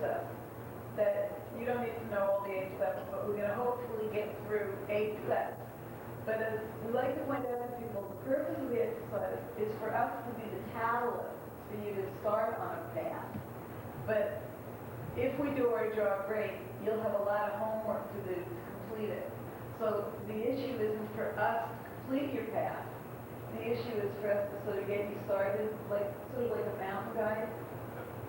us that you don't need to know all the 8 steps, but we're going to hopefully get through 8 steps. But as we like to point out to people, the purpose of the exercise is for us to be the catalyst for you to start on a path. But if we do our job great, you'll have a lot of homework to do to complete it. So the issue isn't for us to complete your path. The issue is for us to sort of get you started, like sort of like a mountain guide,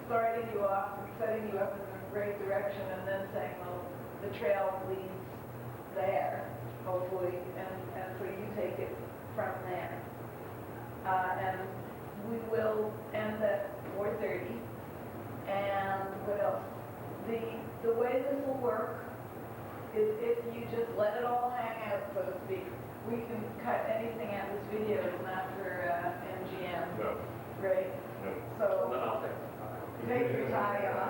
starting you off and setting you up in the right direction, and then saying, well, the trail leads there, hopefully, and so you take it from there. And we will end at 4:30. And what else? The way this will work is if you just let it all hang out, so to speak. We can cut anything out of this video. It's not for MGM. No. Right? No. So No, I'll take your tie off.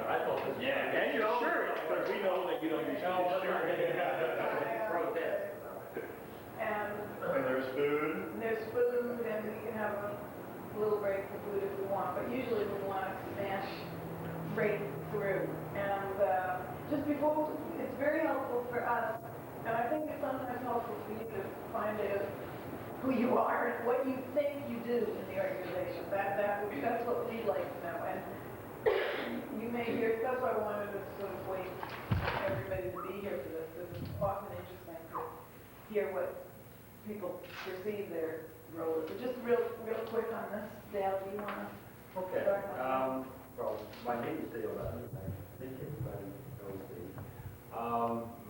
I thought this. Yeah, and your shirt, because we know that you don't use your shirt. Protest. And there's food. there's food, and we can have a little break for food if we want, but usually we want to smash right through. And just before, it's very helpful for us, and I think it's sometimes helpful for you to find out who you are and what you think you do in the organization. That's what we'd like to know. And you may hear, that's why I wanted to sort of wait everybody to be here for this. It's often interesting to hear what people perceive their role is. But just real quick on this, Dale, do you want to Okay. start on Well, my name is Dale Button. I think everybody knows me.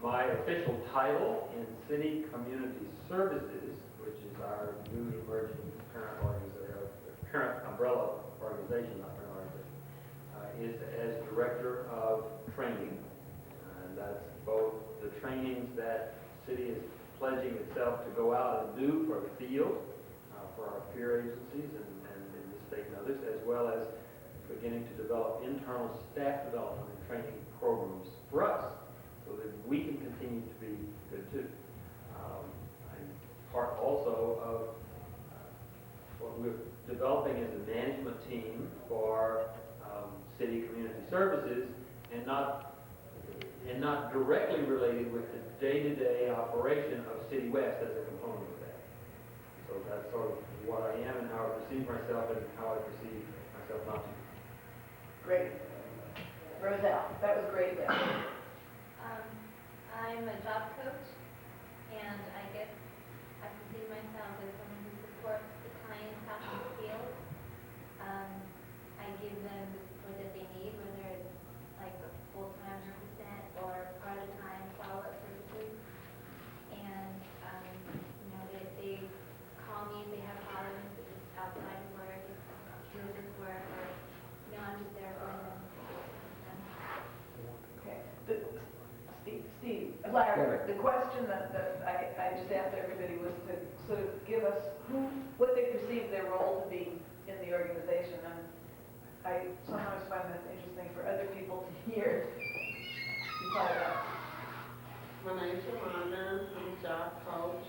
My official title in City Community Services, which is our new emerging current umbrella organization, not current organization, is as Director of Training. And that's both the trainings that city is pledging itself to go out and do for the field, for our peer agencies and in the state and others, as well as beginning to develop internal staff development and training programs for us so that we can continue to be good too. I'm part also of what we're developing as a management team for city community services, and not directly related with the day-to-day operation of City West as a component of that. So that's sort of what I am and how I perceive myself and how I perceive myself not to. Great. Roselle, that was great. I'm a job coach, and I guess I perceive myself as someone who supports the clients out in the field. I give them the support that they need, whether it's like a full-time 100% or part-time follow-up services. And they call me if they have problems, if it's outside of work, if it's children's work, or I'm just there for them. Okay. Steve, Larry, the question that I just asked everybody was to sort of give us what they perceive their role to be in the organization, and I sometimes find that interesting for other people to hear. My name is Yolanda. I'm a job coach.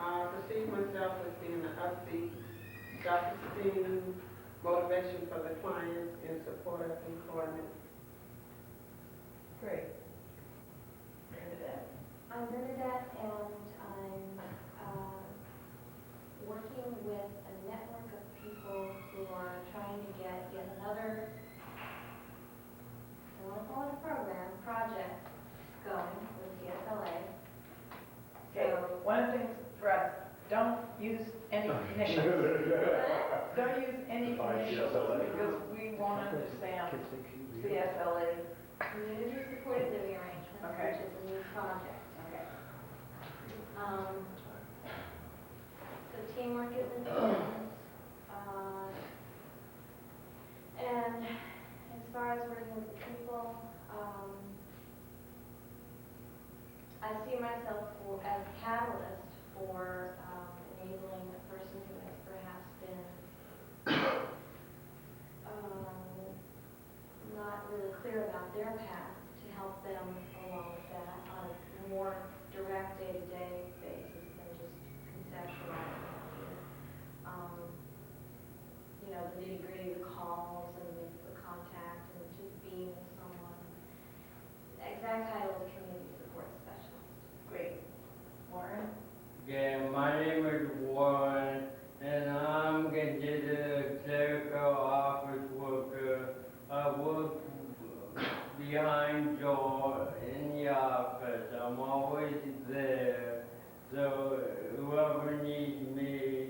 I perceive myself as being an upbeat, self-esteem, motivation for the clients, and support of employment. Great. Bernadette. I'm Bernadette, and I'm working with a network of people who are trying to get yet another, I want to call it a project going with CSLA. Okay, one of the things for us, don't use any initials. Don't use any initials because we won't understand CSLA. Community supported living arrangements, Okay. which is a new project. Okay. So teamwork is important. And as far as working with the people, I see myself as a catalyst for enabling a person who has perhaps been not really clear about their path to help them along with that on a more direct day-to-day basis than just conceptualizing it. The nitty-gritty of the calls and the contact and just being behind Joel in the office. I'm always there. So whoever needs me,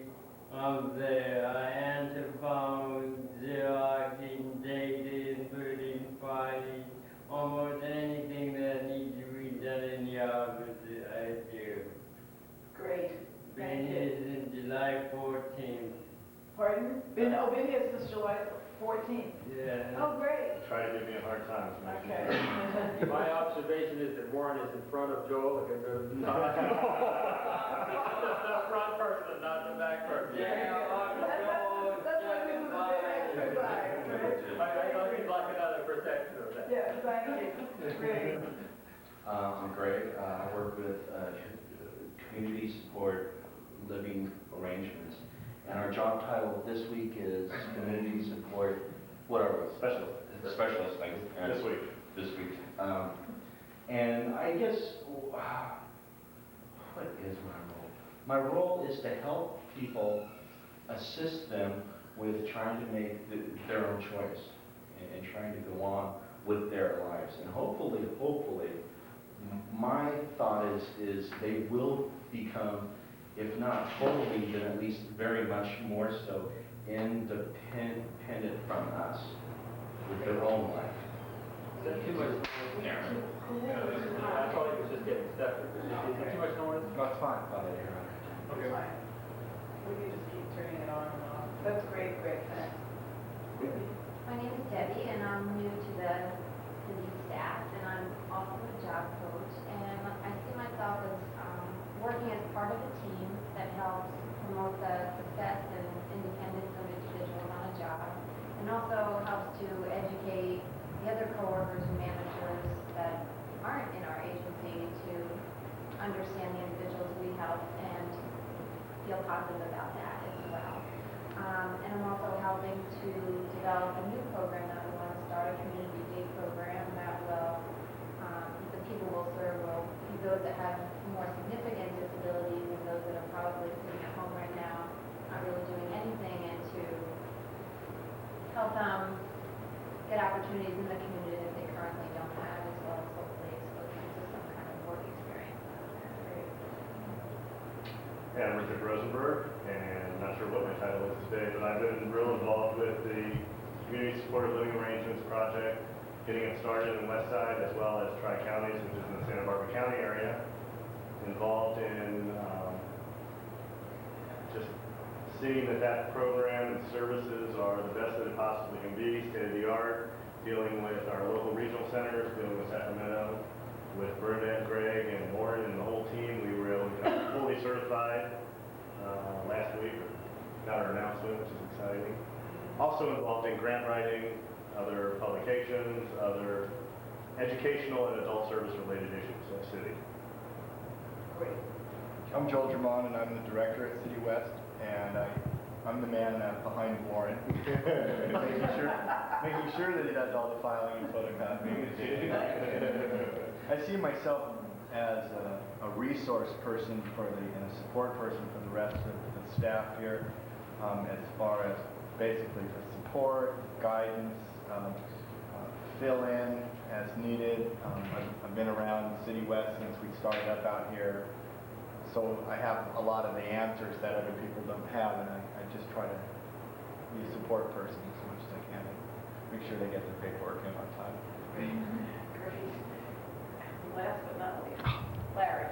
I'm there. I answer phones, Xeroxing, dating, putting, filing, almost anything that needs to be done in the office, I do. Great. Been Thank here you. since July 14th. Pardon? Been here since July 14th. Yeah. Oh, great. Try to give me a hard time. to make Okay. it- My observation is that Warren is in front of Joel, like I'm going to. The front person, not the back person. That's why we move a bit extra by, right? I know he's like another perception of that. Yeah, thank you. Great. I'm Greg. I work with community support living arrangements. And our job title this week is community support, whatever. Specialist. Specialist, thank you. And This week. This week. And I guess, what is my role? My role is to help people, assist them with trying to make their own choice and trying to go on with their lives. And hopefully, my thought is they will become, if not totally, then at least very much more so independent from us with their own life. Is that too much? I thought he was just getting started. Is it too much noise? That's fine. It's fine. We can just keep turning it on and off. That's great, thanks. My name is Debbie, and I'm new to the city staff, and I'm also a job coach. And I see myself as working as part of a team that helps promote the success and independence of individuals on a job, and also helps to educate the other coworkers and managers that aren't in our agency to understand the individuals we help and feel positive about that as well. And I'm also helping to develop a new program that we want to start, a community day program that will, the people we'll serve will be those that have more significant disabilities and those that are probably sitting at home right now, not really doing anything, and to help them get opportunities in the community that they currently don't have, as well as hopefully expose them to some kind of work experience. And I'm Richard Rosenberg, and I'm not sure what my title is today, but I've been real involved with the Community Supported Living Arrangements Project, getting it started in West Side as well as Tri-Counties, which is in the Santa Barbara County area. Involved in just seeing that program and services are the best that it possibly can be, state of the art, dealing with our local regional centers, dealing with Sacramento, with Bernadette, Greg, and Warren and the whole team. We were able to become fully certified last week. Got our announcement, which is exciting. Also involved in grant writing, other publications, other educational and adult service related issues in the city. Great. I'm Joel Drummond, and I'm the director at City West, and I'm the man behind Warren, making sure that he does all the filing and photocopying. I see myself as a resource person and a support person for the rest of the staff here, as far as basically the support, guidance, fill in as needed. I've been around City West since we started up out here, so I have a lot of the answers that other people don't have, and I just try to be a support person as much as I can and make sure they get their paperwork in on time. Great. Last but not least, Larry.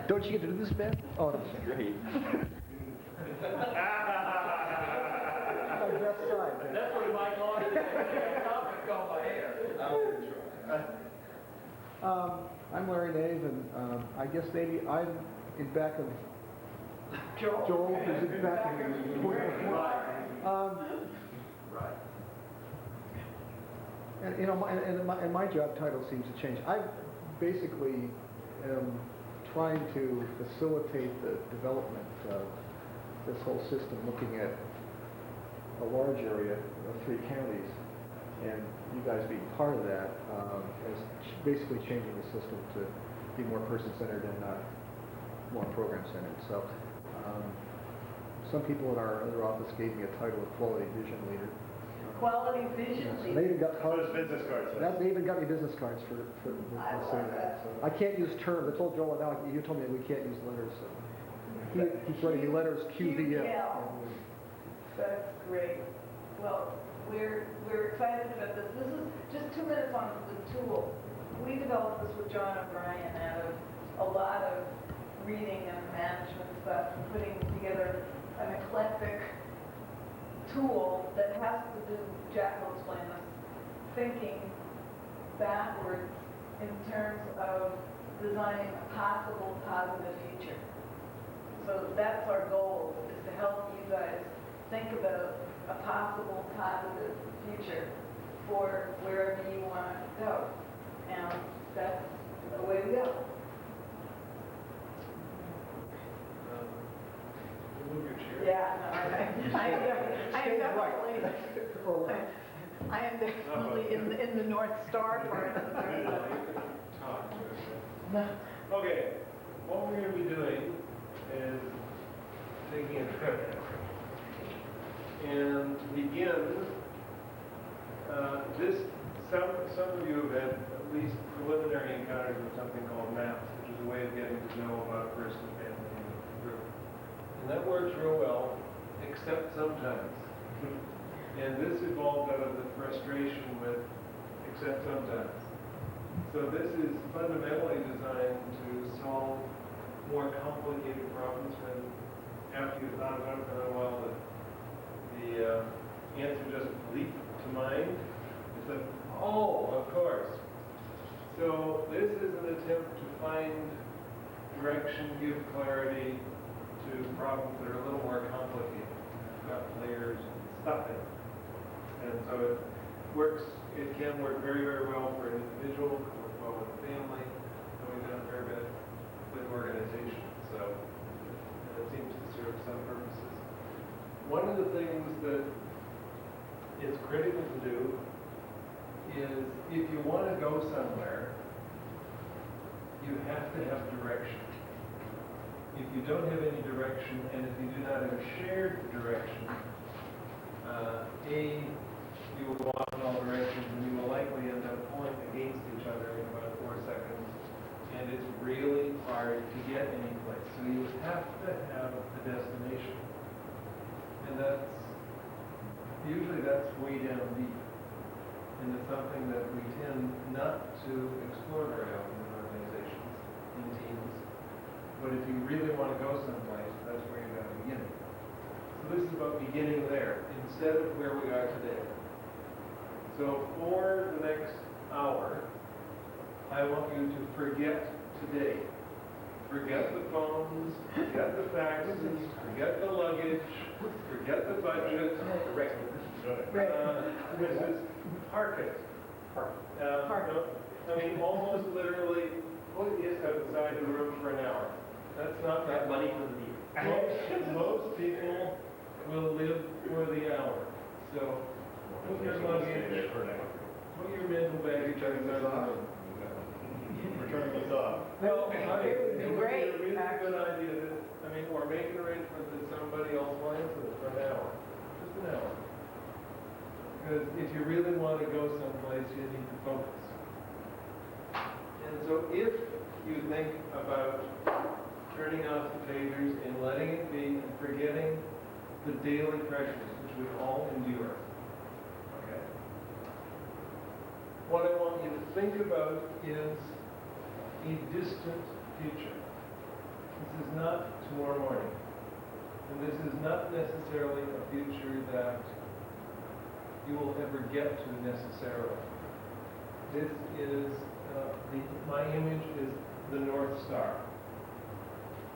Don't you get to do this, Ben? Oh, that's great. My best side, Ben. That's what Mike wanted to say. Topic on my hair. I'm Larry Nave, and I guess maybe I'm in back of Joel is in back of me. Right. And you know, my job title seems to change. I basically am trying to facilitate the development of this whole system, looking at a large area of 3 counties, and you guys being part of that, is basically changing the system to be more person-centered and not more program-centered. So some people in our other office gave me a title of quality vision leader. quality vision Yes, and they even got cards. Those business cards. They even got me business cards for saying that. So I can't use terms. I told Joel, now you told me we can't use letters, so. He's writing me letters QVL. That's great. Well, we're excited about this. This is just 2 minutes on the tool. We developed this with John O'Brien out of a lot of reading and management stuff, and putting together an eclectic tool that has to do, Jack will explain this, thinking backwards in terms of designing a possible positive future. So that's our goal, is to help you guys think about a possible positive future for wherever you want to go. And that's the way we go. Move your chair. Yeah, no, I am definitely in the North Star part of the Talk. Okay, what we're going to be doing is taking a trip. And to begin, some of you have had at least preliminary encounters with something called MAPS, which is a way of getting to know about a person, family, and group. And that works real well, except sometimes. And this evolved out of the frustration with except sometimes. So this is fundamentally designed to solve more complicated problems when, after you've thought about it for a while, the answer doesn't leap to mind. It's like, oh, of course. So this is an attempt to find direction, give clarity to problems that are a little more complicated. It's got layers and stuff in it. And so it can work very, very well for an individual, it can work well with a family, and we've done a fair bit with organizations. So it seems to serve some purposes. One of the things that is critical to do is if you want to go somewhere, you have to have direction. If you don't have any direction, and if you do not have a shared direction, you will walk in all directions and you will likely end up pulling against each other in about 4 seconds, and it's really hard to get any place. So you have to have a destination. And usually that's way down deep. And it's something that we tend not to explore very often in organizations, in teams. But if you really want to go someplace, that's where you got to begin. So this is about beginning there, instead of where we are today. So for the next hour, I want you to forget today. Forget the phones, forget the faxes, forget the luggage, forget the budget. This is park it. I mean, almost literally, put it outside the room for an hour. That's not that money for the meeting. Most people will live for the hour. So put your luggage, put your mental baggage outside the room. We're turning this off. Well, It would be it would be great, a really good actually. idea or make an arrangement that somebody else will answer it for an hour. Just an hour. Because if you really want to go someplace, you need to focus. And so if you think about turning off the pagers and letting it be and forgetting the daily pressures which we all endure, okay? What I want you to think about is a distant future. This is not tomorrow morning. And this is not necessarily a future that you will ever get to necessarily. This is, my image is the North Star.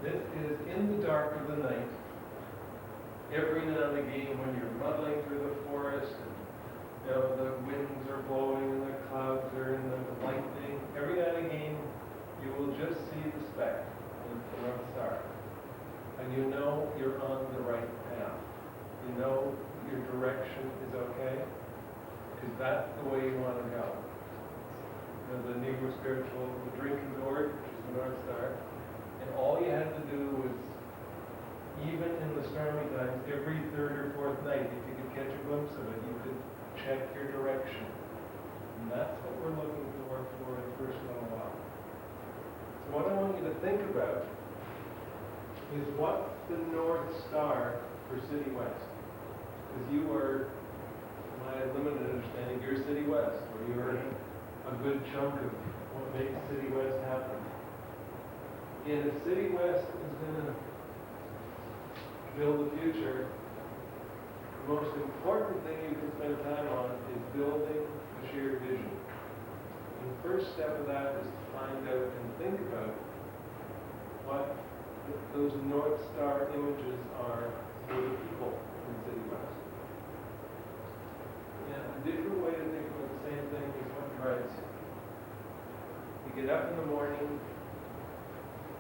This is in the dark of the night. Every now and again when you're muddling through the forest, and the winds are blowing and the clouds are in the lightning, every now and again you will just see the speck of the North Star. And you know you're on the right path. You know your direction is okay, because that's the way you want to go. The Negro spiritual, the drinking gourd, which is the North Star, and all you had to do was, even in the stormy times, every third or fourth night, if you could catch a glimpse of it, you could check your direction. And that's what we're looking for the first little while. So what I want you to think about is what's the North Star for City West? Because you are, my limited understanding, you're City West, or you're a good chunk of what makes City West happen. And if City West is going to build the future, the most important thing you can spend time on is building a shared vision. And the first step of that is to find out and think about what those North Star images are for the people in City West. And a different way to think about the same thing is what drives you. You get up in the morning,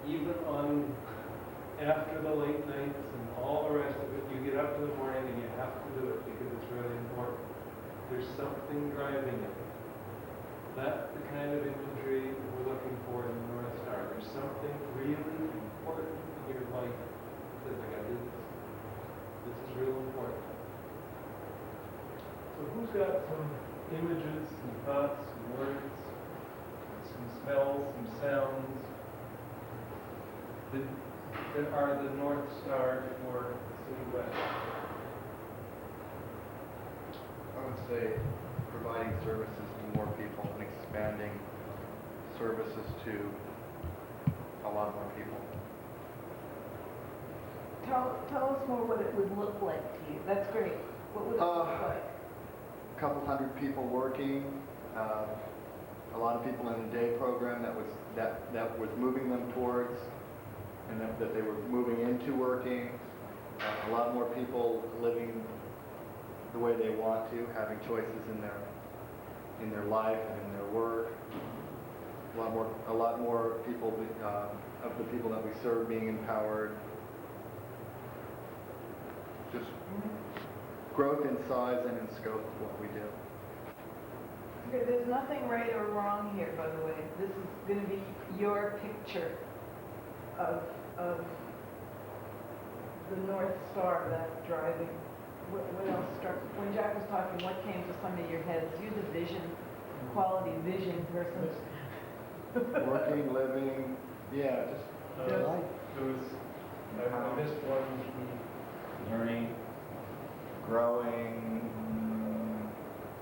even on after the late nights and all the rest of it, you get up in the morning and you have to do it because it's really important. There's something driving it. That's the kind of imagery we're looking for in the North Star. There's something really important in your life that I gotta do this. This is real important. So who's got some images, some thoughts, some words, some smells, some sounds that are the North Star for City West? I would say providing services to more people and expanding services to a lot more people. Tell us more what it would look like to you. That's great. What would it look like? A couple hundred people working, a lot of people in a day program that was moving them towards, and that they were moving into working. A lot more people living the way they want to, having choices in their life and in their work. A lot more people of the people that we serve being empowered. Just growth in size and in scope of what we do. Okay, there's nothing right or wrong here, by the way. This is going to be your picture of the North Star that's driving. What else struck? When Jack was talking, what came to some of your heads? You're the vision, quality vision person. Working, living, yeah, just life. There was, I missed one. Learning, Growing,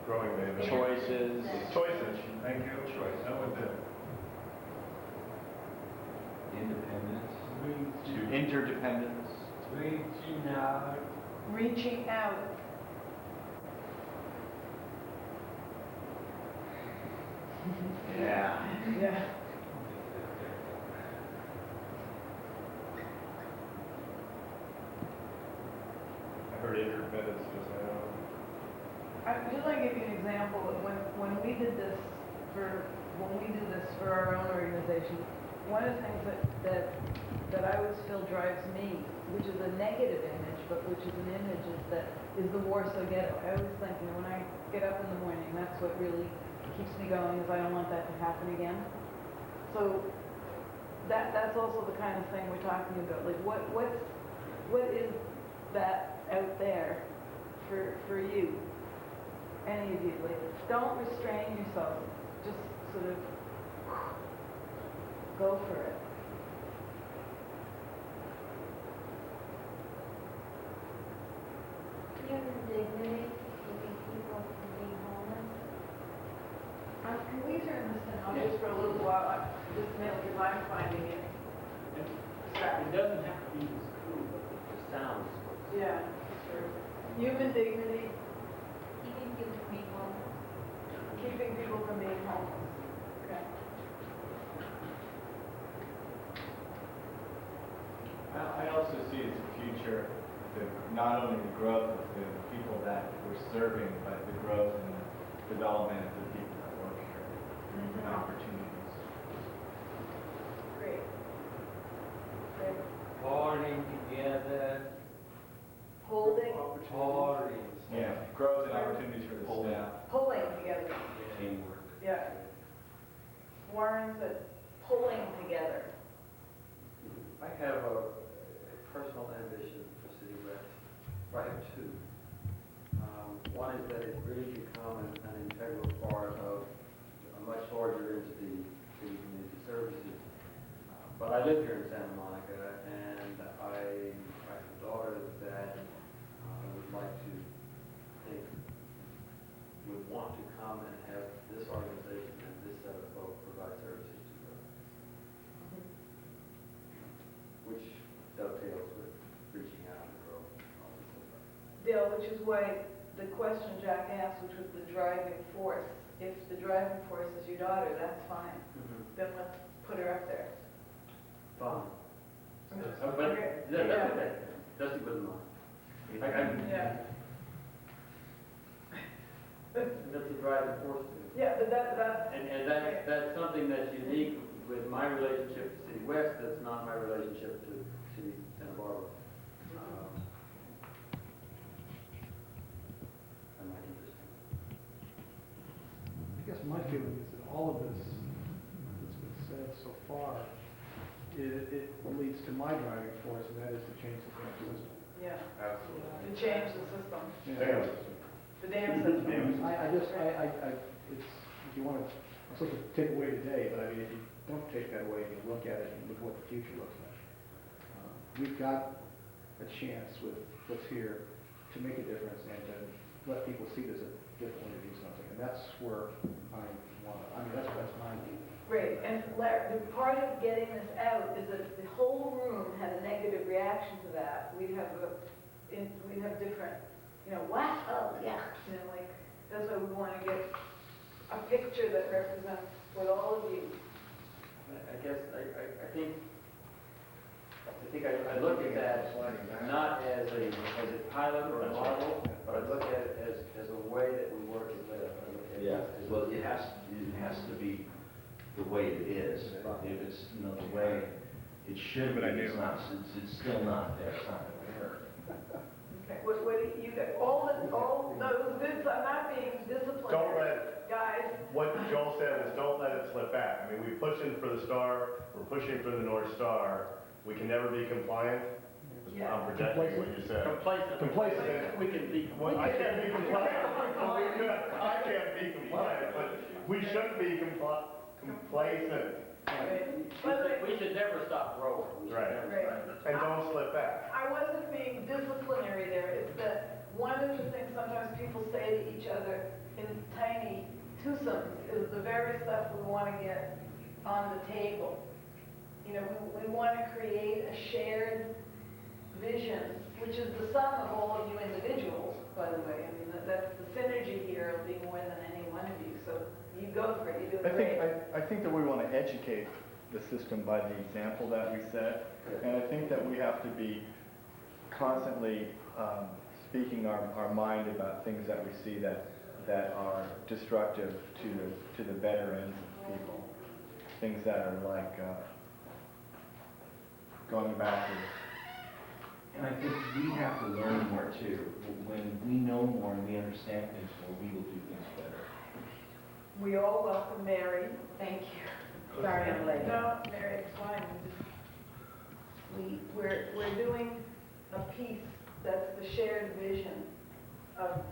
Growing, David. choices. Choices. Thank you. Choice. That was it. independence, Interdependence. Reaching out. Reaching out. Yeah. Yeah. I heard interdependence just now. I'm just going to give you an example of when we do this for our own organization, one of the things that I always feel drives me, which is a negative image, but which is an image is the Warsaw Ghetto. I always think, when I get up in the morning, that's what really keeps me going, is I don't want that to happen again. So that's also the kind of thing we're talking about. Like what is that out there for you? Any of you, like, don't restrain yourself. Just sort of go for it. Human dignity, keeping people from being homeless. Can we turn this down just for a little while? Just because I'm finding it. It doesn't have to be this cool, but the sounds. Yeah, sure. Human dignity, Keeping people from being homeless. keeping people from being homeless. Okay. I also see as a future not only the growth of the people that we're serving, but the growth and the development of the people that work here and opportunities. Great. Great. Holding together. Holding, Holding. Yeah, growth and opportunities for the staff. pulling together. teamwork. Yeah. Warren said pulling together. I have a personal ambition for City West. I have two. One is that it's really become an integral part of a much larger entity, city community services. But I live here in Santa Monica, and I have a daughter that would like to think would want to come and have this organization and this set of folks provide services to her, which dovetails with reaching out and growing all this stuff. Dale, which is why the question Jack asked, which was the driving force. If the driving force is your daughter, that's fine. Then let's put her up there. Fun. But Okay. that's okay. Dusty wouldn't mind. Yeah. That's a driving force. Yeah, but that's. And that's something that's unique with my relationship to City West. That's not my relationship to City Santa Barbara. That might be interesting. I guess my feeling is that all of this that's been said so far, it leads to my driving force, and that is to change the damn system. Yeah, Absolutely. to change the system, Damn. the damn system. It's, if you want to, I'm supposed to take away today, but I mean, if you don't take that away and you look at it and look at what the future looks like, we've got a chance with what's here to make a difference and to let people see there's a different way to do something. And that's where that's my view. Great, and Larry, the part of getting this out is that if the whole room had a negative reaction to that, we'd have different, what? Oh, yeah, like, that's why we want to get a picture that represents what all of you. I guess I think I look at that not as a pilot or a model, but I look at it as a way that we work and live. I look at it Yeah, as well, it has to be the way it is. If it's, the way it should be, it's not, it's still not there, it's not there. Okay, what do you got? All those bits, I'm not being disciplined. Don't let, Guys, what Joel said is don't let it slip back. I mean, we're pushing for the star, we're pushing for the North Star. We can never be compliant. Yeah. I'm projecting what you said. complacent. We can be. Well, I can't be compliant. I can't be compliant, but we shouldn't be complacent. We should never stop growing. We should Right. never Right. stop. And don't slip back. I wasn't being disciplinary there. It's that one of the things sometimes people say to each other in tiny twosomes is the very stuff we want to get on the table. We want to create a shared vision, which is the sum of all of you individuals, by the way. I mean, that's the synergy here of being more than any one of you. So you go for it. You do great. I think that we want to educate the system by the example that we set, and I think that we have to be constantly speaking our mind about things that we see that are destructive to the better ends of people. Things that are like going backwards. And I think we have to learn more too. When we know more and we understand things more, we will do things better. We all welcome Mary. Thank you. Sorry I'm late. No, Mary, it's fine. We're doing a piece that's the shared vision of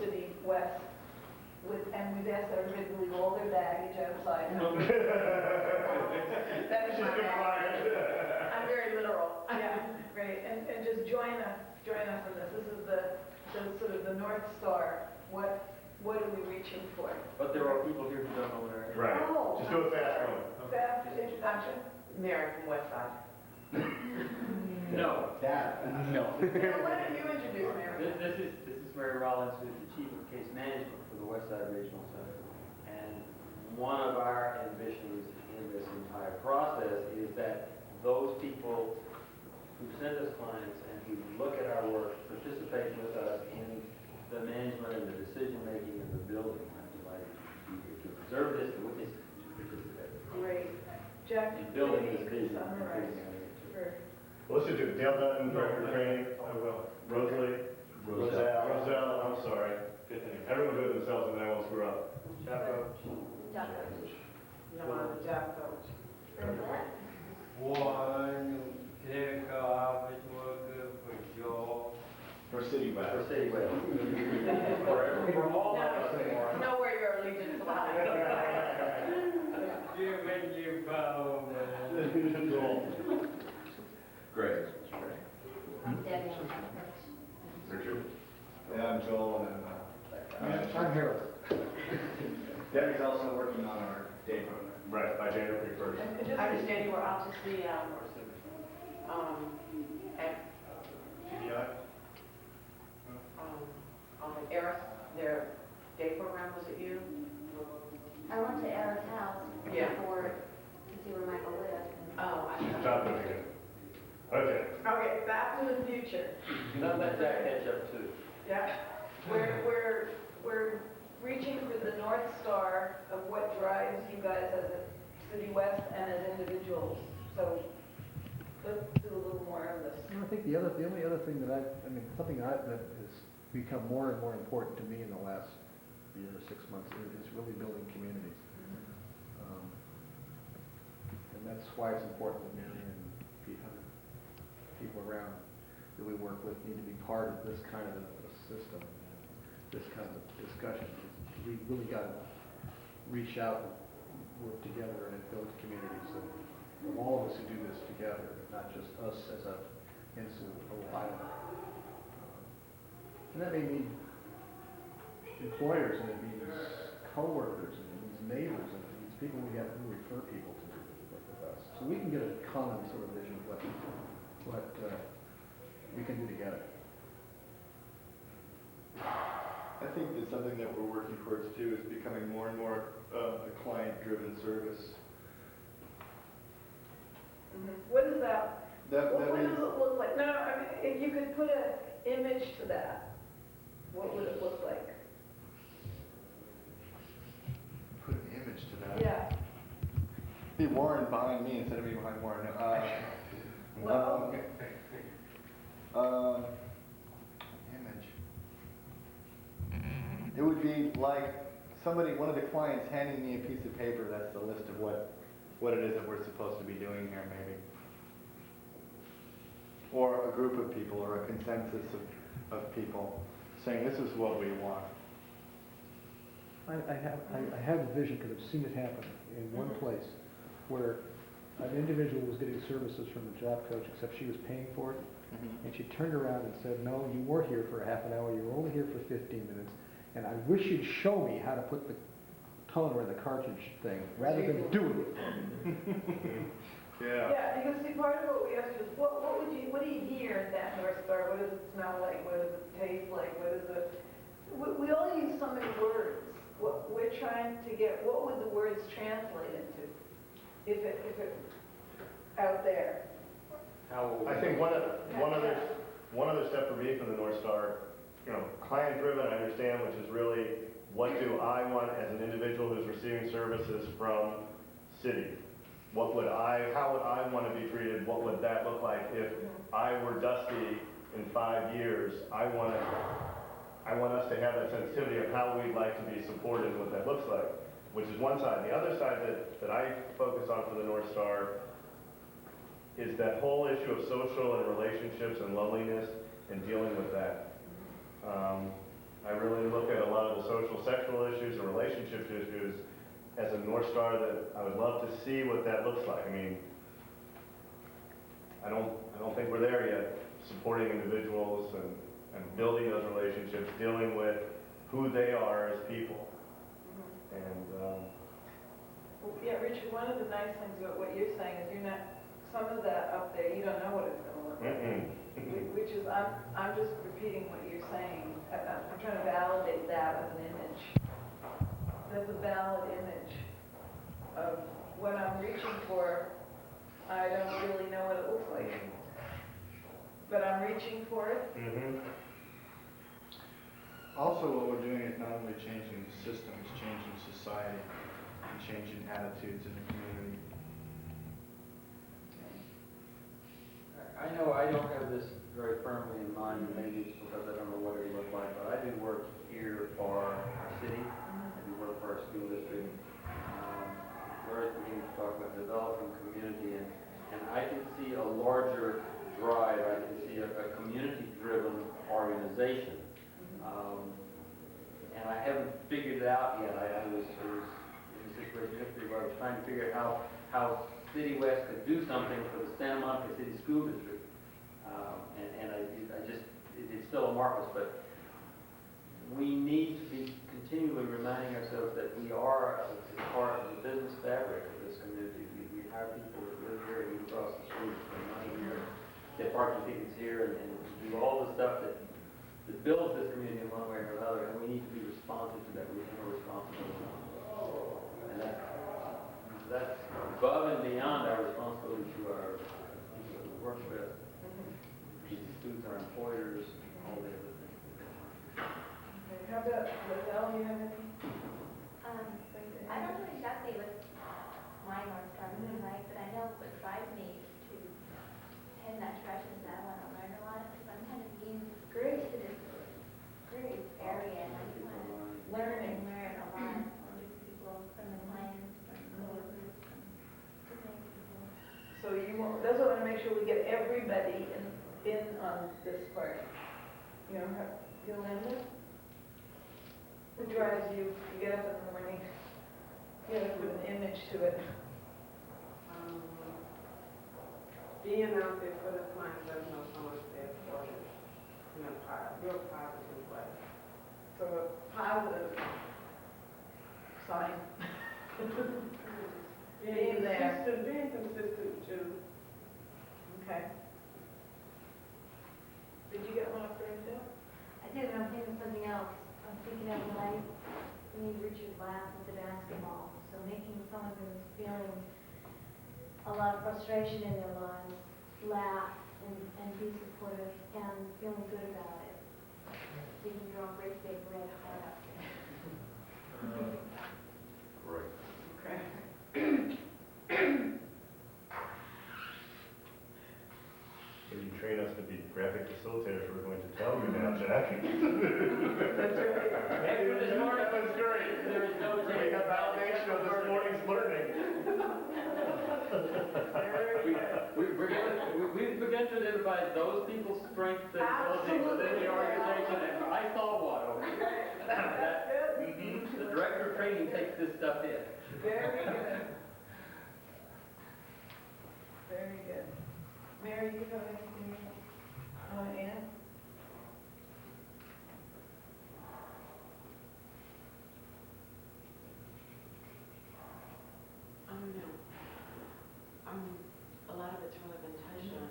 City West. And we've asked everybody to leave all their baggage outside. That is my bad. I'm very literal. Yeah, great. And just join us in this. This is the sort of the North Star. What are we reaching for? But there are people here who don't know what our. Right. Oh. Just do a fast one. Fast introduction. Mary from West Side. No. No. Now, why don't you introduce Mary? This is Mary Rollins, who's the Chief of Case Management for the West Side Regional Center. And one of our ambitions in this entire process is that those people who send us clients and who look at our work, participate with us in the management and the decision-making and the building. I'm delighted to be here to observe this, to witness, to participate. Great. Jack, In building maybe this you could vision. summarize for Well, let's just do Dale Dutton, Director of Training. I will. Rosalie. Roselle, I'm sorry. Everyone do it themselves and then I won't screw up. Chapo. No, I'm the job coach. One, take office worker for job. For City West. For City West. we're all out there. Know where your allegiance lies. When you bow, Great. I'm Debbie, I'm coach. Richard? Yeah, I'm Joel, and I'm Harold. Debbie's also working on our day program. Right, by January 1st. And just understanding we're obviously, at, TDI? on Eris, their day program, was it you? I went to Eric's house Yeah. before to see where Michael lives. Oh, I Job doing it. Okay. Okay, back to the future. Not that Jack catch up too. Yeah. We're reaching for the North Star of what drives you guys as a City West and as individuals. So let's do a little more of this. I think the only other thing that something that has become more and more important to me in the last year or 6 months is really building communities. And that's why it's important that Mary and people around that we work with need to be part of this kind of a system, this kind of discussion. We really got to reach out and work together and build communities of all of us who do this together, not just us as a insular Ohio. And that may mean employers, and it means coworkers, and it means neighbors, and it means people we have who refer people to work with us. So we can get a common sort of vision of what we can do together. I think that something that we're working towards too is becoming more and more a client-driven service. What is that? That What does means, it look like? No, I mean, if you could put an image to that, what would it look like? put an image to that. Yeah. Be Warren behind me instead of me behind Warren. Well, Image. It would be like one of the clients handing me a piece of paper that's the list of what it is that we're supposed to be doing here, maybe. Or a group of people, or a consensus of people saying, this is what we want. I have a vision, because I've seen it happen in one place, where an individual was getting services from the job coach, except she was paying for it, and she turned around and said, no, you were here for a half an hour, you were only here for 15 minutes, and I wish you'd show me how to put the toner in the cartridge thing, rather than doing it for me. yeah, because see, part of what we asked is, what do you hear in that North Star? What does it smell like? What does it taste like? We all use so many words. What we're trying to get, what would the words translate into if it out there? I think one other step for me from the North Star, client driven, I understand, which is really what do I want as an individual who's receiving services from city? How would I want to be treated? What would that look like if I were Dusty in 5 years? I want us to have that sensitivity of how we'd like to be supported and what that looks like, which is one side. The other side that I focus on for the North Star is that whole issue of social and relationships and loneliness and dealing with that. I really look at a lot of the social, sexual issues and relationship issues as a North Star that I would love to see what that looks like. I mean, I don't think we're there yet, supporting individuals and building those relationships, dealing with who they are as people. And Yeah, Richard, one of the nice things about what you're saying is you're not, some of that up there, you don't know what it's going to look like. Which is, I'm just repeating what you're saying. I'm trying to validate that as an image. That's a valid image of what I'm reaching for. I don't really know what it looks like, but I'm reaching for it. Also, what we're doing is not only changing the system, it's changing society and changing attitudes in the community. I know I don't have this very firmly in mind, and maybe it's because I don't know what it would look like, but I do work here for our city, I do work for our school district. Laura's beginning to talk about developing community, and I can see a larger drive, I can see a community-driven organization. and I haven't figured it out yet. I was in a situation yesterday where I was trying to figure out how City West could do something for the Santa Monica City School District. It's still amorphous, but we need to be continually reminding ourselves that we are a part of the business fabric of this community. We hire people that live here and move across the street, spend money here, get parking tickets here, and do all the stuff that builds this community in one way or another, and we need to be responsive to that. We have a responsibility. And that's above and beyond our responsibility to our people that we work with, to the students, our employers, all the other things. Okay, how about Lizelle, you have any? I don't know exactly what my North Star would be like, but I know what drives me to head in that direction is that I want to learn a lot, because I'm kind of new Great. to this area, and I just want to learn a lot from different people, from the clients, from coworkers, from different people. So you want, that's what I want to make sure we get everybody in on this part. You know, Yolanda? What drives you to get up in the morning? You have to put an image to it. Being out there for the clients, doesn't know so much there for them in a real positive way. So a positive sign. Being there. Being consistent too. Okay. Did you get one up there too? I did, but I'm thinking of something else. I'm thinking of when I made Richard laugh at the basketball. So making someone who's feeling a lot of frustration in their lives laugh and be supportive and feeling good about it. So you can draw a great big red heart up there. Right. Okay. When you train us to be graphic facilitators, we're going to tell you now, Jack. That's right. After this morning, That was great. there is no We got validation of this morning's learning. We've begun to identify those people's strengths and abilities within the organization, and I saw one over here. That's good. The director of training takes this stuff in. Very good. Very good. Mary, you have anything you want to add? I don't know. A lot of it's really been touched on.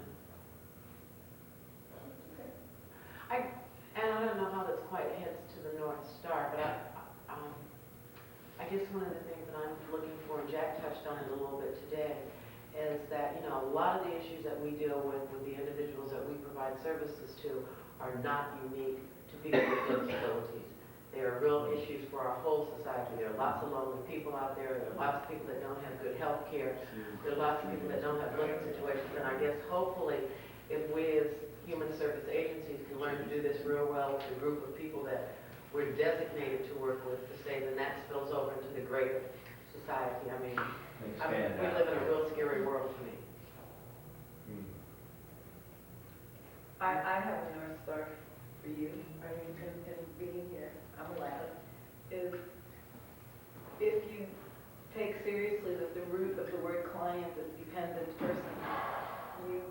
And I don't know how this quite heads to the North Star, but I guess one of the things that I'm looking for, and Jack touched on it a little bit today, is that, you know, a lot of the issues that we deal with the individuals that we provide services to are not unique to people with disabilities. They are real issues for our whole society. There are lots of lonely people out there. There are lots of people that don't have good health care. There are lots of people that don't have living situations. And I guess hopefully if we as human service agencies can learn to do this real well with a group of people that we're designated to work with to say, then that spills over into the greater society. I mean, we live in a real scary world to me. I have a North Star for you, I mean, in being here, I'm allowed, is if you take seriously that the root of the word client is dependent person, you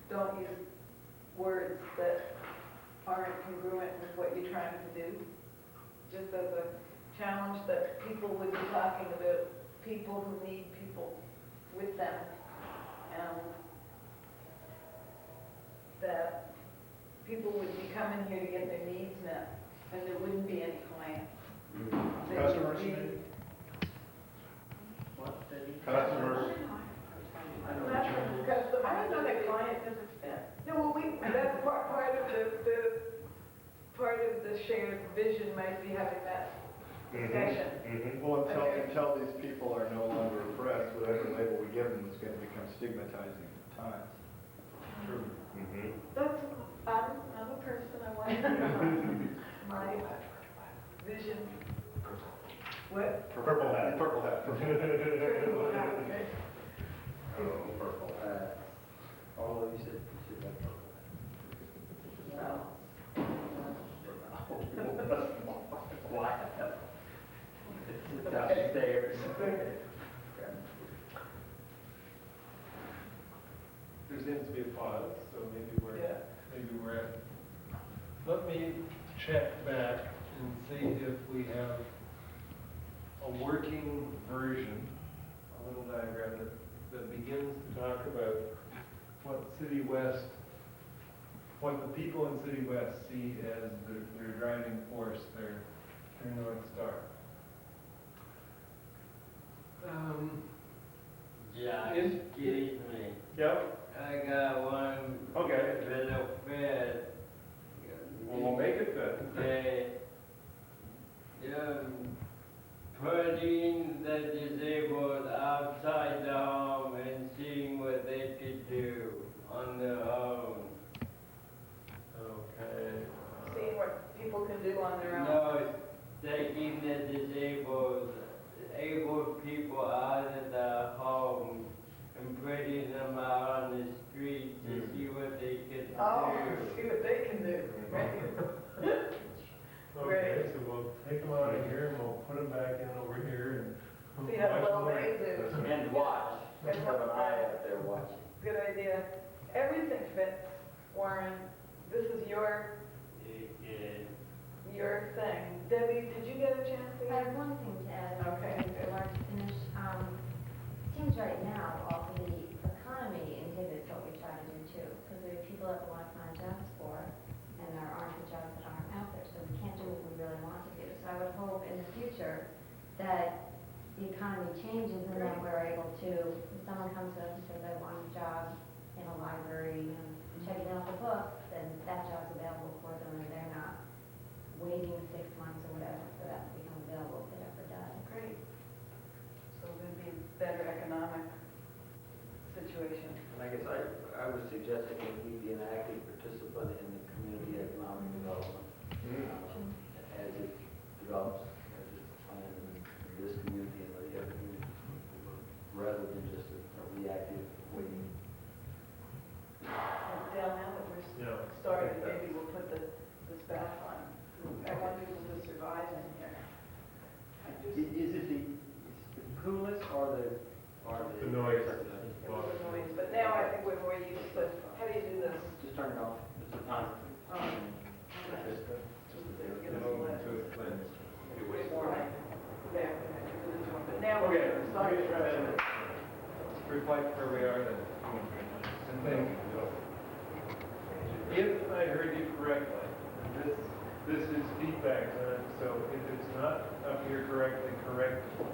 don't use words that aren't congruent with what you're trying to do. Just as a challenge that people would be talking about people who need people with them, and that people would be coming here to get their needs met, and there wouldn't be any clients. There would Customers, be- you mean? Customers. I don't know that client doesn't fit. No, well, that's part of the shared vision might be having that discussion. Well, until these people are no longer oppressed, whatever label we give them is going to become stigmatizing at times. True. That's, I'm a person, I want to know my vision. What? Purple hat. Purple hat. Purple hat, okay. Oh, purple hat. Although you said purple. No. Why? seems to be a pause, so maybe Yeah. we're at. Let me check back and see if we have a working version, a little diagram that begins to talk about what the people in City West see as their driving force, their North Star. Yeah, In- excuse me. Yep. I got one Okay. little bit. Well, we'll make it good. Putting the disabled outside the home and seeing what they could do on their own. Okay. Seeing what people can do on their own. No, taking the able people out of the home and putting them out on the street to see what they could Oh, do. see what they can do, right? Okay, so we'll take them out of here and we'll put them back in over here and. See how watch well more. they do. And watch, And have an eye out there watching. Good idea. Everything fits, Warren. This is your thing. Debbie, did you get a chance to? I have one thing to add. Okay. I'd like to finish. It seems right now, all the economy inhibits what we try to do too, because there are people that we want to find jobs for, and there aren't the jobs that aren't out there, so we can't do what we really want to do. So I would hope in the future that the economy changes and then we're able to, if someone comes to us and says, I want a job in a library and checking out the books, then that job's available for them and they're not waiting 6 months or whatever for that to become available if it ever does. Great. So there'd be a better economic situation. And I guess I was suggesting that we be an active participant in the community economic development as it develops, as it's planned in this community and the other community, rather than just a reactive waiting. Dale, now that we're Yeah. started, maybe we'll put this back on. I want people to survive in here. Is it the coolness or the The noise. It was a noise, but now I think we're more used to, how do you do this? Just turn it off. It's a time. Give us a list. Anyway. There, but now we're Okay, starting. reflect where we are then. And thank you. If I heard you correctly, and this is feedback time, so if it's not up here correctly, correct it.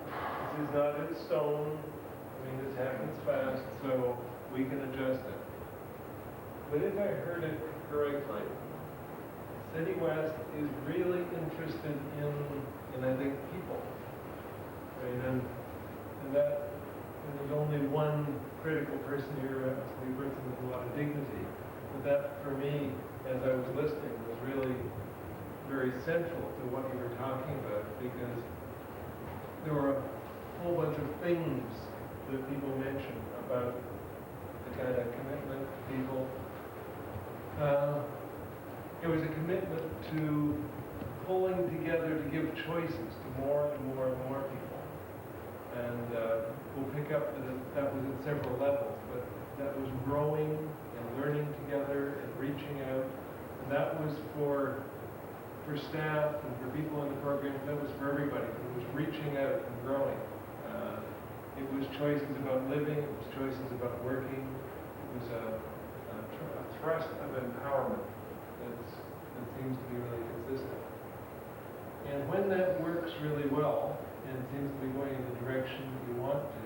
This is not in stone. I mean, this happens fast, so we can adjust it. But if I heard it correctly, City West is really interested in I think, people. Right? And that, and there's only one critical person here, absolutely person with a lot of dignity. But that, for me, as I was listening, was really very central to what you were talking about, because there were a whole bunch of things that people mentioned about the kind of commitment to people. It was a commitment to pulling together to give choices to more and more and more people. And we'll pick up that was at several levels, but that was growing and learning together and reaching out. And that was for staff and for people in the program. That was for everybody. It was reaching out and growing. It was choices about living. It was choices about working. It was a thrust of empowerment that seems to be really consistent. And when that works really well and seems to be going in the direction you want to,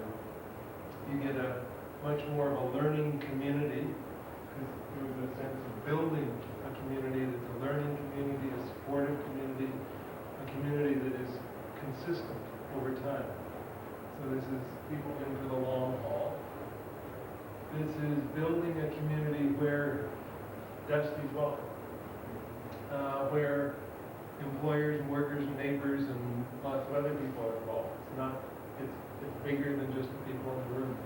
you get a much more of a learning community, because there was a sense of building a community that's a learning community, a supportive community, a community that is consistent over time. So this is people in for the long haul. This is building a community where Dusty's welcome, where employers and workers and neighbors and lots of other people are involved. It's bigger than just the people in the room.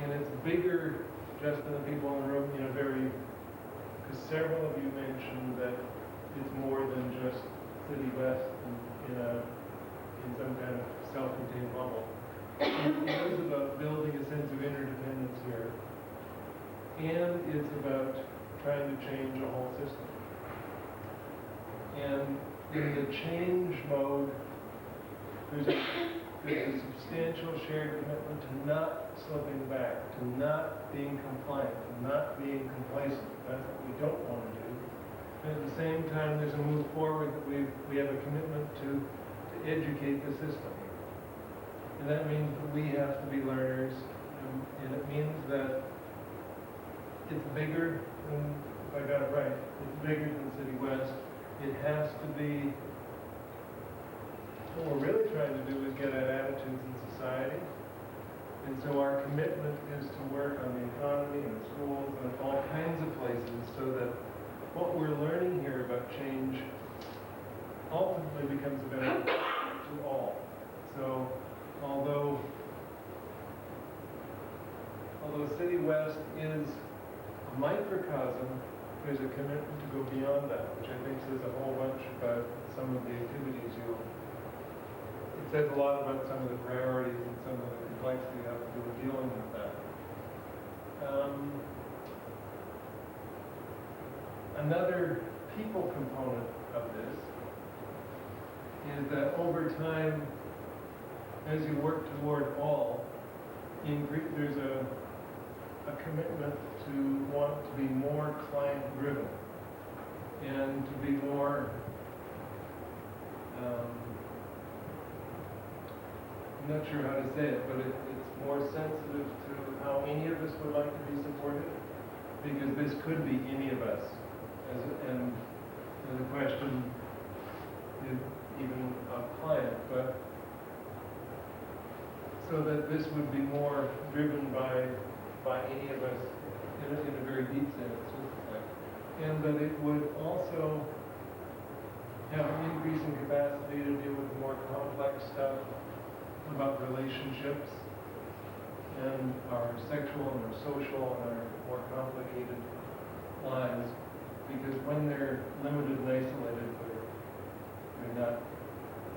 And it's bigger just than the people in the room in a because several of you mentioned that it's more than just City West in some kind of self-contained bubble. It is about building a sense of interdependence here. and it's about trying to change a whole system. And in the change mode, there's a substantial shared commitment to not slipping back, to not being compliant, to not being complacent. That's what we don't want to do. And at the same time, there's a move forward that we have a commitment to educate the system. And that means that we have to be learners, and it means that it's bigger than, if I got it right, it's bigger than City West. It has to be, what we're really trying to do is get at attitudes in society. And so our commitment is to work on the economy and schools and all kinds of places so that what we're learning here about change ultimately becomes a benefit to all. So although City West is a microcosm, there's a commitment to go beyond that, which I think says a whole bunch about some of the activities it says a lot about some of the priorities and some of the complexity that have to do with dealing with that. Another people component of this is that over time, as you work toward all, there's a commitment to want to be more client-driven and to be more I'm not sure how to say it, but it's more sensitive to how any of us would like to be supported, because this could be any of us. And the question is even of client, but so that this would be more driven by any of us in a very deep sense, and that it would also have an increasing capacity to deal with more complex stuff about relationships and our sexual and our social and our more complicated lives, because when they're limited and isolated, they're not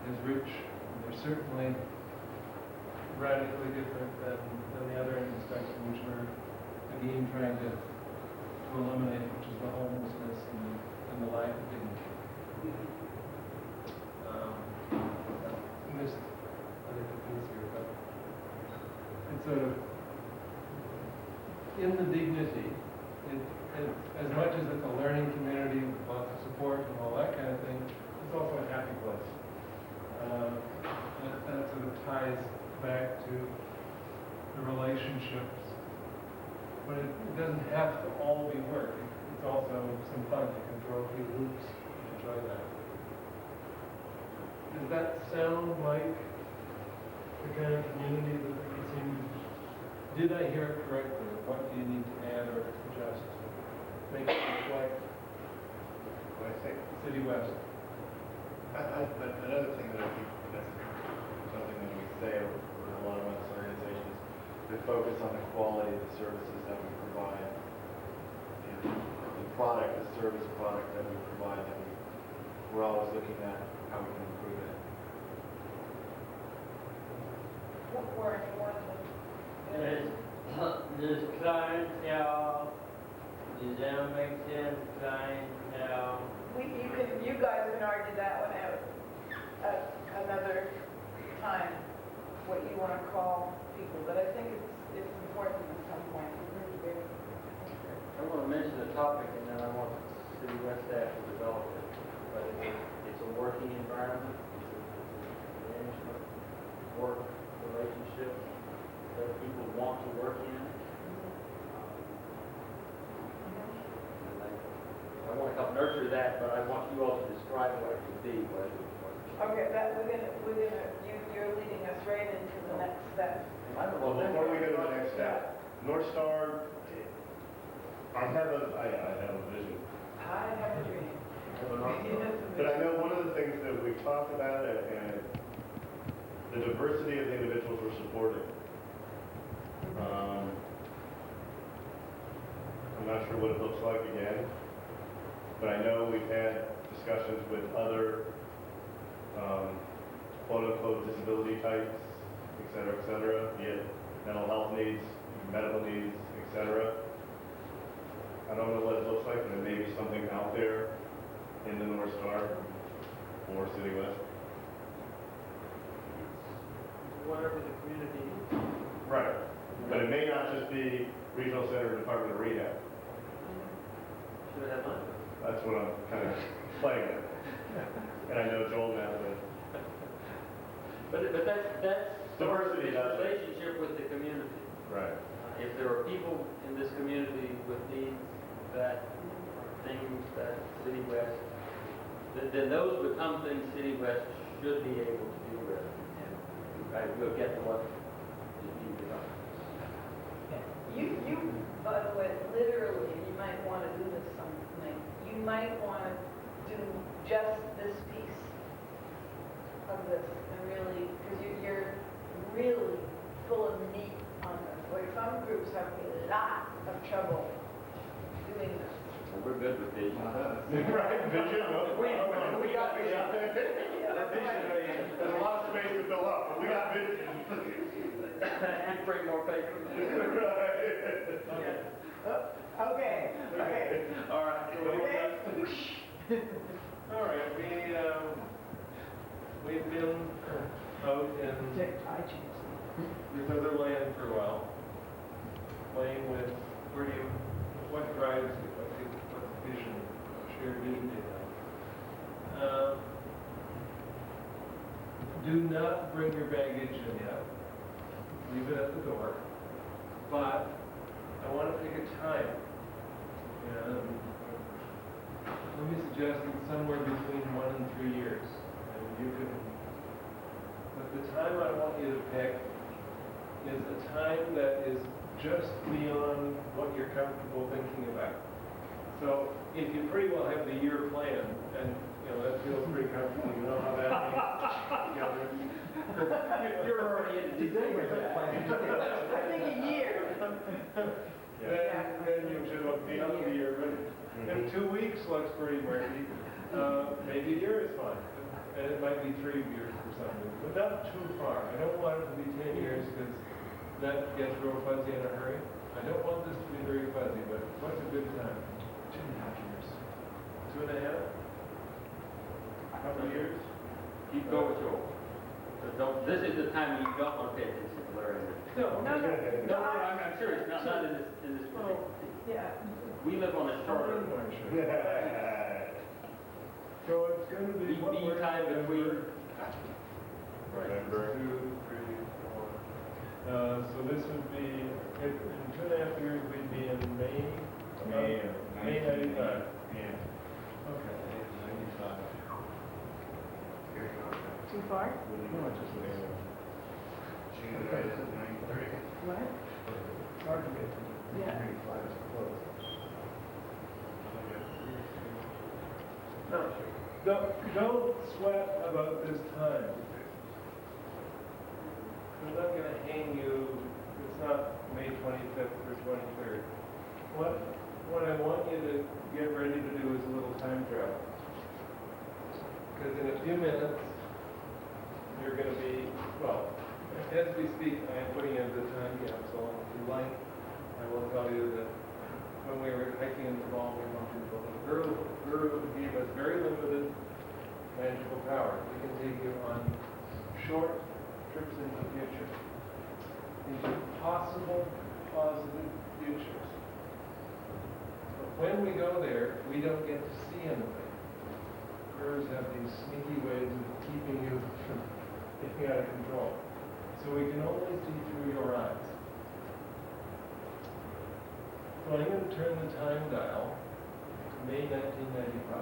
as rich, and they're certainly radically different than the other end of the spectrum, which we're again trying to eliminate, which is the homelessness and the lack of dignity. Missed other things here, but it's in the dignity, as much as it's a learning community with lots of support and all that kind of thing, it's also a happy place. That sort of ties back to the relationships, but it doesn't have to all be work. It's also some fun. You can throw a few hoops and enjoy that. Does that sound like the kind of community that we seem to? Did I hear it correctly? What do you need to add or adjust to make it reflect What I think, City West? another thing that I think that's something that we say with a lot of us organizations, to focus on the quality of the services that we provide, and the product, the service product that we provide, we're always looking at how we can improve it. Does clientele, does that make sense, clientele? You guys can argue that one out at another time, what you want to call people, but I think it's important at some point. I want to mention the topic, and then I want City West staff to develop it. But it's a working environment, it's a management, work relationship that people want to work in. I want to help nurture that, but I want you all to describe what it would be. Okay, you're leading us right into the next step. Well, before we go to the next step, North Star, I have a vision. I have a dream. But I know one of the things that we've talked about and the diversity of the individuals we're supporting. I'm not sure what it looks like again, but I know we've had discussions with other quote-unquote disability types, et cetera, be it mental health needs, medical needs, et cetera. I don't know what it looks like, but it may be something out there in the North Star or City West. Whatever the community needs. Right. But it may not just be Regional Center or Department of Rehab. Should have had mine. That's what I'm kind of playing at. And I know Joel now, But that's Diversity this does it. relationship with the community. right. If there are people in this community with needs that are things that City West, then those become things City West should be able to deal with. And we'll get to what is needed. You, by the way, literally, you might want to do this something. You might want to do just this piece of this, and really, because you're really full of meat on this. Like some groups have a lot of trouble doing this. We're good with vision. Right, vision. We got vision. Yeah, that's right. There's a lot of space to fill up, but we got vision. And bring more paper. Okay, okay. All right. Okay. All right, we've been out in this other land for a while, playing with what drives you, what's the vision, shared vision do you have? Do not bring your baggage in yet. Leave it at the door. But I want to pick a time. And let me suggest it's somewhere between 1 and 3 years. And you can, but the time I want you to pick is a time that is just beyond what you're comfortable thinking about. So if you pretty well have the year planned, and that feels pretty comfortable, you know how that You're already in December. I think a year. then you should look beyond the year. But if 2 weeks looks pretty murky, maybe a year is fine. And it might be 3 years or something, but not too far. I don't want it to be 10 years because that gets real fuzzy in a hurry. I don't want this to be very fuzzy, but what's a good time? 2.5 years. 2.5? Couple of years? Keep going, Joel. This is the time you don't want to pay attention to Larry. No. I'm serious, not in this particular thing. Yeah. We live on a shorter, So it's going to be be time between. November. 2, 3, 4. So this would be, in 2.5 years, we'd be in May. May 95. Yeah. Okay. Too far? No, it's just June 93. What? Yeah. Don't sweat about this time. I'm not going to hang you. It's not May 25th or 23rd. What I want you to get ready to do is a little time travel. Because in a few minutes, you're going to be, well, as we speak, I am putting in the time capsule. If you like, I will tell you that when we were hiking in the Falvy Mountains, the guru gave us very limited magical powers. We can take you on short trips into the future, into possible positive futures. But when we go there, we don't get to see anything. Gurus have these sneaky ways of keeping you from getting out of control. So we can only see through your eyes. So I'm going to turn the time dial to May 1995.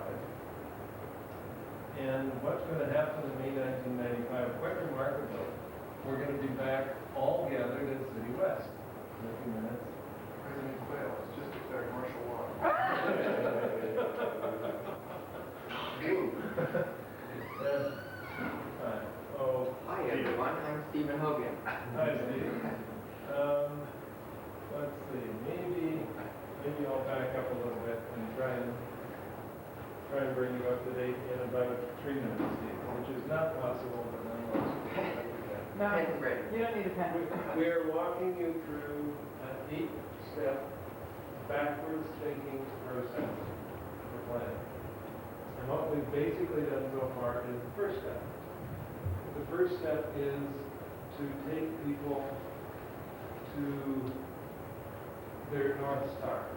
And what's going to happen in May 1995, quite remarkable, we're going to be back all gathered in City West in a few minutes. President Quayle, it's just declared martial law. Hi everyone, I'm Stephen Hogan. Hi, Steve. Let's see, maybe I'll back up a little bit and try and bring you up to date in about 3 minutes, Steve, which is not possible, but nonetheless. No, Pen is ready. you don't need a pen. We are walking you through an 8-step backwards thinking process for planning. And what we've basically done so far is the first step. The first step is to take people to their North Star.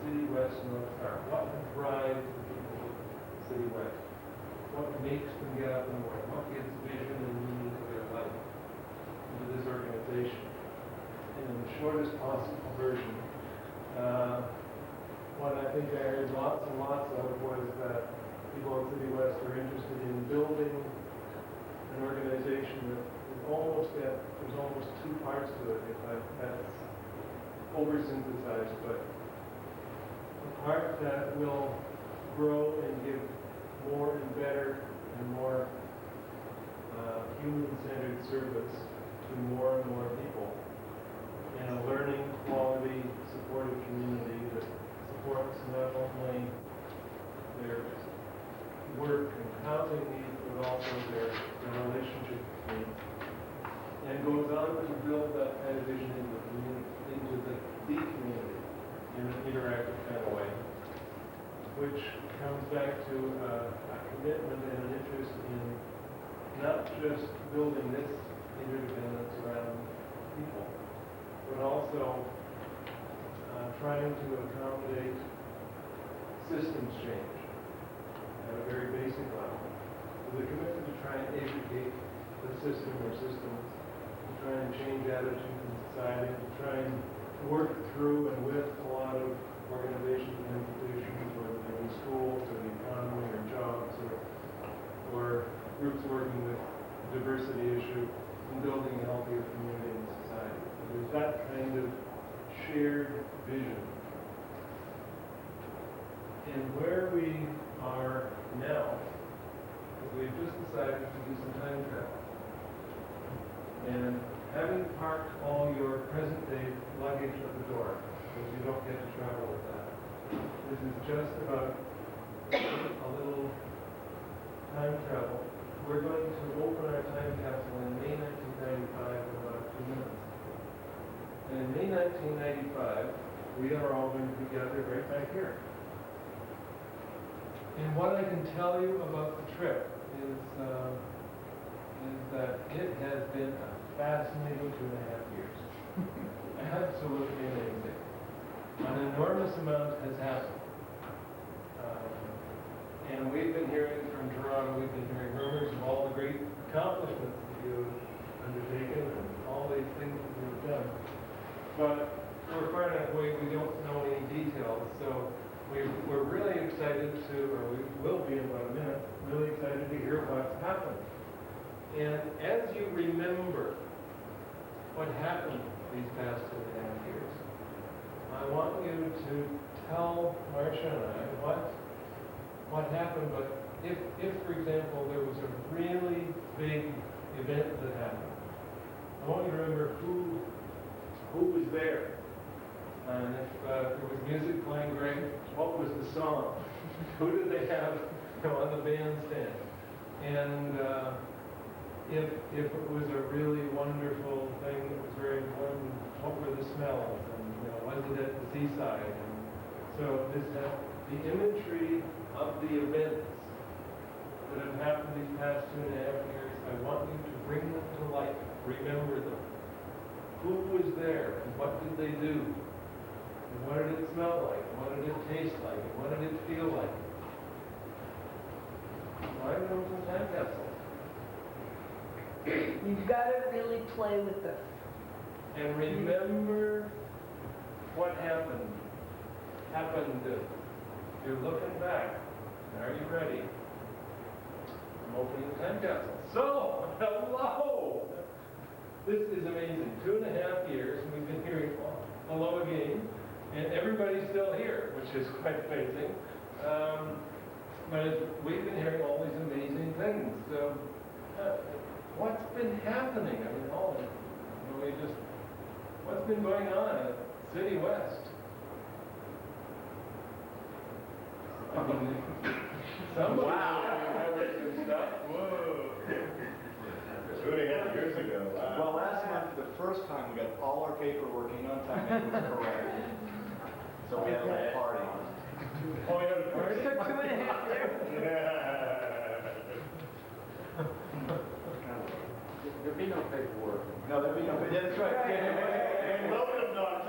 City West North Star. What drives the people of City West? What makes them get up in the morning? What gives vision and meaning to their life, to this organization? And in the shortest possible version, what I think I heard lots and lots of was that people in City West are interested in building an organization that is there's almost two parts to it, if that's oversynthesized, but a part that will grow and give more and better and more human-centered service to more and more people in a learning, quality, supportive community that supports not only their work and housing needs, but also their relationship needs, and goes on to build that kind of vision into the community in an interactive kind of way, which comes back to a commitment and an interest in not just building this interdependence around people, but also trying to accommodate systems change at a very basic level. With a commitment to try and educate the system or systems, to try and change attitudes in society, to try and work through and with a lot of organizations and institutions, whether they be schools or the economy or jobs or groups working with the diversity issue and building a healthier community and society. So there's that kind of shared vision. And where we are now, we've just decided to do some time travel. And having parked all your present-day luggage at the door, because you don't get to travel with that, this is just about a little time travel. We're going to open our time capsule in May 1995 in about 2 minutes. And in May 1995, we are all going to be gathered right back here. And what I can tell you about the trip is that it has been a fascinating 2.5 years. Absolutely amazing. An enormous amount has happened. And we've been hearing from Toronto, we've been hearing rumors of all the great accomplishments that you've undertaken and all these things that you've done. But we're far enough away, we don't know any details. So we're really excited to, or we will be in about a minute, really excited to hear what's happened. And as you remember what happened these past 2.5 years, I want you to tell Marsha and I what happened, but if, for example, there was a really big event that happened, I want you to remember who was there. And if there was music playing great, what was the song? Who did they have on the bandstand? And if it was a really wonderful thing that was very important, what were the smells? And was it at the seaside? And so the imagery of the events that have happened these past 2.5 years, I want you to bring them to life. Remember them. Who was there and what did they do? And what did it smell like? And what did it taste like? And what did it feel like? Why go to the time capsule? You've got to really play with this. And remember what happened. You're looking back. Are you ready? I'm opening the time capsule. So, hello! This is amazing. 2.5 years, and we've been hearing hello again, and everybody's still here, which is quite amazing. But we've been hearing all these amazing things. So, what's been happening? I mean, what's been going on at City West? I mean, somebody remembers some stuff. Whoa. 2.5 years ago. Wow. Well, last month, the first time we got all our paperwork in on time, it was correct. So we had a little party. Oh, we had a party? Took 2.5 years. There'd be no paperwork. No, that'd be no, yeah, that's right. And welcome, Don.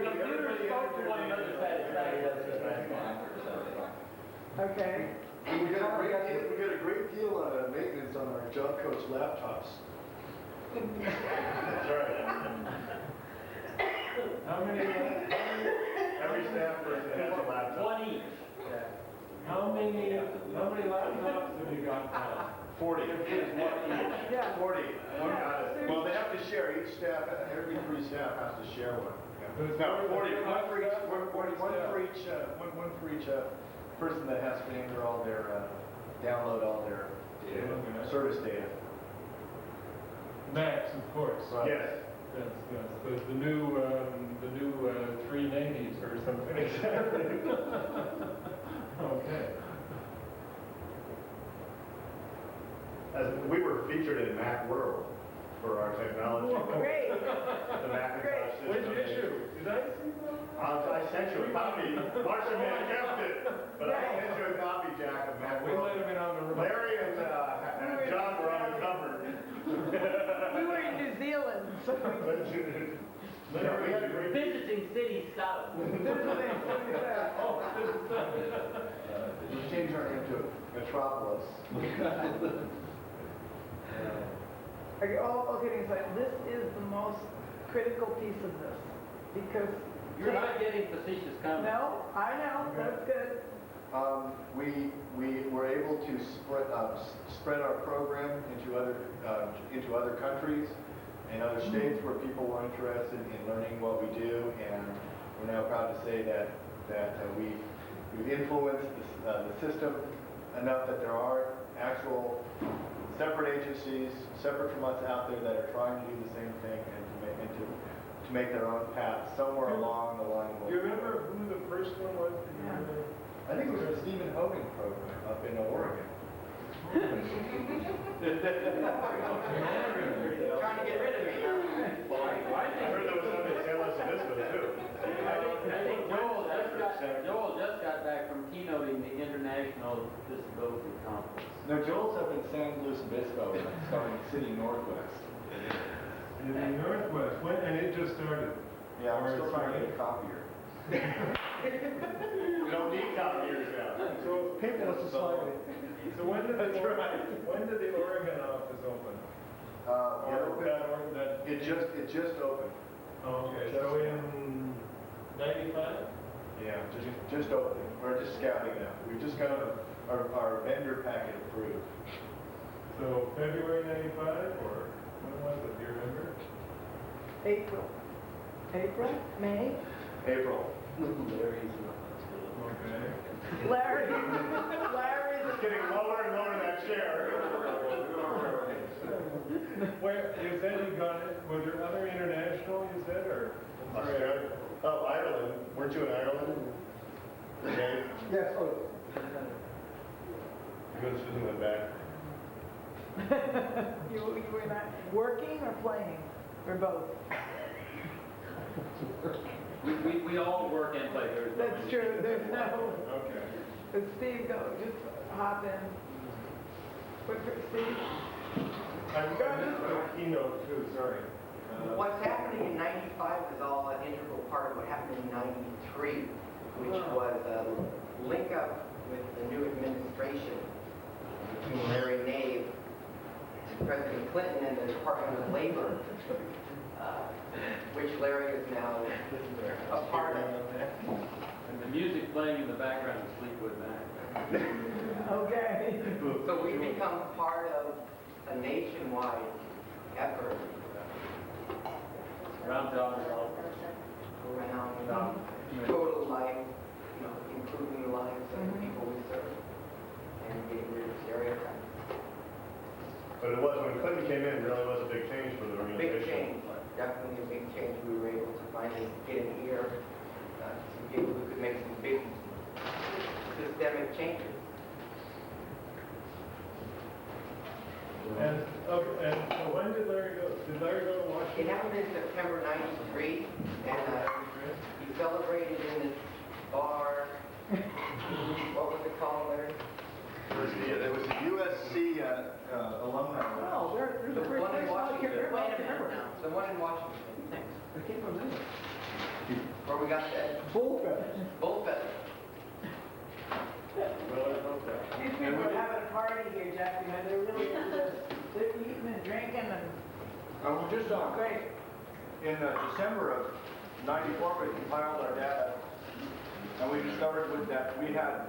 Computers spoke to one another satisfaction. Okay. We get a great deal on maintenance on our job coach laptops. That's right. How many, Every staff person has a laptop. One each. how many laptops have you got now? 40. Yeah. 40. Well, they have to share, each staff, every 3 staff has to share one. There's No, 40 one for each, staff? one for each person that has to enter all their, download all their Okay. service data. Max, of course. Yes. That's the new 390s or something. Okay. As we were featured in Macworld for our technology. Great. The Macintosh system. Which issue? Did I see that? I sent you a copy. Marsha may have kept it, but I sent you a copy, Jack, of We let Macworld. him in on the remote. Larry and John were on the cover. We were in New Zealand, so We had a great. Visiting city scouts. Oh, this is that. We changed our name to Metropolis. Okay, all kidding aside, this is the most critical piece of this, because. You're not getting facetious comments. No, I know, that's good. We were able to spread our program into other countries and other states where people were interested in learning what we do, and we're now proud to say that we've influenced the system enough that there are actual separate agencies, separate from us out there that are trying to do the same thing and to make their own path somewhere along the line. Do you remember who the first one was? I think it was a Stephen Hogan program up in Oregon. Trying to get rid of me. I heard there was something at San Luis Obispo too. I think Joel just got back from keynoting the International Disability Conference. No, Joel's up in San Luis Obispo, starting City Northwest. In the Northwest, and it just started. Yeah, we're still trying to get a copier. We don't need copiers now. So, Paperless society. so when did the Oregon office open? It just opened. Okay, so in 95? Yeah, just opening. We're just scouting now. We just got our vendor packet approved. So February 95, or when was it, do you remember? April, May? April. Okay. Larry's It's getting lower and lower in that chair. Where, you said you got it, was there other international, you said, or? Australia. Oh, Ireland. Weren't you in Ireland? Okay. Yes, You go to school and went back. You were not working or playing, or both? We all work and play. That's true, there's no, Okay. but Steve, go, just hop in. Quick, Steve? I've got a keynote too, sorry. What's happening in 95 is all an integral part of what happened in 93, which was a link up with the new administration between Larry Nave and President Clinton and the Department of Labor, which Larry is now a part of. And the music playing in the background is Fleetwood Mac. Okay. So we become part of a nationwide effort Round job is all. around total life, improving the lives of the people we serve and getting rid of stereotypes. But it was, when Clinton came in, it really was a big change for the Big organization. change, definitely a big change. We were able to finally get an ear, some people who could make some big systemic changes. And so when did Larry go? Did Larry go to It Washington? happened in September '93, and he celebrated in this the one in Washington. Thanks. I can't remember. Where we got that Bull feathers. bull feather. These people are having a party here, Jack, you know, they're really into this. They're eating and drinking and, We just great. in December of '94, we compiled our data, and we discovered that we had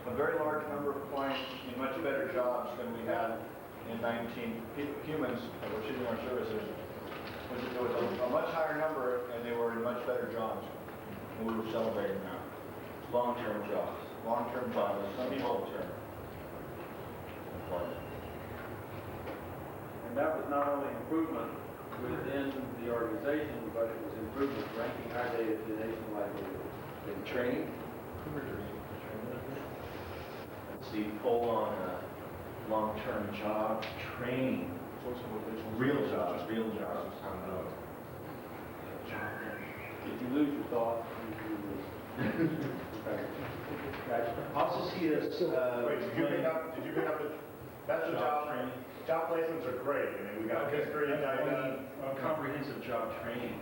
a very large number of clients in much better jobs than we had in 19, humans that were choosing our services. There was a much higher number, and they were in much better jobs. And we were celebrating that. Long-term jobs. Long-term jobs, some people Long-term. And that was not only improvement within the organization, but it was improvement ranking our data to nationwide leaders. In training? See, poll on long-term job training. Real jobs. If you lose your thought, you lose. Also see this, Wait, did you bring up that's the job training? Job placements are great. I mean, we got history, data. Comprehensive job training.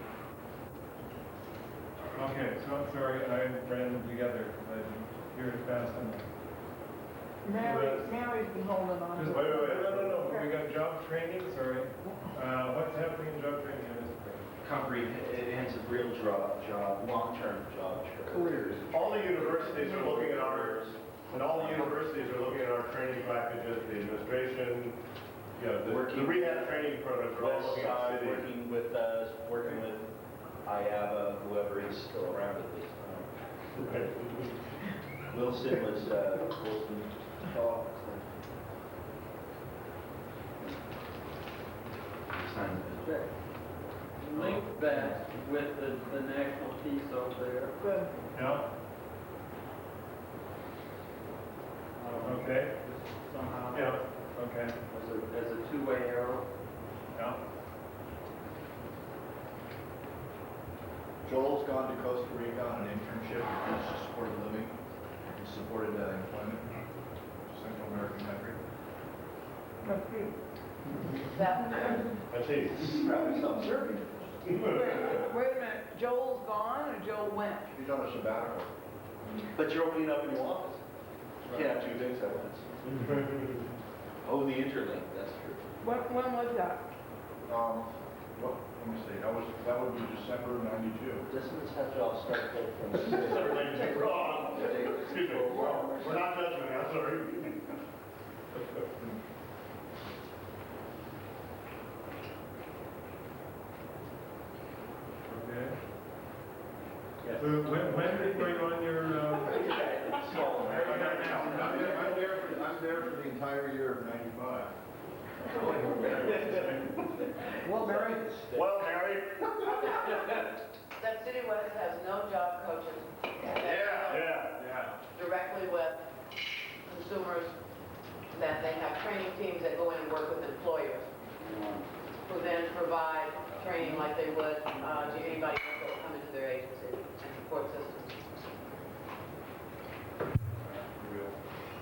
Okay, so I'm sorry, I ran them together because I didn't hear it fast enough. Mary's been holding on to it. Wait, no, we got job training, sorry. What's happening in job training in this place? Comprehensive real job, long-term job training. Careers. All the universities are looking at ours, and all the universities are looking at our training packages, the administration, you know, the rehab training programs are all West looking at Side cities. working with us, working with IABA, whoever is still around at this time. Wilson was, Wilson. Link that with the national piece over there. Good. Yeah. Okay. Somehow. Yeah. Okay. As a two-way arrow. Yeah. Joel's gone to Costa Rica on an internship with supported living, supported employment, Central American country. That's good. That's easy. He's probably self-serving. Wait a minute, Joel's gone or Joel went? He's on a sabbatical. But you're opening up a new office. You can't have two things at once. Oh, the interlink, that's true. When was that? Let me see, that would be December of '92. Doesn't this have to all start from? Everything's wrong. Excuse me, we're not judging, I'm sorry. Okay. So when were you on your, I'm there for the entire year of '95. Well, Mary, Well, Mary. That City West has no job coaches. Yeah. Directly with consumers, that they have training teams that go in and work with employers, who then provide training like they would to anybody else that will come into their agency and support systems.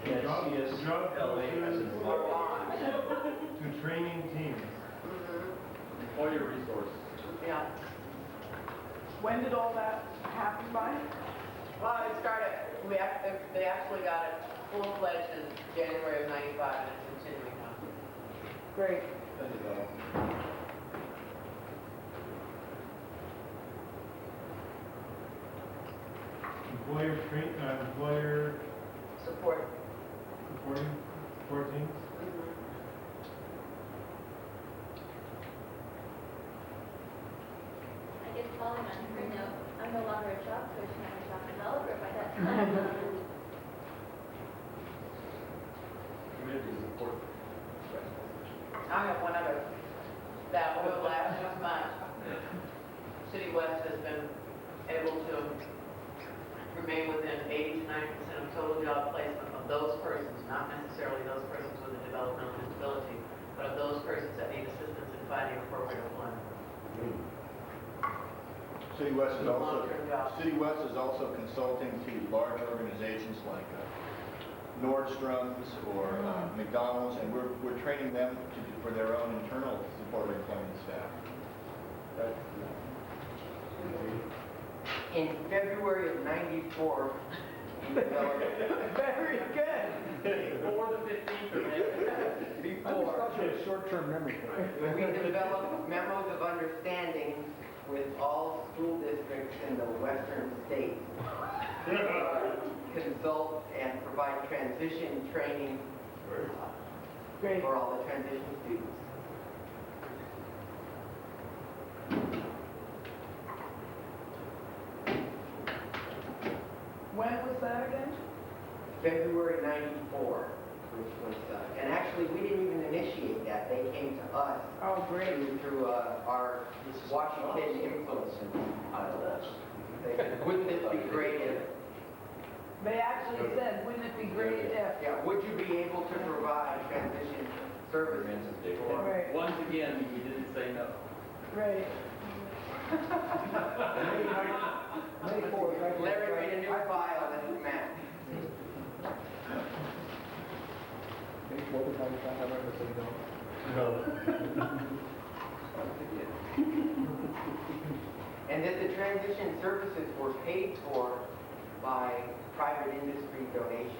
Yeah, job LA has coaches an Or on. to training teams? Employer resources. Yeah. When did all that happen by? Well, it started, they actually got it full-fledged in January of '95, and it's continuing now. Great. Employer Support. supporting teams? I guess following on her note, I'm no longer a job coach, and I'm a job developer by that time. Community support. I have one other, that over the last 6 months, City West has been able to remain within 80 to 90% of total job placement of those persons, not necessarily those persons with a developmental disability, but of those persons that need assistance in finding appropriate employment. City West Long-term jobs. is also consulting to large organizations like Nordstrom's or McDonald's, and we're training them for their own internal support employment staff. In February of '94, we developed... Very good. Before the 15th of May. I just thought you had a short-term memory. We developed memos of understanding with all school districts in the western states. Consult and provide transition training Great. for all the transition students. When was that again? February '94, which was, and actually, we didn't even initiate that. They came to us Oh, great. through our Washington influence. They said, wouldn't this be great if, They actually said, wouldn't it be great if? yeah, would you be able to provide transition services for... Right, Once again, we didn't say no. right. May 4th, right? Larry made a new file and it's Matt. May 4th of 95, I remember saying no. And that the transition services were paid for by private industry donations.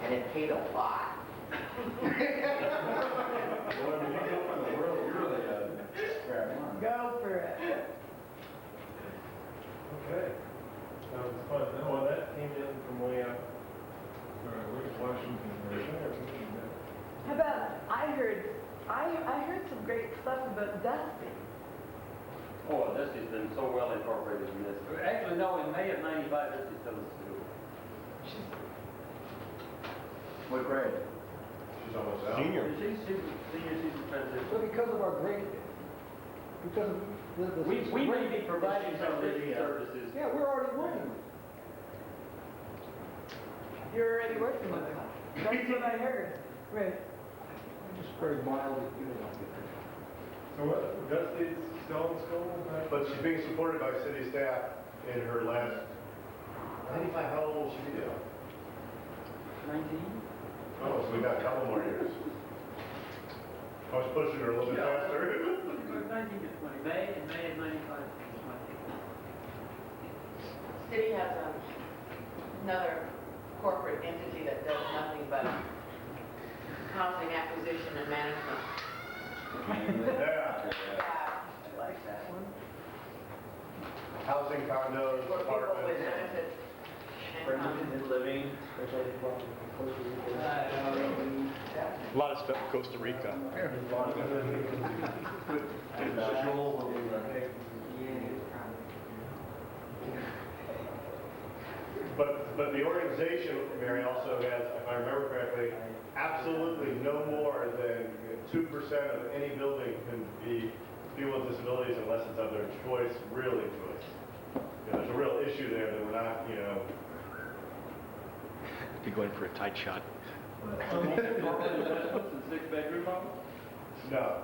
And it paid a lot. Go for it. Okay. Sounds fun. Well, that came in from way up, where's Washington, or something. How about, I heard some great stuff about Dusty. Oh, this has been so well incorporated in this. Actually, no, in May of '95, this is still a student. What grade? She's almost out. Senior. She's senior season transition. Well, because of our great, because of the... We may be providing transition services. Yeah, we're already working with it. You're already working with him. That's what I heard. Right. I'm just very mildly feeling like it. So what, Dusty's still in school? But she's being supported by city staff in her last, 95, how old will she be now? 19? Oh, so we got a couple more years. I was pushing her a little bit faster. 19 to 20. May of '95. City has another corporate entity that does nothing but housing acquisition and management. Yeah. I like that one. Housing, condos, For people with apartments. benefits and Permanent living. A lot of stuff in Costa Rica. But the organization, Mary, also has, if I remember correctly, absolutely no more than 2% of any building can be people with disabilities unless it's of their choice, really choice. You know, there's a real issue there that we're not, you know. Be going for a tight shot. Corporate investments in 6-bedroom homes? No.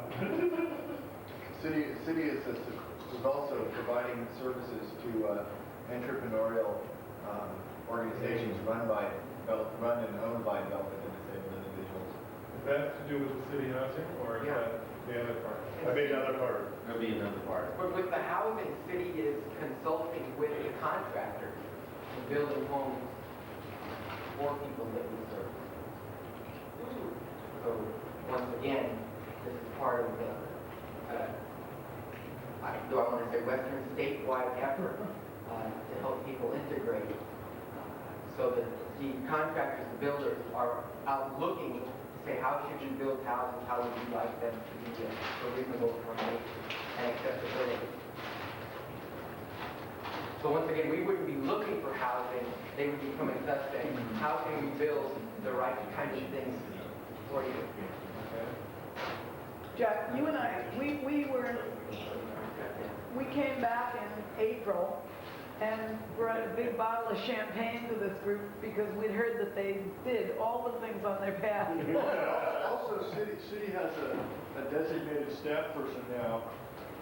City is also providing services to entrepreneurial organizations run and owned by development and disabled individuals. Is that to do with the city housing, or is that the other part? I made another part. There'll be another part. But with the housing, city is consulting with the contractors and building homes for people that need services. So, once again, this is part of the, do I want to say Western statewide effort to help people integrate, so that the contractors, the builders are out looking to say, how should we build houses, how would we like them to be a reasonable accommodation and accessibility. So once again, we wouldn't be looking for housing, they would be coming to us saying, how can we build the right kind of things for you? Jack, you and I, we came back in April and brought a big bottle of champagne to this group because we'd heard that they did all the things on their path. Also, city has a designated staff person now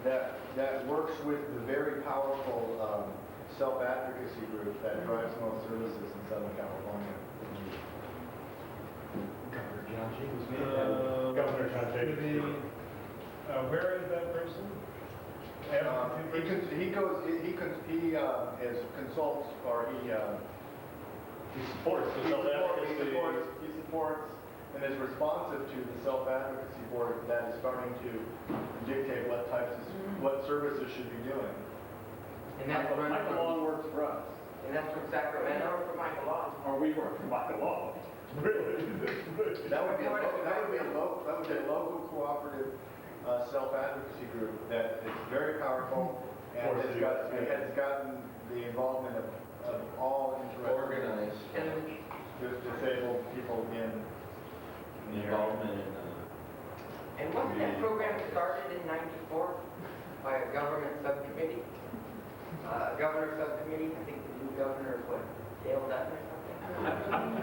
that works with the very powerful self-advocacy group that drives most services in Southern California. Governor John Jacobs. Where is that person? Is consults, or he supports the self-advocacy. he supports and is responsive to the self-advocacy board that is starting to dictate what what services should be doing. And that's from, Michael Long works for us. and that's from Sacramento or from Michael Law? Or we work for Michael Long. Really? That would be a local cooperative self-advocacy group that is very powerful and has gotten the involvement of all interested. Organized. Disabled people in the Involvement in, And wasn't that program started in '94 by a government subcommittee? Governor subcommittee, I think the new governor is what, Dale Dutton or something?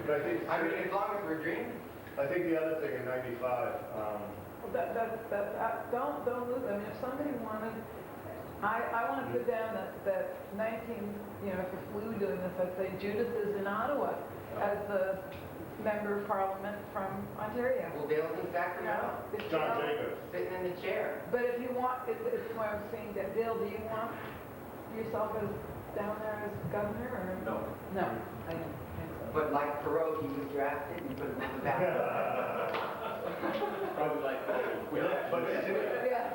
But I think, I mean, as long as we're dreaming. I think the other thing in '95, Don't lose, I mean, if somebody wanted, I want to put down that 19, if we were doing this, I'd say Judith is in Ottawa as the member of parliament from Ontario. Well, Dale's in Sacramento, It's John Dale. Jacobs. sitting in the chair. But if you want, it's why I'm saying that, Dale, do you want yourself as down there as governor, or? No. No, I don't think so. But like Perot, he was drafted and put him on the ballot. probably like, but Yeah.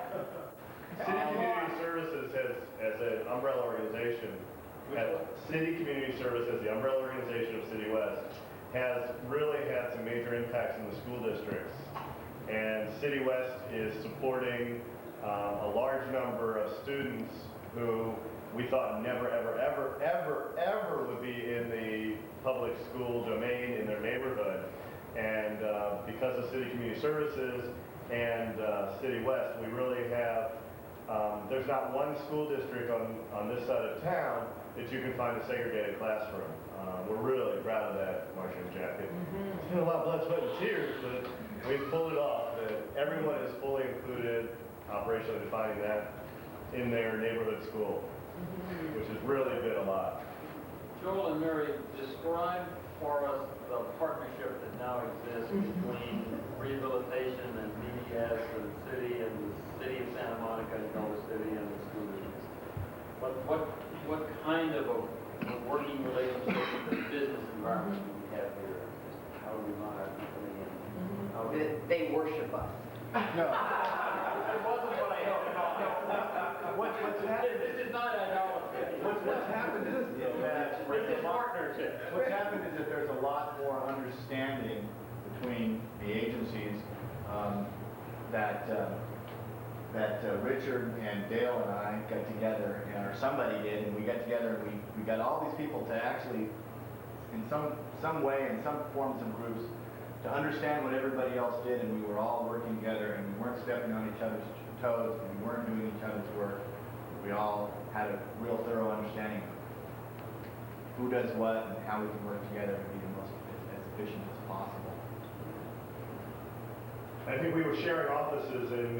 City Community Services as an umbrella organization, City Community Service as the umbrella organization of City West, has really had some major impacts in the school districts. And City West is supporting a large number of students who we thought never, ever, ever, ever, ever would be in the public school domain in their neighborhood. And because of City Community Services and City West, we really have, there's not one school district on this side of town that you can find a segregated classroom. We're really proud of that, Marsha and Jack. It's been a lot of blood, sweat, and tears, but we pulled it off. That everyone is fully included, operationally defining that, in their neighborhood school, which has really been a lot. Joel and Mary, describe for us the partnership that now exists between rehabilitation and BDS and the city of Santa Monica and Nova City and the school districts. What kind of a working relationship in the business environment do we have here? How do we run our company and how do we... They worship us. No. It wasn't what I had. What's happened? This is not idolatry. What's happened is that This is partnership. what's happened is that there's a lot more understanding between the agencies that Richard and Dale and I got together, or somebody did, and we got together and we got all these people to actually, in some way, in some forms and groups, to understand what everybody else did, and we were all working together, and we weren't stepping on each other's toes, and we weren't doing each other's work. We all had a real thorough understanding of who does what and how we can work together and be the most as efficient as possible. I think we were sharing offices in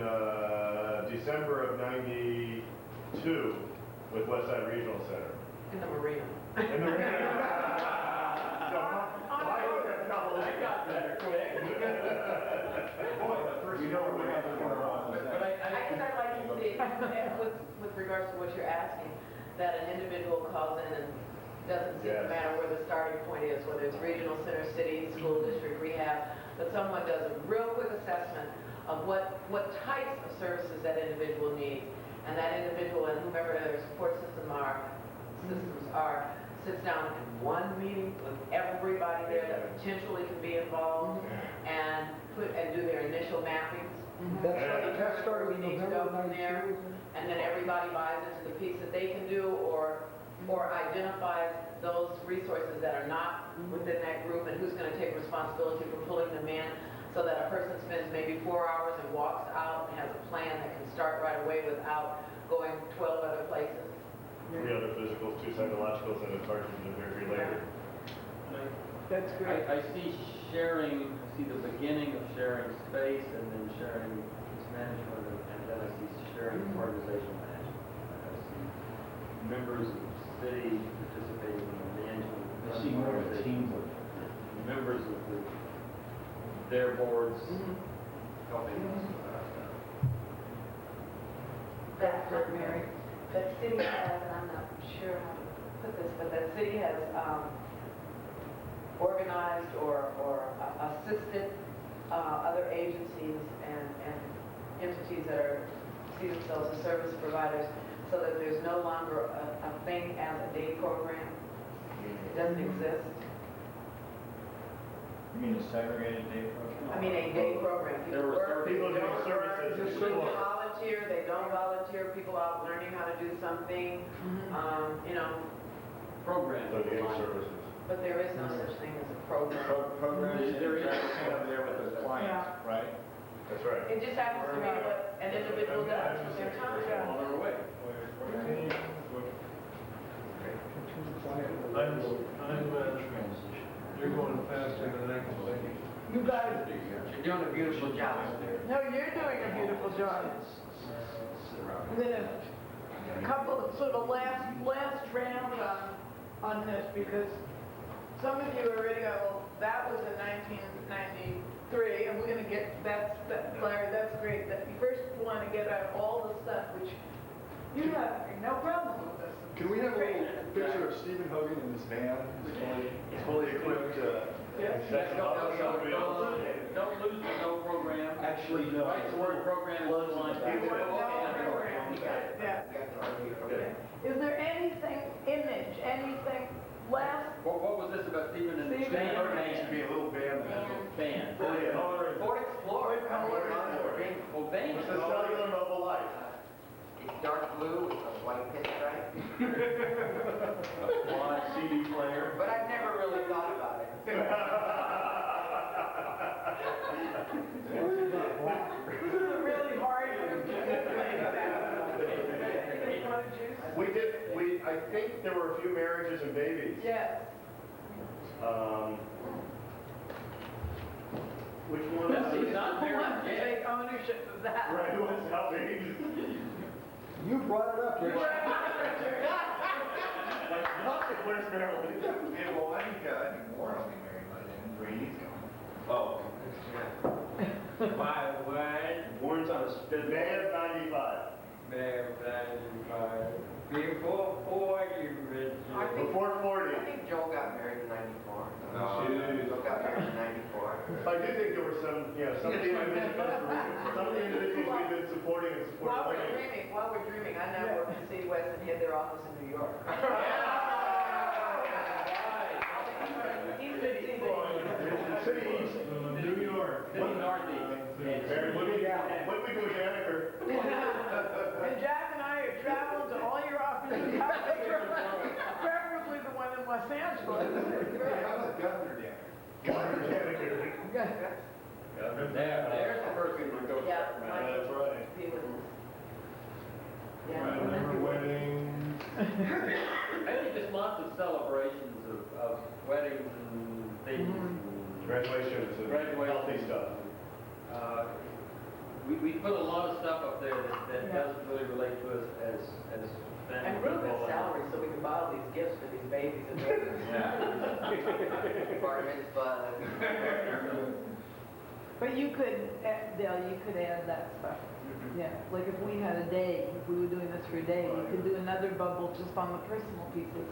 December of '92 with Westside Regional Center. In the marina. In the I got better quick. Boy, the first year we had to go around. I guess I'd like to see, with regards to what you're asking, that an individual calls in and doesn't seem to Yes. matter where the starting point is, whether it's regional center, city, school district, rehab, but someone does a real quick assessment of what types of services that individual needs, and that individual and whomever their support systems are, sits down in one meeting with everybody there that potentially can be involved, and do their initial mappings. That started in We need to November go from there, and then everybody buys into the piece that they can do, or identifies those resources that are not within that group, and who's going to take responsibility for pulling them in, so that a person spends maybe 4 hours and walks out and has a plan that can start right away without going 12 other places. 3 other physicals, 2 psychologicals, and a target to the later. That's great. I see the beginning of sharing space, and then sharing piece management, and then I see sharing organizational management. I see members of the city participating in the management. I see more of a team work. Members of their boards helping us. that, Mary, that city has, and I'm not sure how to put this, but that city has organized or assisted other agencies and entities that see themselves as service providers, so that there's no longer a thing as a day program. It doesn't exist. You mean a segregated day program? I mean, a day program. There were work, people they doing don't services work, in people school. volunteer, they don't volunteer, people out learning how to do something, you know, Program. So game services. but there is no such thing as a program. Programs There is. kind of there with the clients, right? That's right. It just happens to be what an individual does with their time. On their way. You're going faster than I can say. You guys, You're doing a beautiful job. no, you're doing a beautiful job. And then a couple of sort of last round on this, because some of you already go, well, that was in 1993, and we're gonna get, Larry, that's great, that you first want to get out all the stuff which you have no problem with this. Can we have a little picture of Stephen Hogan in his van, his fully equipped, Yes. Don't lose the no program. Actually, no. Write the word program in one line. Yeah. Is there anything, anything last? What was this about Stephen and Stephen Stan? Hogan. should be a little band that has a Band. Ford Explorer. Well, band. It's a cellular mobile life. It's dark blue with a white pinstripe. Live CD player. But I've never really thought about it. This is a really hard I think there were a few marriages and babies. Yes. Which one? He's not Who married wants to yet. take ownership of that? Right, who wants to help babies? You brought it up, Richard. Like, where's Marilyn? Yeah, well, I think Warren will be married by then, where he's going. Oh. My word, Warren's on the May of 95. man, before 40, Richard. Before 40. I think Joel got married in 94. Shoot. Joel got married in 94. I do think there were some of the individuals we've been supporting and While supporting. we're dreaming, I now work in City West and had their office in New York. City East. New York. Northeast. Mary, what do we do with Janiker? And Jack and I have traveled to all your offices, preferably the one in Los Angeles. How about Governor Dan? Governor Janiker. There's the person who goes. Yeah, That's right. Yeah. Remember weddings. I think just lots of celebrations of weddings and things. Graduations and healthy stuff. We put a lot of stuff up there that doesn't really relate to us as family And Ruth has people. salary, so we can buy all these gifts for these babies and babies. Bar mitzvah. But you could, Dale, you could add that stuff. Yeah, like if we had a day, if we were doing this for a day, you could do another bubble just on the personal pieces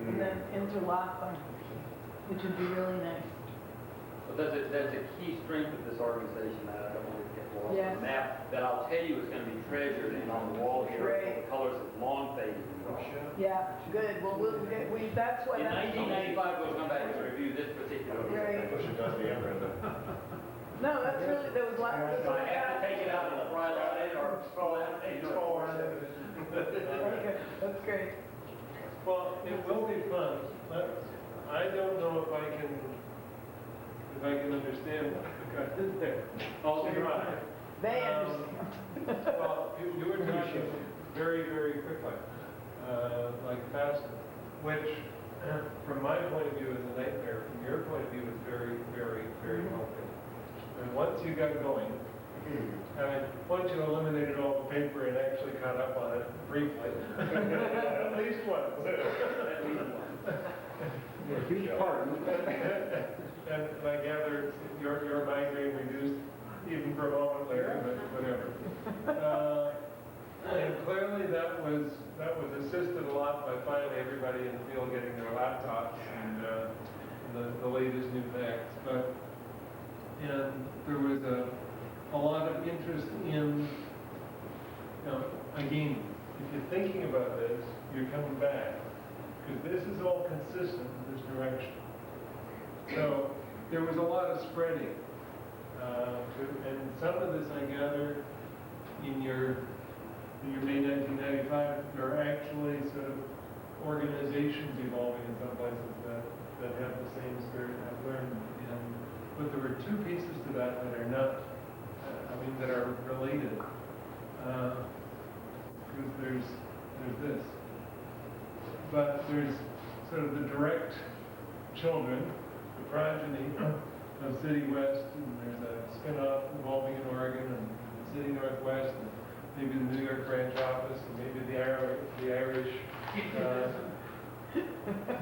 and then interlock them, which would be really nice. But there's a key strength of this organization that I don't want to get lost Yes. in that I'll tell you is going to be treasured and on the wall here. Great. The colors have long faded. Yeah, good, well, that's what. In 1995, we'll come back and review this particular. Great. Push it does the end, Brenda. No, that's really, there was lots of. Do I have to take it out and fry it or scroll out? Okay, that's great. Well, it will be fun. I don't know if I can understand what the guy did there. I'll try. They understand. Well, you were talking very, very quickly, like fast, which, from my point of view, is a nightmare. From your point of view, is very, very, very healthy. And once you got going, once you eliminated all the paper and actually caught up on it briefly, at least once. Huge part. And I gather your migraine reduced even for a moment later, but whatever. And clearly that was assisted a lot by finally everybody in the field getting their laptops and the latest new facts. And there was a lot of interest in, again, if you're thinking about this, you're coming back. Because this is all consistent in this direction. So there was a lot of spreading. And some of this I gather in your May 1995, there are actually sort of organizations evolving in some places that have the same spirit I've learned. But there were two pieces to that are not, that are related. Because there's this. But there's sort of the direct children, the progeny of City West, and there's a spin-off evolving in Oregon and City Northwest, and maybe the New York branch office, and maybe the Irish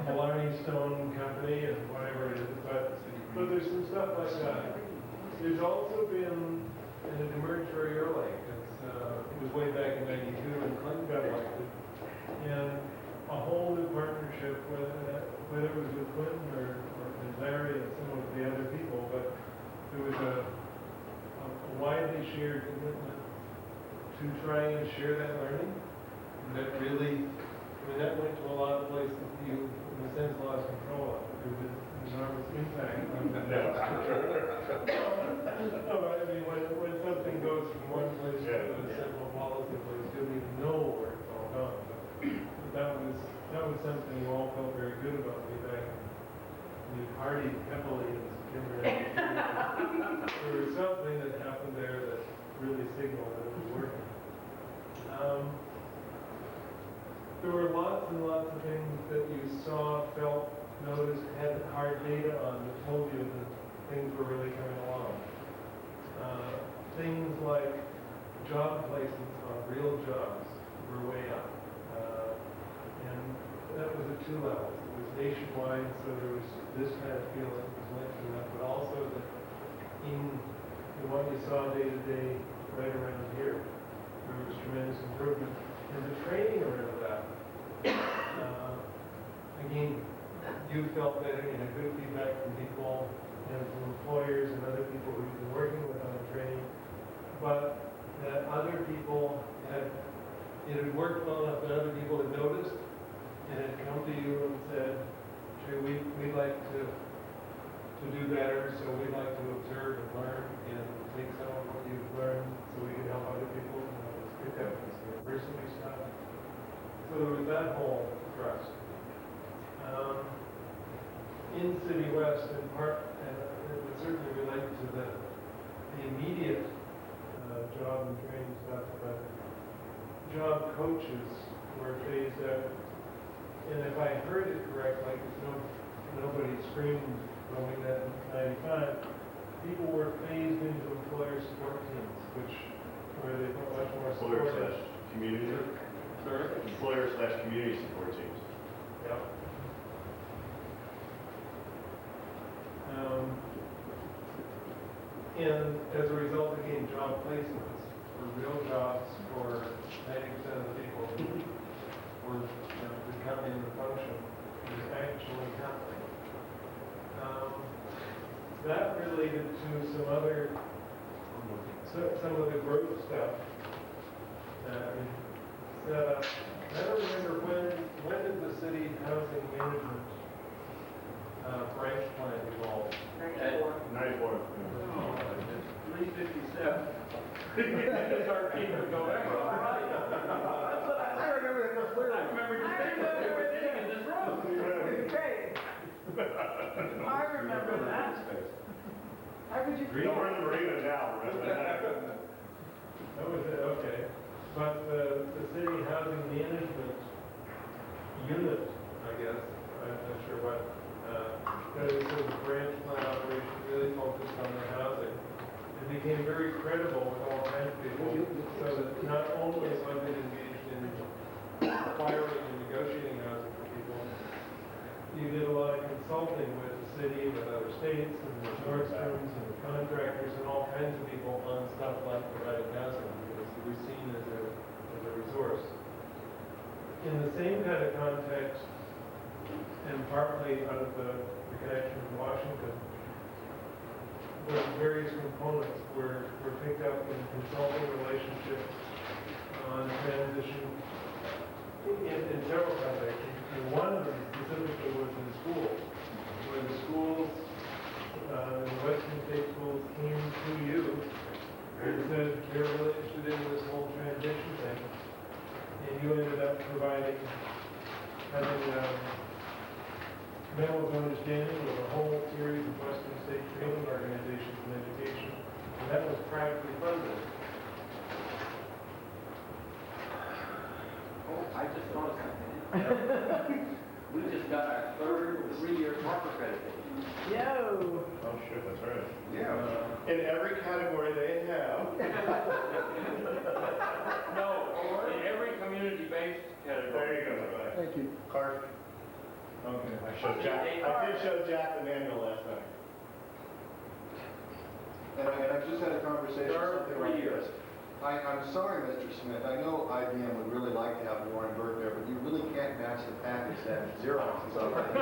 Blarney Stone Company, and whatever it is. But there's some stuff like that. There's also been, and it emerged very early. It was way back in '92 when Clinton got elected, and a whole new partnership, whether it was with Clinton or Larry and some of the other people, but there was a widely shared commitment to try and share that learning. And that really, that went to a lot of places that you, in a sense, lost control of. There was enormous impact on that. When something goes from one place to a central policy place, you don't even know where it's all gone. But that was something you all felt very good about way back. You partied heavily in September 1992. There was something that happened there that really signaled that it was working. There were lots and lots of things that you saw, felt, noticed, had hard data on that told you that things were really coming along. Things like job placements on real jobs were way up. And that was at two levels. It was nationwide, so there was this kind of feeling was linked to that, but also that in what you saw day to day right around here, there was tremendous improvement. And the training around that, again, you felt that in a good feedback from people and from employers and other people who you've been working with on the training, but that other people it had worked well enough that other people had noticed and had come to you and said, "Gee, we'd like to do better, so we'd like to observe and learn and take some of what you've learned so we can help other people." And it was picked up this university stuff. So there was that whole thrust. In City West, in part, and it would certainly relate to the immediate job and training stuff, but job coaches were phased out. And if I heard it correctly, because nobody screamed when we met in '95, people were phased into employer support teams, where they put much more support. Employer/community. Sorry? Employer/community support teams. Yep. And as a result, again, job placements were real jobs for 90% of the people who were becoming the function was actually happening. That related to some of the growth stuff that we set up. I don't remember when did the city housing management branch plan evolve? 94. 357. It's our peak to go back. All right. I remember that clearly. I remember you saying in this room. Great. I remember that. How could you Don't remember even now, remember that? That was it, okay. But the city housing management unit, I guess, I'm not sure what, that is sort of branch plan operation really focused on the housing. It became very credible with all kinds of people, so that not only was it engaged in acquiring and negotiating housing for people, you did a lot of consulting with the city, with other states, and with Nordstroms, and with contractors, and all kinds of people on stuff like providing housing, because it was seen as a resource. in the same kind of context, and partly out of the connection with Washington, where various components were picked up in consulting relationships on transition in several contexts. And one of them specifically was in schools, where the schools, the Western State schools came to you and said they're really interested in this whole transition thing. And you ended up providing, having memos of understanding with a whole series of Western State training organizations in education. And that was privately funded. Oh, I just noticed something. We just got our third 3-year Mark accreditation. Yo! Oh, shit, that's right. Yeah. In every category they have. No, in every community-based category. There you go. Thank you. Clark. Okay. I did show Jack the manual last night. And I've just had a conversation, Third something like 3 years. this. I'm sorry, Mr. Smith, I know IBM would really like to have Warren Burke there, but you really can't match the package that Xerox is offering.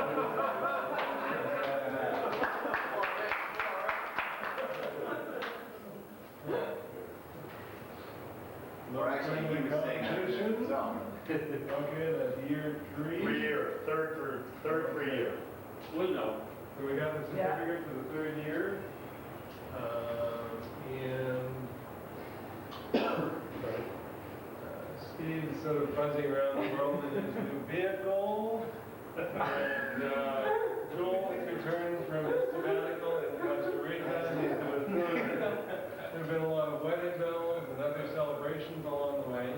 Or actually, he was saying that himself. Okay, that's year 3. 3 year, third 3 year. We know. So we got the certificate for the 3rd year. Steve's sort of buzzing around the world in his new vehicle. And Joel returns from his sabbatical in Costa Rica. There have been a lot of wedding bells and other celebrations along the way.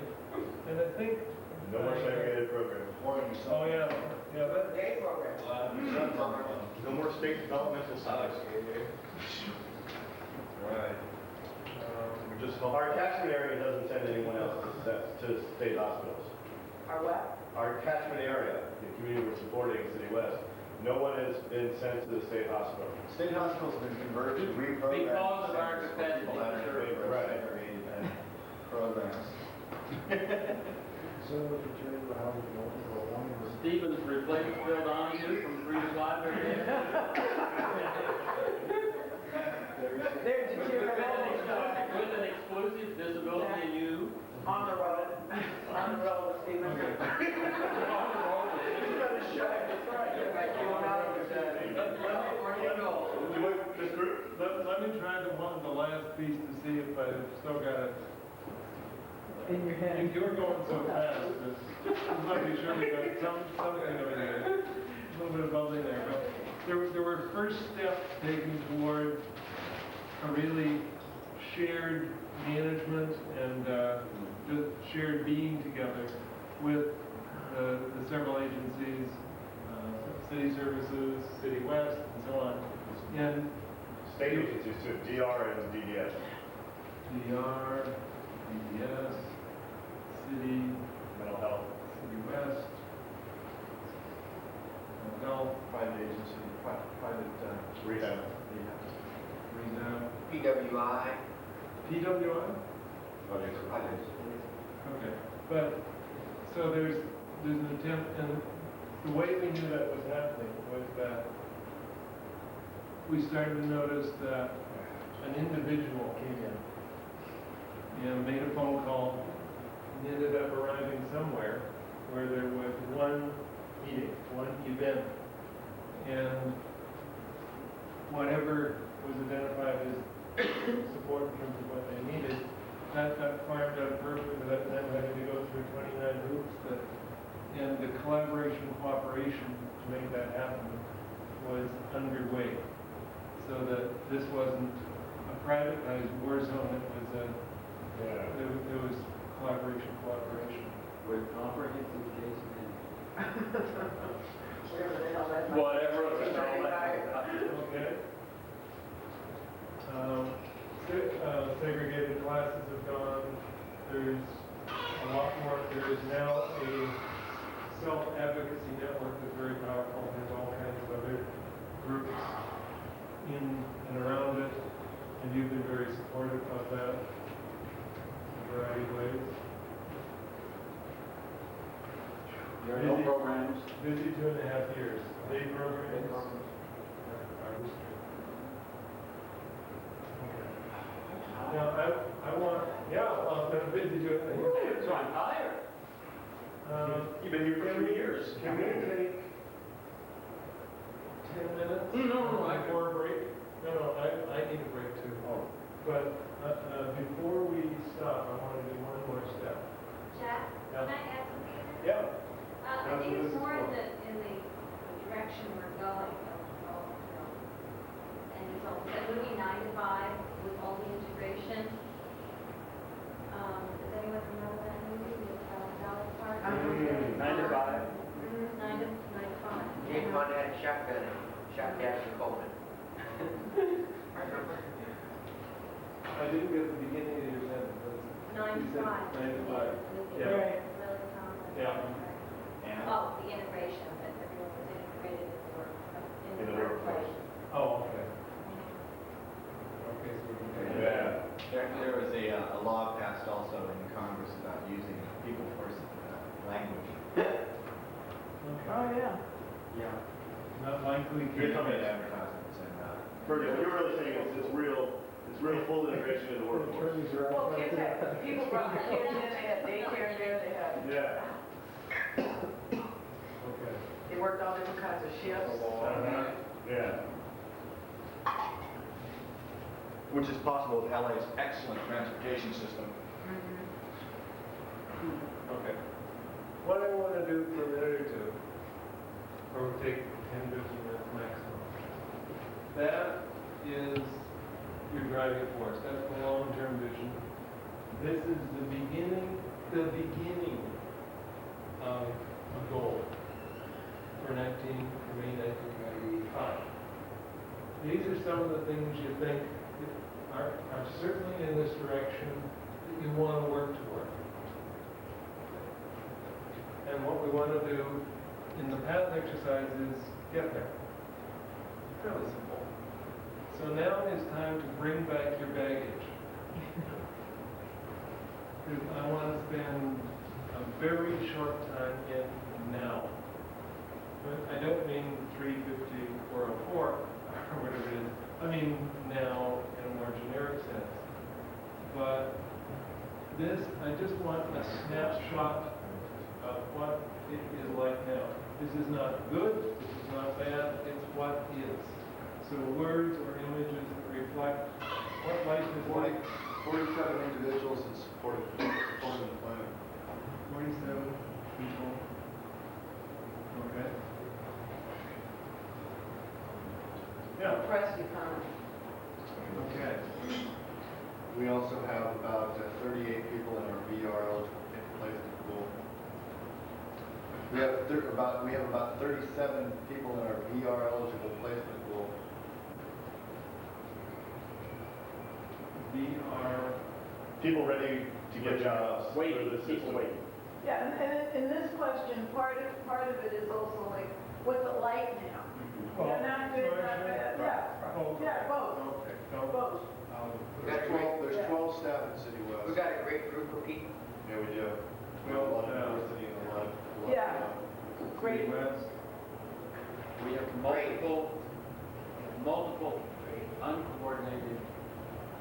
And I think... No more segregated programs. Oh, yeah. Yeah, that, Day program. No more state developmental sites. Right. Our catchment area doesn't send anyone else to state hospitals. Our what? Our catchment area, the community we're supporting in City West, no one has been sent to the state hospital. State hospitals have been converted to reprogrammed. Because of our capacity. Right. Programs. So, if you turn to how we go, Stevens replaced Bill Donahue from 3 to 5 every day. There's a cheer. With an exclusive disability in you. On the road, Stephen. On the road. That's right. Do you want this group? let me try the last piece to see if I've still got it. in your head. You were going so fast, just want to be sure we got something over there, a little bit of bubbling there. But there were first steps taken toward a really shared management and just shared being together with the several agencies, city services, City West, and so on. And State agencies too, DR and DDS. DR, DDS, City, Mental health. City West, Health, Private agency, private, Rehab. Rehab, PWI. PWI? Okay, but, so there's an attempt, and the way we knew that was happening was that we started to notice that an individual came in, made a phone call, and ended up arriving somewhere where there was one meeting, one event, and whatever was identified as support in terms of what they needed, that got farmed out perfectly without them having to go through 29 hoops. And the collaboration, cooperation to make that happen was underway. So that this wasn't a privatized war zone, it was there was collaboration. With comprehensive case management. Whatever. Okay. Segregated classes have gone. There's a lot more. There is now a self-advocacy network that's very powerful. There's all kinds of other groups in and around it, and you've been very supportive of that in a variety of ways. Busy. programs. Busy 2.5 years. Day programs. Are restricted. Okay. Now, I want, I've been busy 2.5 years. So I'm tired. You've been here for 3 years. Can we take 10 minutes? No, I Before a break? No, I need a break too. But before we stop, I want to do one more step. Jack, Yeah. can I add something? Yeah. I think it's more in the direction we're going, and it's all, that movie 9 to 5 with all the integration. Does anyone remember that movie with Dolly Parton? 9 to 5. 9 to 5. Jake Monad, shotgun, shot Dash and Coleman. I didn't get the beginning of your sentence. 9 You to said 5. 9 to 5. With Yeah. Lily Tomlin. Yeah. And? Oh, the integration, that everyone was integrated in In the the workplace. Oh, okay. Okay, so we can. Yeah. There was a law passed also in Congress about using people person language. Oh, yeah. Yeah. Not likely. You're coming At in. advertisements and, Fergus, you're really saying it's real full integration into the workforce. Attorneys are Well, out kids there. had, people brought their kids in, they had daycare there, they had, Yeah. Okay. they worked all different kinds of shifts. Yeah. Which is possible with LA's excellent transportation system. Okay. What I want to do for a minute or two, or take 10, 15 minutes maximum, that is your driving force. That's the long-term vision. This is the beginning of a goal for May 1995. These are some of the things you think are certainly in this direction that you want to work toward. And what we want to do in the path exercise is get there. Fairly simple. So now is time to bring back your baggage. I want to spend a very short time in now. But I don't mean 350, 404, or whatever it is. I mean now in a more generic sense. But this, I just want a snapshot of what it is like now. This is not good, this is not bad, it's what is. So words or images that reflect what life is like. 47 individuals that supported the plan. 47 people. Okay. Yeah. Impressed economy. Okay. We also have about 38 people in our VR eligible placement pool. We have about 37 people in our VR eligible placement pool. VR. People ready to get jobs through the system. Yeah, and in this question, part of it is also like, what's it like now? You're not good, not bad, yeah, both, Okay. So, both. There's 12 staff in City West. We got a great group of people. Yeah, we do. We have a lot of Well, diversity and a lot of. Yeah. Great. West. We have multiple uncoordinated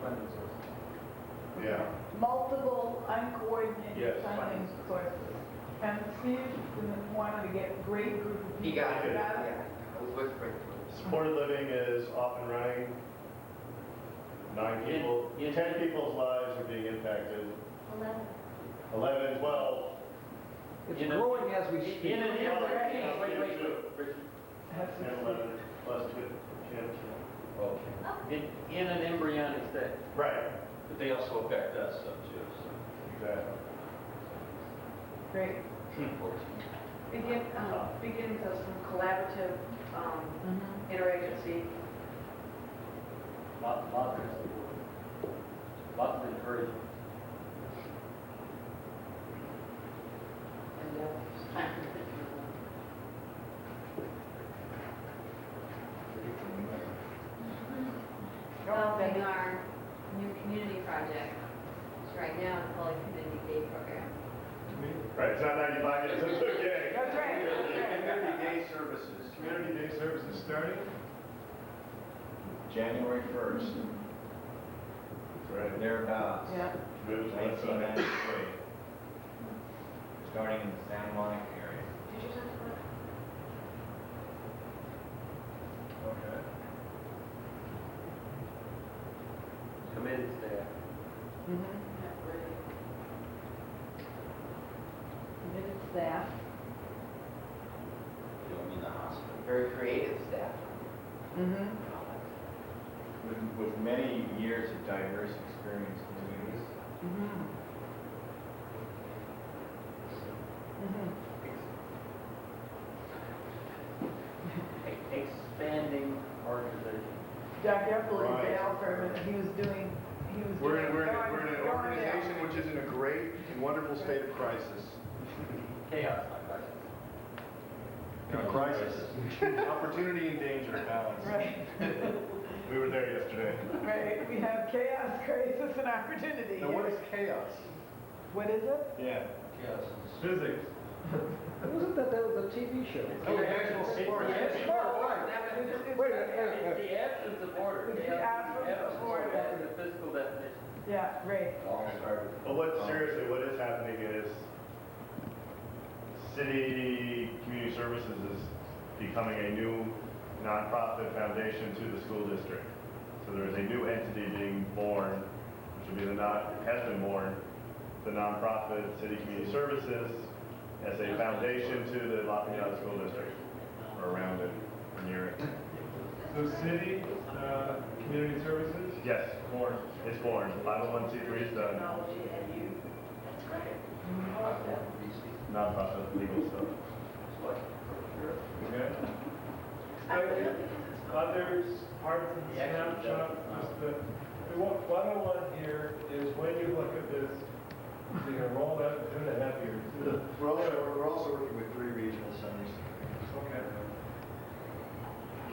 funding sources. Yeah. Multiple uncoordinated Yes. funding sources. And Steve wanted to get a great group of people. He got it, Yeah. yeah. I was whispering. Supported living is off and running. 9 people, 10 people's lives are being impacted. 11. 11, 12. It's growing as we speak. In an Wait, Richard. 10, 11, plus 2, 10. In an embryonic state. Right. But they also affect us, though, too, so. Exactly. Great. Begins as some collaborative, interagency. Lots of encouragement. Developing our new community project, which right now is called a community day program. To me, Right, it's not 95 yet, so it's okay. That's right, that's right. Community Day Services, Community Day services starting? January 1st, That's right. thereabouts. Yeah. Good, that's right. 1993. Starting in the San Monica area. Did you talk about? Okay. Committed staff. Mm-hmm. Committed staff. You don't mean the hospital. Very creative staff. Mm-hmm. With many years of diverse experience in communities. Mm-hmm. Mm-hmm. Expanding organization. Jack, you have to look at Right. Dale for a minute. He was doing. We're in going an down. organization which is in a great and wonderful state of crisis. Chaos, not crisis. Crisis. Opportunity and danger balance. Right. We were there yesterday. Right. We have chaos, crisis, and opportunity. Now what is chaos? What is it? Yeah. Yes. Physics. Wasn't that was a TV show? Oh, national sport. It's Wait a minute. It's the absence of order. It's the absence of order. That's the physical definition. Yeah, right. All started. But seriously, what is happening is city community services is becoming a new nonprofit foundation to the school district. So there is a new entity being born, which will be has been born, the nonprofit city community services as a foundation to the Lafayette School District, or around it, or near it. So city, community services? Yes, it's born. 501c3 is done. Technology and youth. That's great. Nonprofit legal stuff. Okay. Others, parts of the snapshot, what I want here is when you look at this, you're gonna roll that in 2.5 years. We're also working with 3 regional centers. Okay.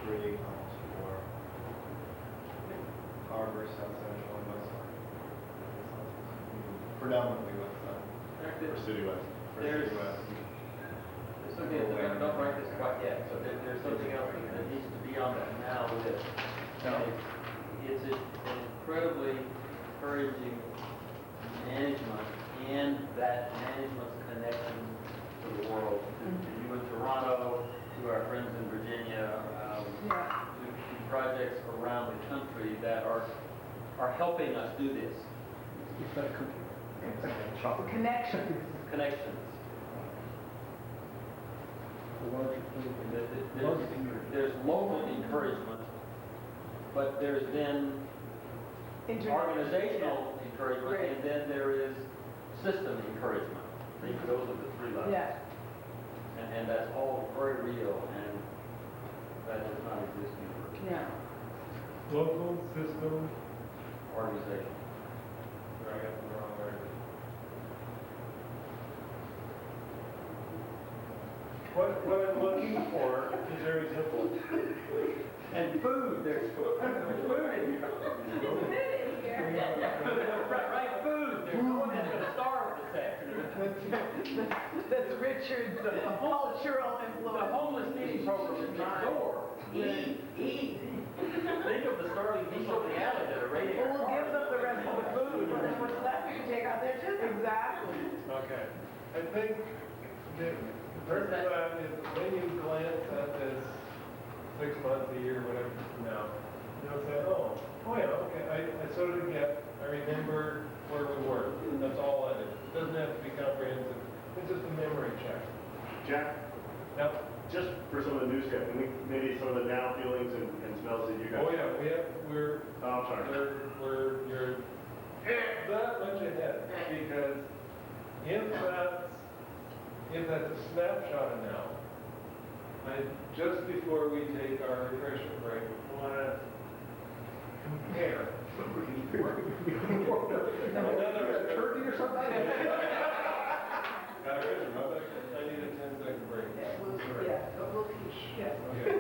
3, almost 4. Harbor, South Central, and West Side. Predominantly West Side. For City West. There's something, don't write this quite yet, so there's something else that needs to be on that now with it. It's an incredibly encouraging management and that management's connection to the world. To you in Toronto, to our friends in Virginia, to projects around the country that are helping us do this. Connections. Connections. There's local encouragement, but there's then organizational encouragement, Right. and then there is system encouragement. I think those are the 3 levels. Yeah. And that's all very real, and that does not exist in Yeah. Local system, organization. I got the wrong word. What I'm looking for is very simple. And food, there's food in here. Right, food, there's no one that's gonna starve this afternoon. That's Richard's cultural The influence. homeless feeding program is next door. Eat. Think of the starving people in the alley that are raiding our Well, we'll give them cars. the rest of the food, and then what's left we can take out their too. Exactly. Okay. I think the first one is when you glance at this 6 months, a year, whatever from now, you'll say, oh yeah, okay, I sort of get, I remember where we were. That's all it is. It doesn't have to be comprehensive. It's just a memory check. Jack, Now, just for some of the new stuff, and maybe some of the now feelings and smells that you guys. oh yeah, we're Oh, I'm sorry. you're that much ahead, because if that's a snapshot of now, just before we take our refreshment break, we want to compare. Another turkey or something? I need a 10-second break. We'll teach. Yes. Okay.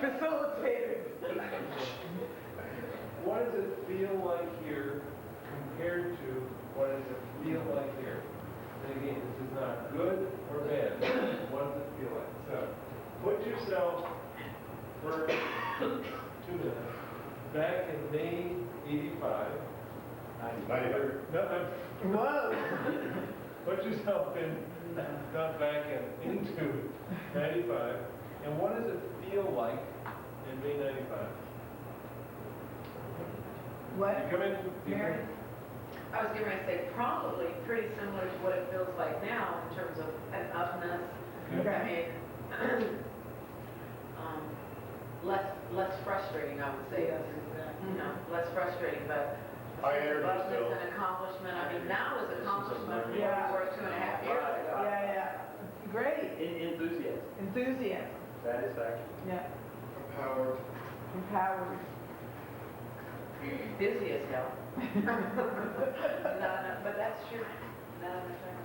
Facilitated. What does it feel like here compared to what does it feel like here? And again, this is not good or bad. What does it feel like? So, put yourself for 2 minutes back in May '85. 95. No, whoa! Put yourself not back into '95, and what does it feel like in May '95? What? You come in, Mary? I was going to say probably pretty similar to what it feels like now in terms of an upness. I mean, less frustrating, I would say. You know, less frustrating, but High energy above still. is an accomplishment. I mean, now is accomplishment what Yeah. we were 2.5 years ago. Yeah. Great. Enthusiasm, Enthusiasm. satisfaction. Yeah. Empowered. Empowered. Busy as hell. No, but that's true. No, that's right.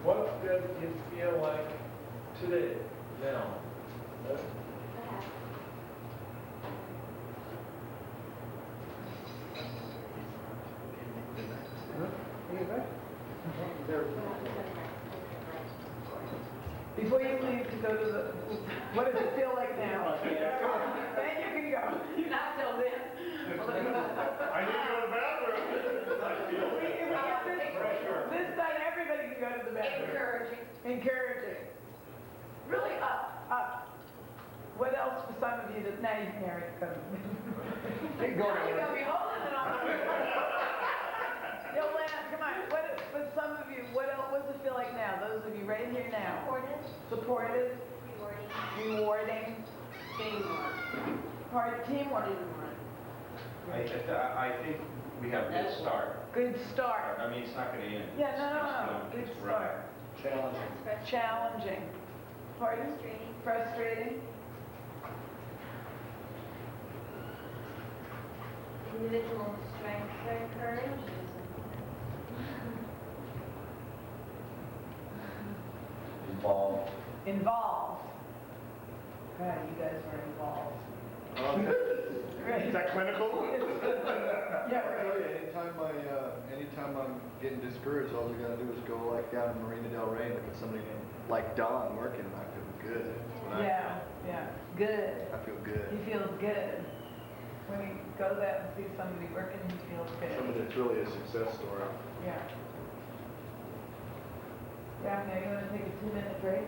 what does it feel like today, now? Before you leave to go to the, what does it feel like now? Then you can go. Not till then. I need to go to the bathroom. If we get this done, everybody can go to the bathroom. Encouraging. Encouraging. Really up. What else for some of you that, now you can marry, go. Now you're gonna be holding it on. Yolanda, come on, for some of you, what else, what's it feel like now? Those of you right here now. Supportive, Supportive, rewarding. rewarding, teamwork. I think we have a good start. Good start. I mean, it's not going to end. Yeah, no, good start. Challenging. Pardon? Frustrating. Individual strengths are encouraged. Involved. Involved. God, you guys were involved. Is that clinical? Yeah, right. Anytime I'm getting discouraged, all I gotta do is go like down to Marina Del Rey and look at somebody like Don working, and I feel good. That's what Yeah, good. I feel good. He feels good. When he goes out and sees somebody working, he feels Something good. that's really a success story. Yeah. Daphne, are you want to take a 2-minute break?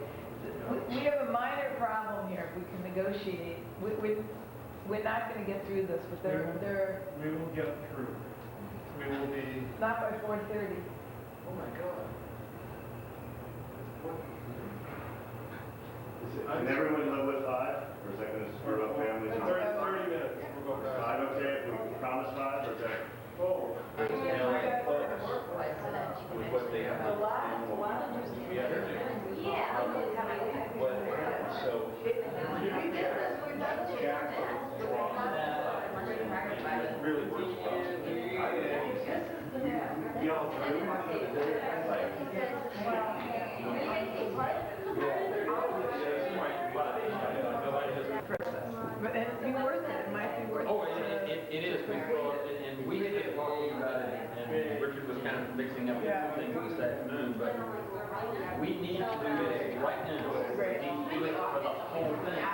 We have a minor problem here. We can negotiate. We're not going to get through this, but they're We will get through. We will be, not by 4:30. Oh my God. Can everyone live with 5? Or is that going to screw up families? 30 minutes, we'll go back. 5 okay? If we promise 5, or is that? Oh. With what they have. So, really works But it'd be worth it. It might be worth it. Oh, it is, and we had been talking about it, and Richard was kind of mixing up Yeah. the things this afternoon, but we need to do it right now. We need to do it for the whole thing.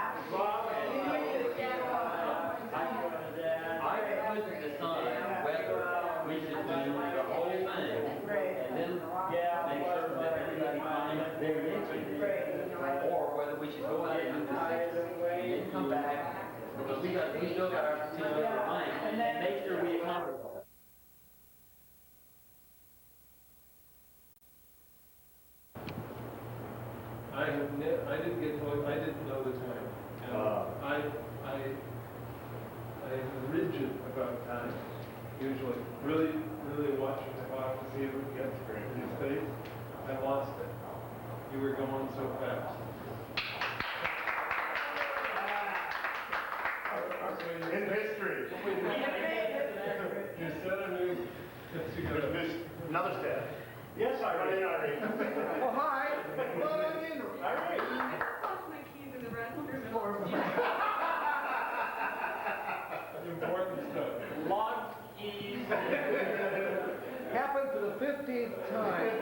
I couldn't decide whether we should do the whole thing, and then make certain that everybody finds their niche, or whether we should go out and do the 6 and then come back, because we still got our 10 other lines, and make sure we accomplish all that. I didn't get to, I didn't know this way. And I am rigid about time, usually. Really watching the clock to see if it gets in his face. I lost it. You were going so fast. In history. You set a new, yes, you got There's another step. Yes, I run in already. Oh, hi. Well, I mean, All right. I lost my keys in the restroom. important stuff. Lock keys. happened for the 15th time.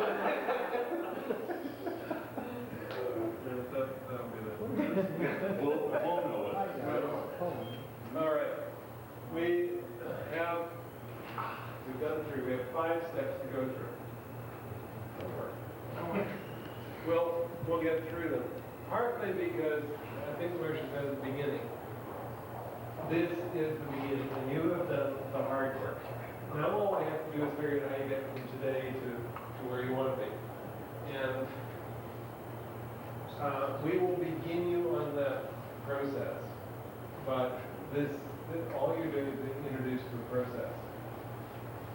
That'll be it. We'll know I it. got it. All right, we've done 3, we have 5 steps to go through. We'll get through them, partly because I think Marsha said at the beginning, this is the beginning, and you have done the hard work. Now all I have to do is figure out how you get from today to where you want to be. And we will begin you on that process, but all you're doing is introduced to the process.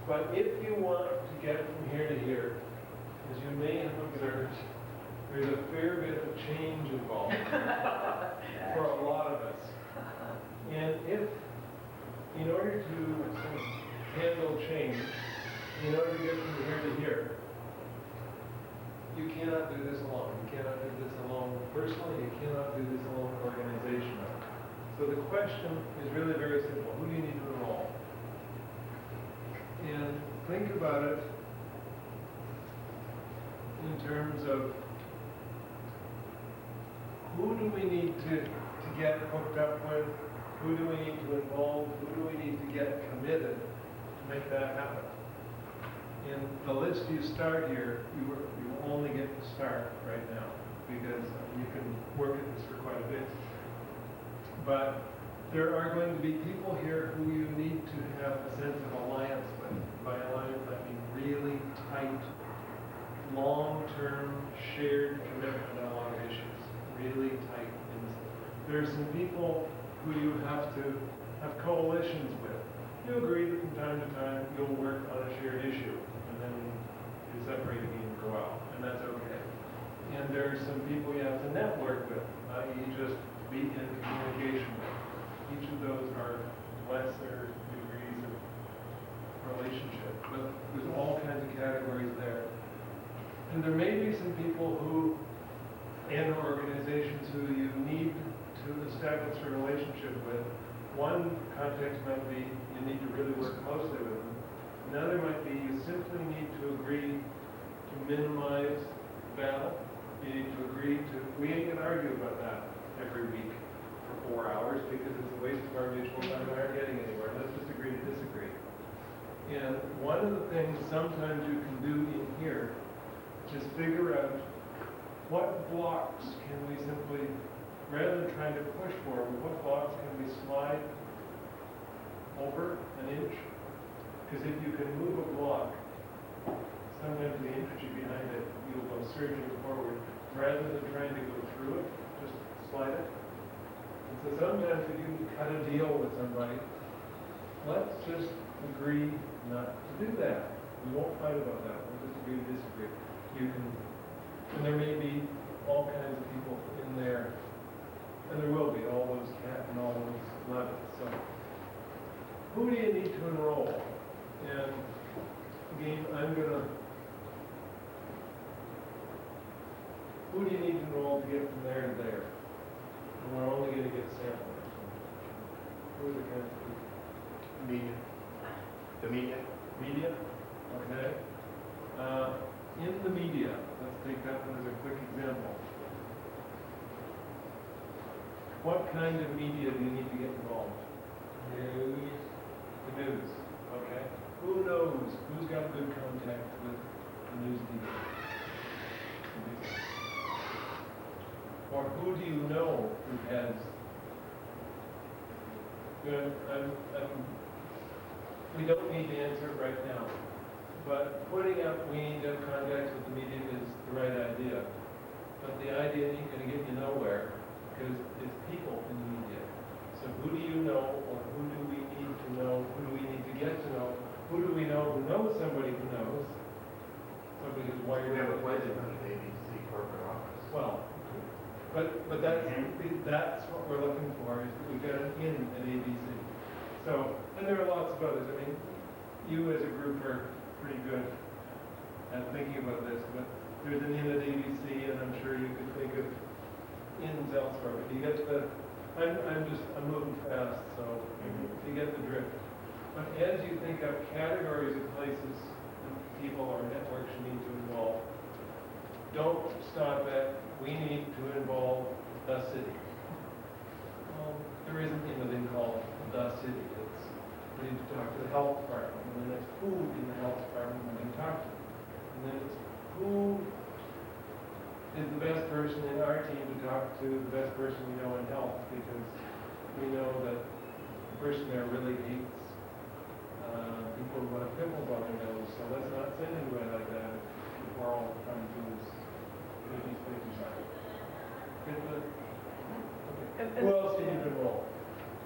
But if you want to get from here to here, as you may have observed, there's a fair bit of change involved for a lot of us. And if, in order to handle change, in order to get from here to here, you cannot do this alone. You cannot do this alone personally. You cannot do this alone organizationally. So the question is really very simple. Who do you need to enroll? And think about it in terms of who do we need to get hooked up with? Who do we need to involve? Who do we need to get committed to make that happen? In the list you start here, you only get to start right now because you can work at this for quite a bit. But there are going to be people here who you need to have a sense of alliance with. By alliance, I mean really tight, long-term, shared commitment on a lot of issues. Really tight. There are some people who you have to have coalitions with. You agree that from time to time you'll work on a shared issue, and then you separate again and go out, and that's okay. And there are some people you have to network with, i.e. just be in communication with. Each of those are lesser degrees of relationship, but there's all kinds of categories there. And there may be some people who, and organizations who you need to establish a relationship with. One context might be you need to really work closely with them. Another might be you simply need to agree to minimize battle. You need to agree to, we ain't gonna argue about that every week for 4 hours because it's a waste of our mutual time and aren't getting anywhere. Let's just agree to disagree. And one of the things sometimes you can do in here is figure out what blocks can we simply, rather than trying to push forward, what blocks can we slide over an inch? Because if you can move a block, sometimes the energy behind it, you'll go surging forward, rather than trying to go through it, just slide it. And so sometimes if you cut a deal with somebody, let's just agree not to do that. We won't fight about that. We'll just agree to disagree. You can, and there may be all kinds of people in there, and there will be all those and all those levels. So, who do you need to enroll? And again, who do you need to enroll to get from there to there? And we're only going to get samples. Who are the kinds of people? Media. The media. Media? Okay. In the media, let's take that one as a quick example. What kind of media do you need to get involved? News. The news. Okay. Who knows? Who's got good contact with the news media? Or who do you know who has? We don't need to answer it right now. But putting up we need to have contacts with the media is the right idea. But the idea ain't going to get you nowhere because it's people in the media. So who do you know, or who do we need to know? Who do we need to get to know? Who do we know who knows somebody who knows? Somebody who's wired We have a in. president of the ABC corporate office. Well, But that's what we're looking for, is that we get an in at ABC. So, and there are lots of others. I mean, you as a group are pretty good at thinking about this, but there's an in at ABC, and I'm sure you could think of ins elsewhere. But you get I'm moving fast, so you get the drift. But as you think of categories of places that people or networks you need to involve, don't stop at, we need to involve the city. Well, there isn't anything called the city. It's, we need to talk to the health department, and then it's who in the health department we can talk to. And then it's who is the best person in our team to talk to, the best person we know in health, because we know that the person there really hates people who have pimples on their nose, so let's not send anybody like that if we're all trying to do this. These places are. Okay. Who else did you enroll?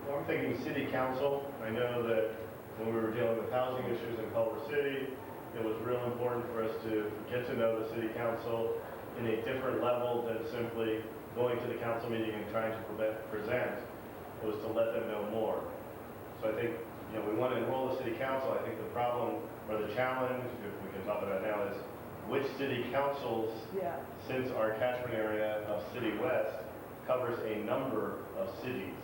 Well, I'm thinking city council. I know that when we were dealing with housing issues in Culver City, it was real important for us to get to know the city council in a different level than simply going to the council meeting and trying to present. It was to let them know more. So I think, we want to enroll the city council. I think the problem or the challenge, if we can talk about it now, is which city councils, since our catchment area of City West covers a number of cities.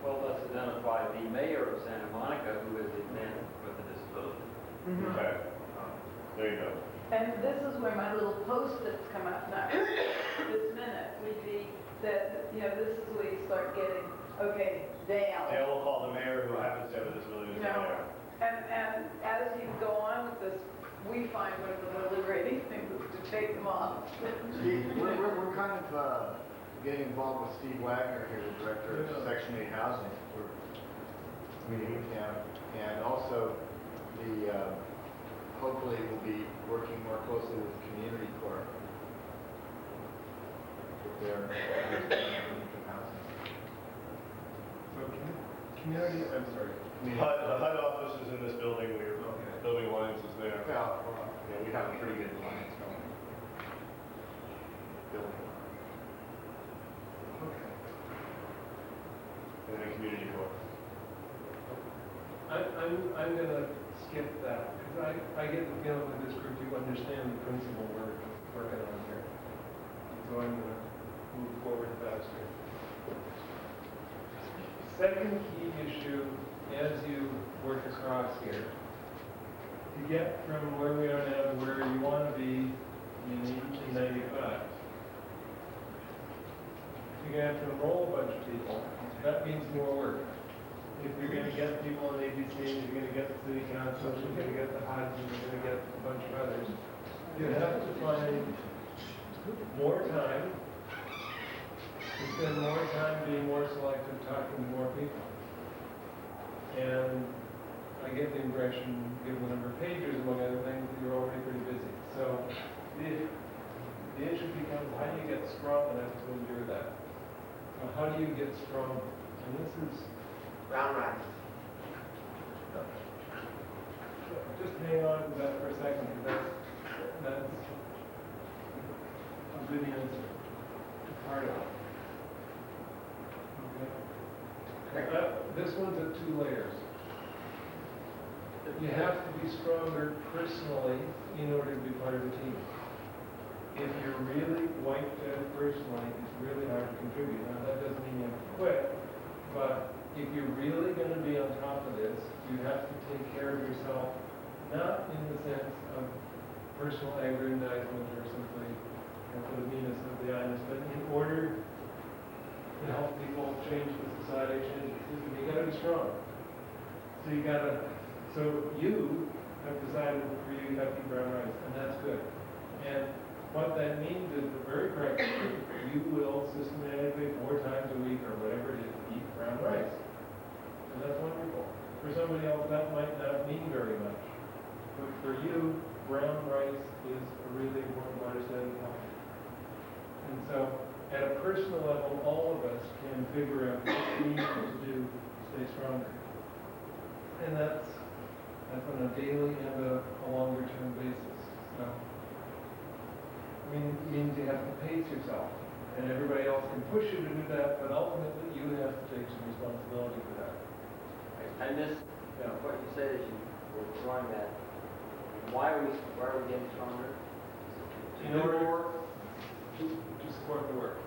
Well, let's identify the mayor of Santa Monica, who is a man with a disability. Okay. There you go. And this is where my little post-its come up now. This minute would be that, this is where you start getting, okay, Dale. Dale will call the mayor who happens to have a disability as the mayor. And as you go on with this, we find one of the more liberating things is to take them off. Steve, we're kind of getting involved with Steve Wagner here, the director of Section 8 Housing. And also hopefully we'll be working more closely with Community Corps. With their housing. So community, I'm sorry. The HUD office is in this building. We're building alliances there. Yeah, we have a pretty good alliance going. Okay. And then community corps. I'm going to skip that, because I get the feeling with this group you understand the principle we're working on here. So I'm going to move forward faster. Second key issue, as you work across here, to get from where we are now to where you want to be in 1895, you're going to have to enroll a bunch of people. That means more work. If you're going to get people on ABC, you're going to get the city council, you're going to get the HUD, you're going to get a bunch of others, you have to find more time to spend more time being more selective, talking to more people. And I get the impression, given the number of pages, among other things, that you're already pretty busy. So the issue becomes, how do you get strong enough to endure that? So how do you get strong? And this is... Brown rice. Just hang on to that for a second, because that's a good answer. Part of it. Okay. This one's at 2 layers. You have to be stronger personally in order to be part of the team. If you're really wiped out personally, it's really hard to contribute. Now, that doesn't mean you have to quit, but if you're really going to be on top of this, you have to take care of yourself, not in the sense of personal aggrandizement or simply for the meanness of the honest, but in order to help people change the society, change the system, you got to be strong. So you have decided for you have to eat brown rice, and that's good. And what that means is that very practically, you will systematically 4 times a week or whatever it is, eat brown rice. And that's wonderful. For somebody else, that might not mean very much. But for you, brown rice is a really important part of studying health. And so, at a personal level, all of us can figure out what we need to do to stay stronger. And that's on a daily and a longer term basis. So, it means you have to pace yourself. and everybody else can push you to do that, but ultimately you have to take some responsibility for that. I missed, what you said as you were drawing that. Why are we getting stronger? In order to support the work.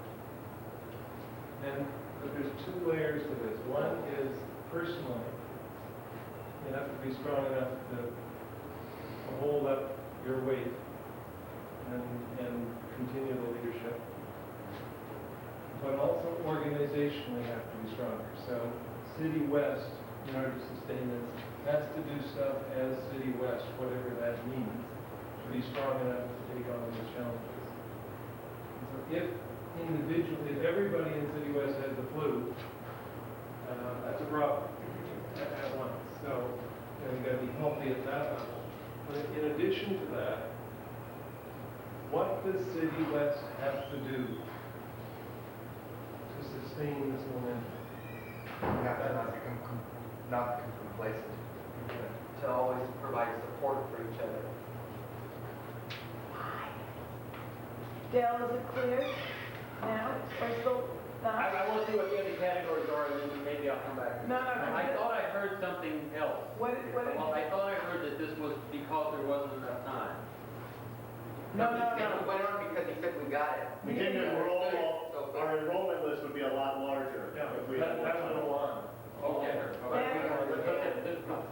And but there's two layers to this. One is personally. You have to be strong enough to hold up your weight and continue the leadership. But also organizationally have to be stronger. So City West, in order to sustain this, has to do stuff as City West, whatever that means, to be strong enough to take on these challenges. So if everybody in City West had the flu, that's a problem at once. So you got to be healthy at that level. But in addition to that, what does City West have to do to sustain this momentum? We have to not become complacent, to always provide support for each other. Dale, is it clear now? Or still not? I want to see what the other categories are, and then maybe I'll come back. No. I thought I heard something else. What Well, I thought I heard that this was because there wasn't enough time. No. We went on because he said we got it. We didn't enroll, our enrollment list would be a lot larger if we had more time. Okay.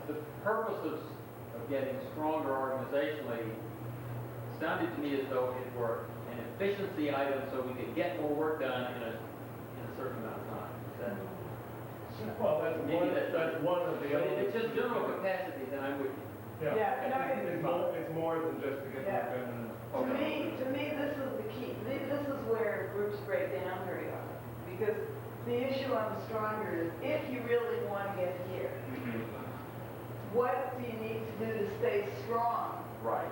The purposes of getting stronger organizationally sounded to me as though it were an efficiency item so we could get more work done in a certain amount of time. Well, that's one of the But if elements. it's just general capacity, then I'm with you. It's more than just to get Yeah. more done. To me, this is the key. This is where groups break down very often. Because the issue on the stronger is, if you really want to get here, what do you need to do to stay strong? Right.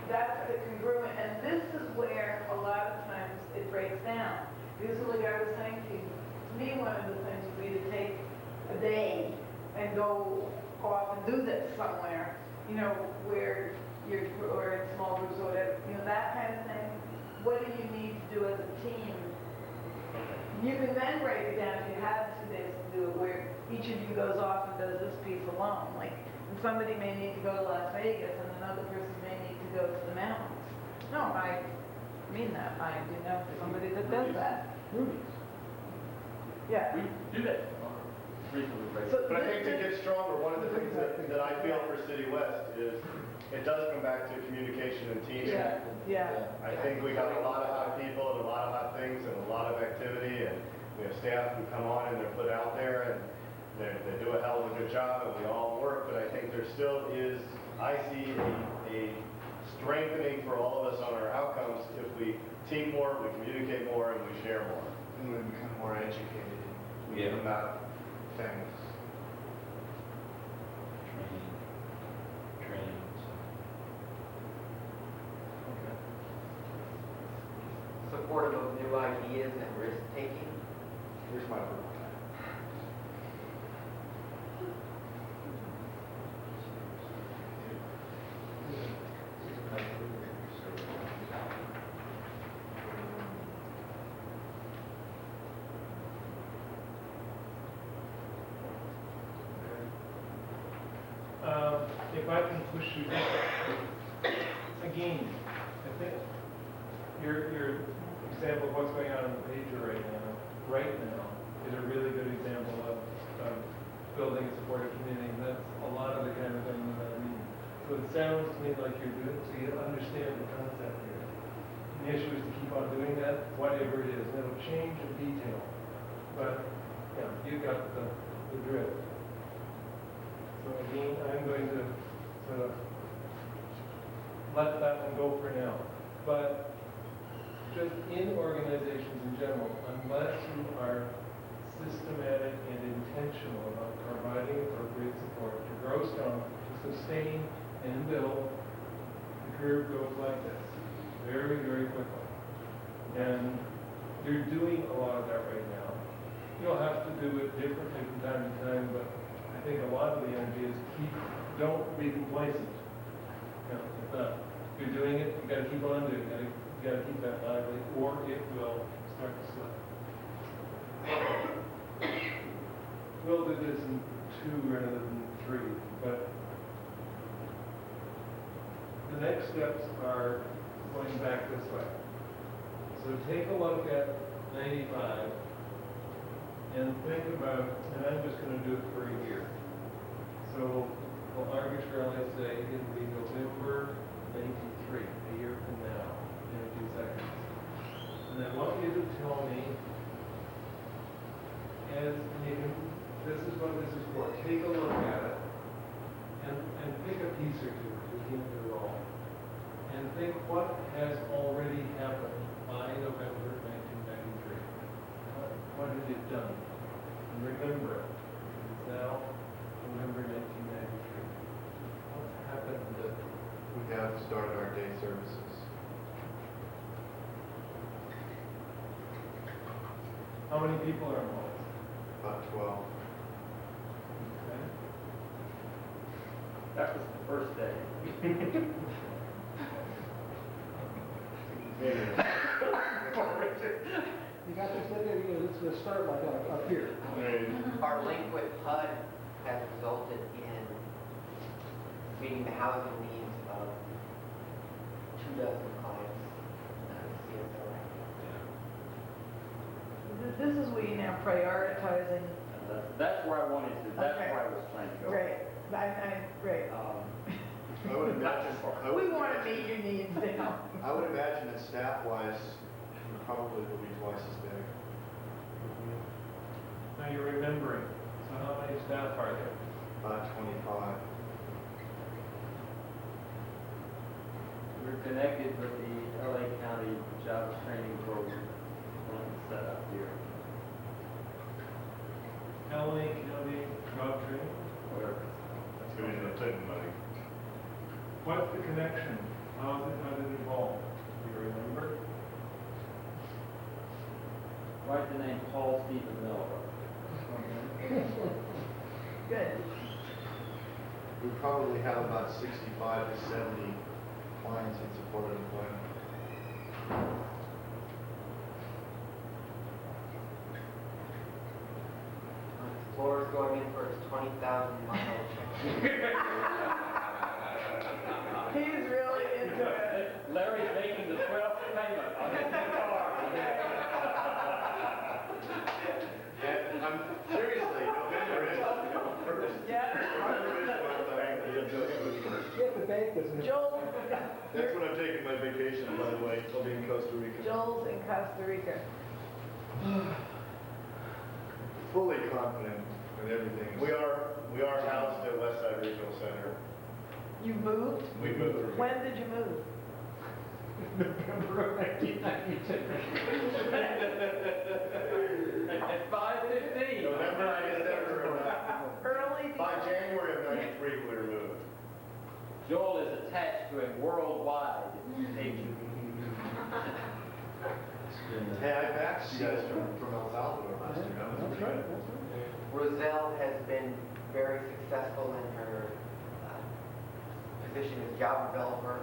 That's the congruent, and this is where a lot of times it breaks down. Because like I was saying to you, to me, one of the things would be to take a day and go off and do this somewhere, where or in small groups or whatever, that kind of thing. What do you need to do as a team? You can then break it down if you have 2 days to do it, where each of you goes off and does this piece alone. Like, somebody may need to go to Las Vegas, and another person may need to go to the mountains. No, I mean that. I do know somebody that does that. Yeah. We do that reasonably regularly. So But I think to get stronger, one of the things that I feel for City West is it does come back to communication and teaming. Yeah. I think we got a lot of hot people and a lot of hot things and a lot of activity, and we have staff who come on and they're put out there and they do a hell of a good job, and we all work, but I think there still is, I see a strengthening for all of us on our outcomes if we team more, we communicate more, and we share more. And we become more educated about things. Training. Supportive of new ideas and risk-taking. Here's my word. If I can push you again, I think your example of what's going on in the pager right now, is a really good example of building a supportive community. And that's a lot of the kind of thing that I mean. So it sounds to me like you're doing, so you understand the concept here. The issue is to keep on doing that, whatever it is. And it'll change in detail. But, you got the drift. So again, I'm going to sort of let that one go for now. But just in organizations in general, unless you are systematic and intentional about providing appropriate support to grow strong, to sustain and build, the curve goes like this, very, very quickly. And you're doing a lot of that right now. You'll have to do it differently from time to time, but I think a lot of the energy is don't be complacent. If you're doing it, you got to keep on doing it. You got to keep that lively, or it will start to slip. We'll do this in 2 rather than 3, but the next steps are going back this way. So take a look at 95 and think about, and I'm just going to do it for a year. So we'll arbitrarily say it'll be November 93, a year from now, in a few seconds. And I want you to tell me, and you can, this is what this is for. Take a look at it and pick a piece or two. We can't do it all. And think what has already happened by November 1993. What have you done? And remember it. It's now November 1993. What's happened? We have started our day services. How many people are involved? About 12. Okay. That was the first day. You got this, let's start like up here. Our link with HUD has resulted in meeting the housing needs of 2 dozen clients. This is where you're now prioritizing. That's where I wanted to, that's Okay. where I was trying to go. Great, great. I would imagine, We want to meet your needs now. I would imagine that staff-wise, probably will be twice as big. Now you're remembering. So how many staff are there? About 25. We're connected with the LA County Jobs Training Program, one set up here. LA County Job Training? Where That's going to the Clinton money. What's the connection? How did it evolve? Do you remember? write the name Paul Stephen Miller. Good. We probably have about 65 to 70 clients in supported employment. Laura's going in for his 20,000 mile check. He's really into it. Larry's making the 12th payment on his new car. And I'm seriously, November is first. Yeah. Get the bank doesn't. Joel, That's when I'm taking my vacation, by the way. I'll be in Costa Rica. Joel's in Costa Rica. Fully confident in everything. We are housed at Westside Regional Center. You moved? We moved. When did you move? November 1992. At 5:15. November, December, Early. by January of '93 we were moved. Joel is attached to a worldwide agent. Hey, I backed you guys from El Salvador last year. That was That's pretty right, good. that's right. Roselle has been very successful in her position as job developer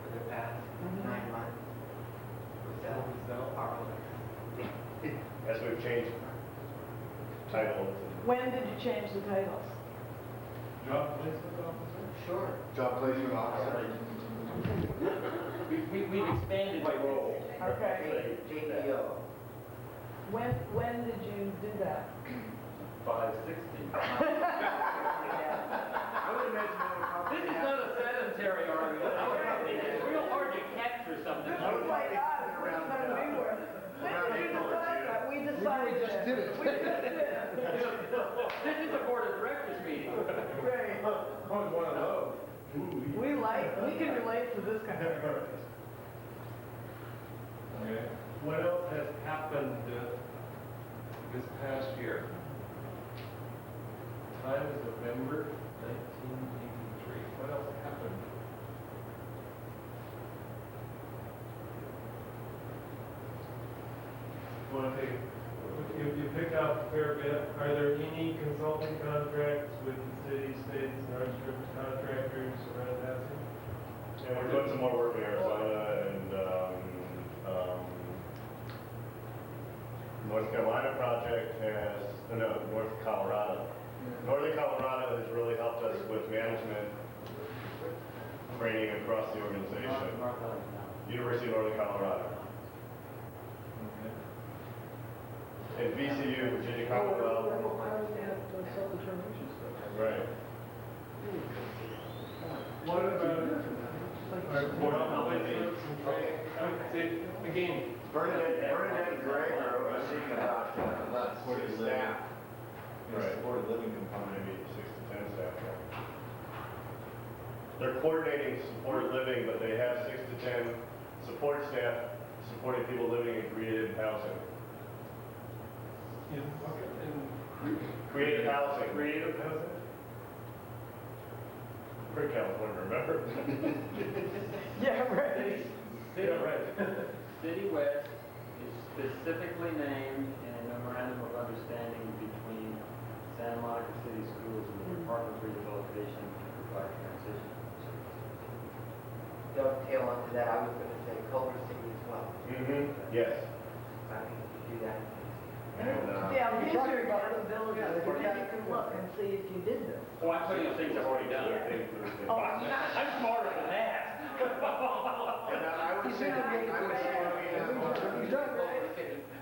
for the past 9 months. Roselle, our As we've changed titles. When did you change the titles? Job placement officer? Sure. Job placement officer. We've expanded the role. Okay. JPO. When did you do that? 5:16. I would imagine that would probably This is not a sedentary argument. It's real hard to capture something. This is like us, which is when we were. When did you decide that? We decided just it. did it. We just did it. This is a board of directors meeting. Right. I was one of those. We can relate to this kind of thing. Okay. What else has happened this past year? Time is November 1983. What else happened? Want to take, you picked out a fair bit. Are there any consulting contracts with the city, states, Nordstrom contractors around housing? And we're doing some more work in Arizona and North Carolina project has, no, North Colorado. Northern Colorado has really helped us with management training across the organization. University of Northern Colorado. And VCU, Virginia Commonwealth. Self-determination stuff. Right. What about, again, Bernadette and Greg are overseeing about Supported six living. staff. Right. Supported living component. Maybe 6 to 10 staff. They're coordinating supported living, but they have 6 to 10 support staff supporting people living in creative housing. Creative housing. Creative housing? We're in California, remember? Yeah, right. Yeah, right. City West is specifically named in a memorandum of understanding between Santa Monica City Schools and the Department of Rehabilitation to provide transition services. Dovetail onto that, I was gonna say Culver City as well. Yes. I think we should do that. And, Yeah, you're here's talking your about- accountability, yeah, so then you can look and see if you did this. Oh, I'm putting the things I've already done. Oh, I'm smarter than that. And I would say that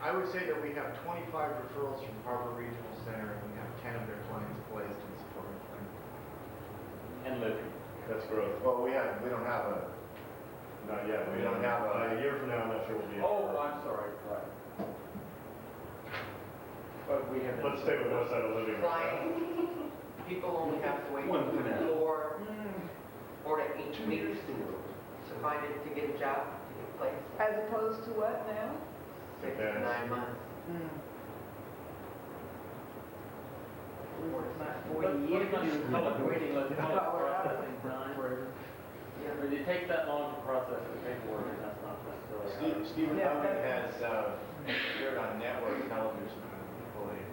I would say that we have 25 referrals from Harbor Regional Center, and we have 10 of their clients placed in supported living. And living. That's growth. Well, we don't have a, Not yet. We don't have A year from now, I'm not sure we'll be. Oh, I'm sorry, right. But we have. Let's stay with West Side of Living. Client, people only have to wait One for now. 4 to 8 weeks to find it, to get a job, to get placed. As opposed to what now? 6 to 9 months. Not Let's call it waiting, let's call it processing time. Yeah. But it takes that long to process the paperwork, and that's not necessarily. Stephen Yeah, Falvy that's- has appeared on network television, I believe.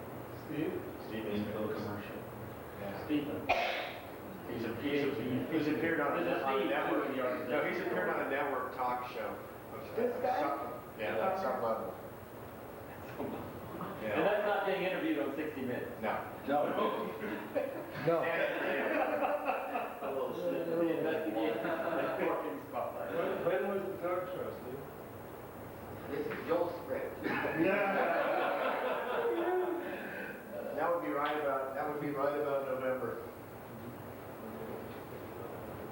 Steve? Stephen. commercial. Yeah. Stephen. He's appeared on There's a a Steve network. too in the organization. No, he's appeared on a network talk show. This guy? Yeah, that's some level. And Yeah. that's not being interviewed on 60 Minutes. No. No. The investigation, the working spotlight. When was the talk show, Steve? This is Joel's script. That would be right about November.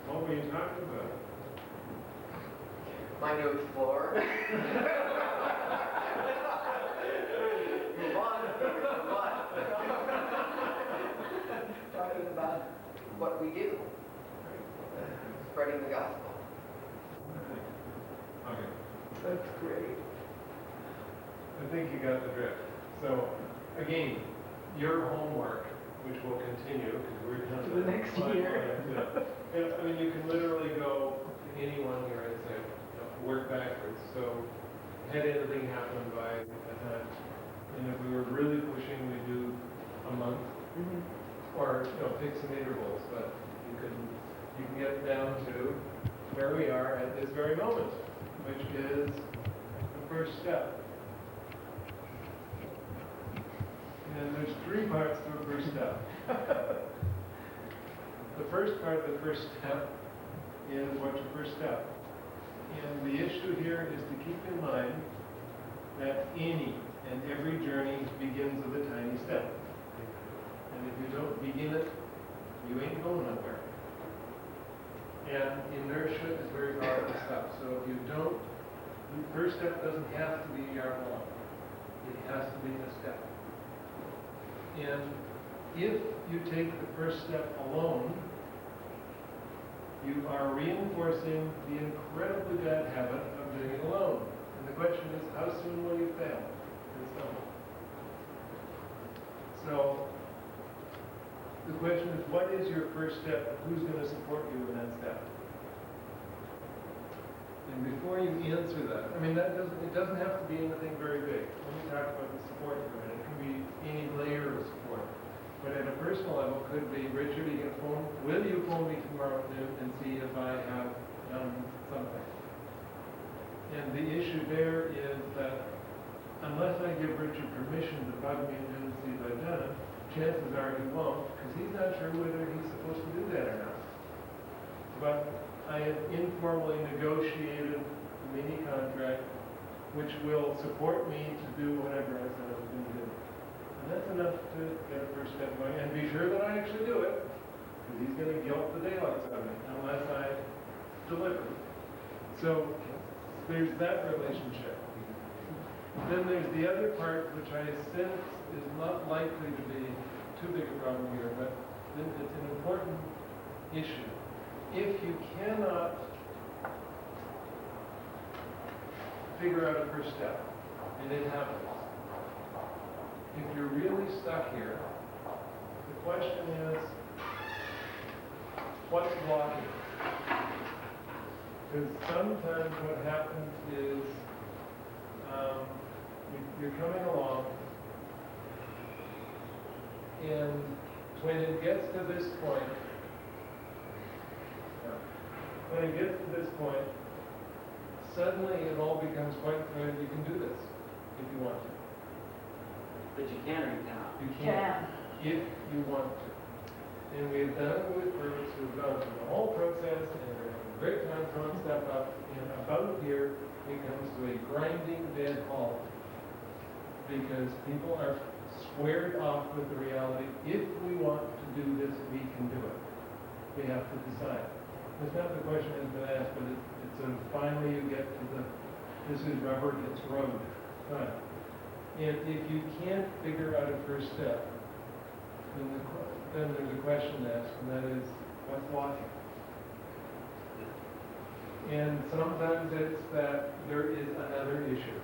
What were you talking about? My new explorer. Move on, move on. Talking about what we do. Spreading the gospel. Okay. That's great. I think you got the drift. So, again, your homework, which will continue, because we're done. To the next year. Yeah, I mean, you can literally go to anyone here and say, work backwards. So, had anything happen by a time, and if we were really pushing, we do a month, or, pick some intervals, but you can get down to where we are at this very moment, which is the first step. And there's 3 parts to a first step. The first part of the first step is what's your first step. And the issue here is to keep in mind that any and every journey begins with a tiny step. And if you don't begin it, you ain't going nowhere. And inertia is very powerful stuff. So if you don't, the first step doesn't have to be a yard long. It has to be a step. And if you take the first step alone, you are reinforcing the incredibly bad habit of doing it alone. And the question is, how soon will you fail? And so the question is, what is your first step? Who's going to support you in that step? And before you answer that, I mean, it doesn't have to be anything very big. Let me talk about the support for a minute. It can be any layer of support. But at a personal level, could be, Richard, will you phone me tomorrow noon and see if I have done something? And the issue there is that unless I give Richard permission to bug me and do see if I've done it, chances are he won't, because he's not sure whether he's supposed to do that or not. But I have informally negotiated a mini contract which will support me to do whatever I said I was going to do. And that's enough to get a first step going, and be sure that I actually do it, because he's going to guilt the daylights out of me unless I deliver. So there's that relationship. Then there's the other part, which I sense is not likely to be too big a problem here, but it's an important issue. If you cannot figure out a first step, and it happens, if you're really stuck here, the question is, what's blocking it? Because sometimes what happens is, you're coming along, and when it gets to this point, suddenly it all becomes quite clear you can do this if you want to. But you can or you cannot? You can, if you want to. And we've done it with groups who've gone through the whole process, and they're having a great time throwing stuff up, and about here, it comes to a grinding dead halt. Because people are squared off with the reality, if we want to do this, we can do it. We have to decide. It's not the question has been asked, but it's sort of finally you get to the, this is rubber, it's road. Right. And if you can't figure out a first step, then there's a question asked, and that is, what's blocking? And sometimes it's that there is another issue.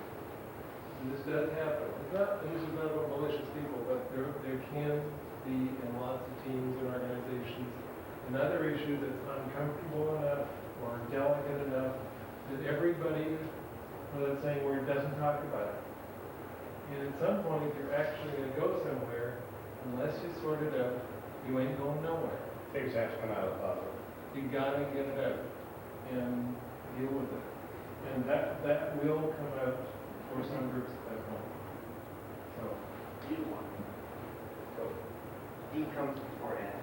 And this does happen. This is not about malicious people, but there can be in lots of teams and organizations another issue that's uncomfortable enough or delicate enough that everybody, let's say, where it doesn't talk about it. And at some point, if you're actually going to go somewhere, unless you sort it out, you ain't going nowhere. Things have to come out of the closet. You gotta get it out and deal with it. And that will come out for some groups at that point. So, Either one. So, D comes before S.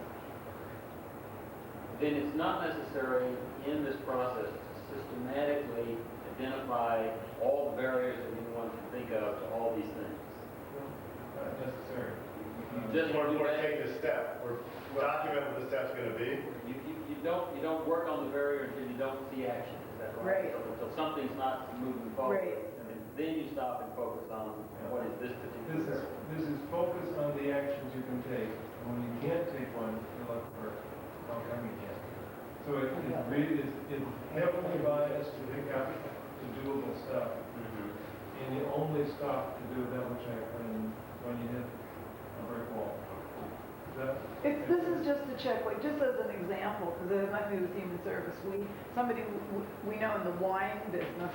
Then it's not necessary in this process to systematically identify all the barriers that anyone can think of to all these things. not necessary. You just Or do that. take the step, or document what the step's gonna be. You don't work on the barrier until you don't see action, is that right? Right. So until something's not moving forward. Right. And then you stop and focus on what is this particular barrier. This is focus on the actions you can take. And when you can't take one, you look for how come you can't. So it really is heavily biased to pick up the doable stuff. And you only stop to do a double check when you hit a brick wall. This is just a check, like just as an example, because it has nothing to do with human service. Somebody we know in the wine business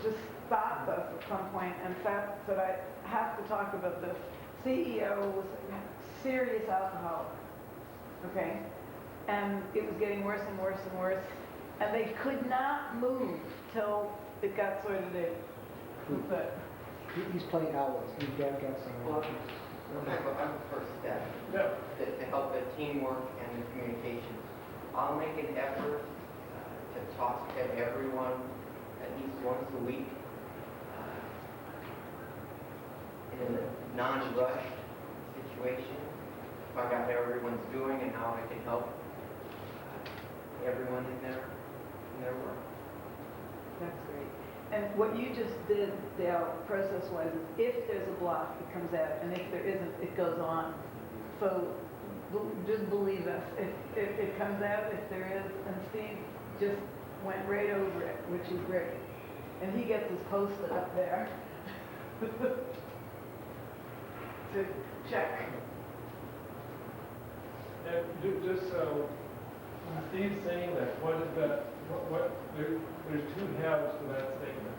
just stopped us at some point and said I have to talk about this. CEO was a serious alcoholic, okay? And it was getting worse and worse and worse. And they could not move till it got sorted out. But He's playing hours, he's got some. Well, I have a first step Yeah. to help the teamwork and the communications. I'll make an effort to talk to everyone at least once a week in a non-rushed situation. Find out how everyone's doing and how I can help everyone in their work. that's great. And what you just did, Dale, process-wise, is if there's a block, it comes out, and if there isn't, it goes on. So just believe us. If it comes out, if there is, and Steve just went right over it, which is great. And he gets his post-it up there to check. And just so, when Steve's saying that, what is that, there's two halves to that statement.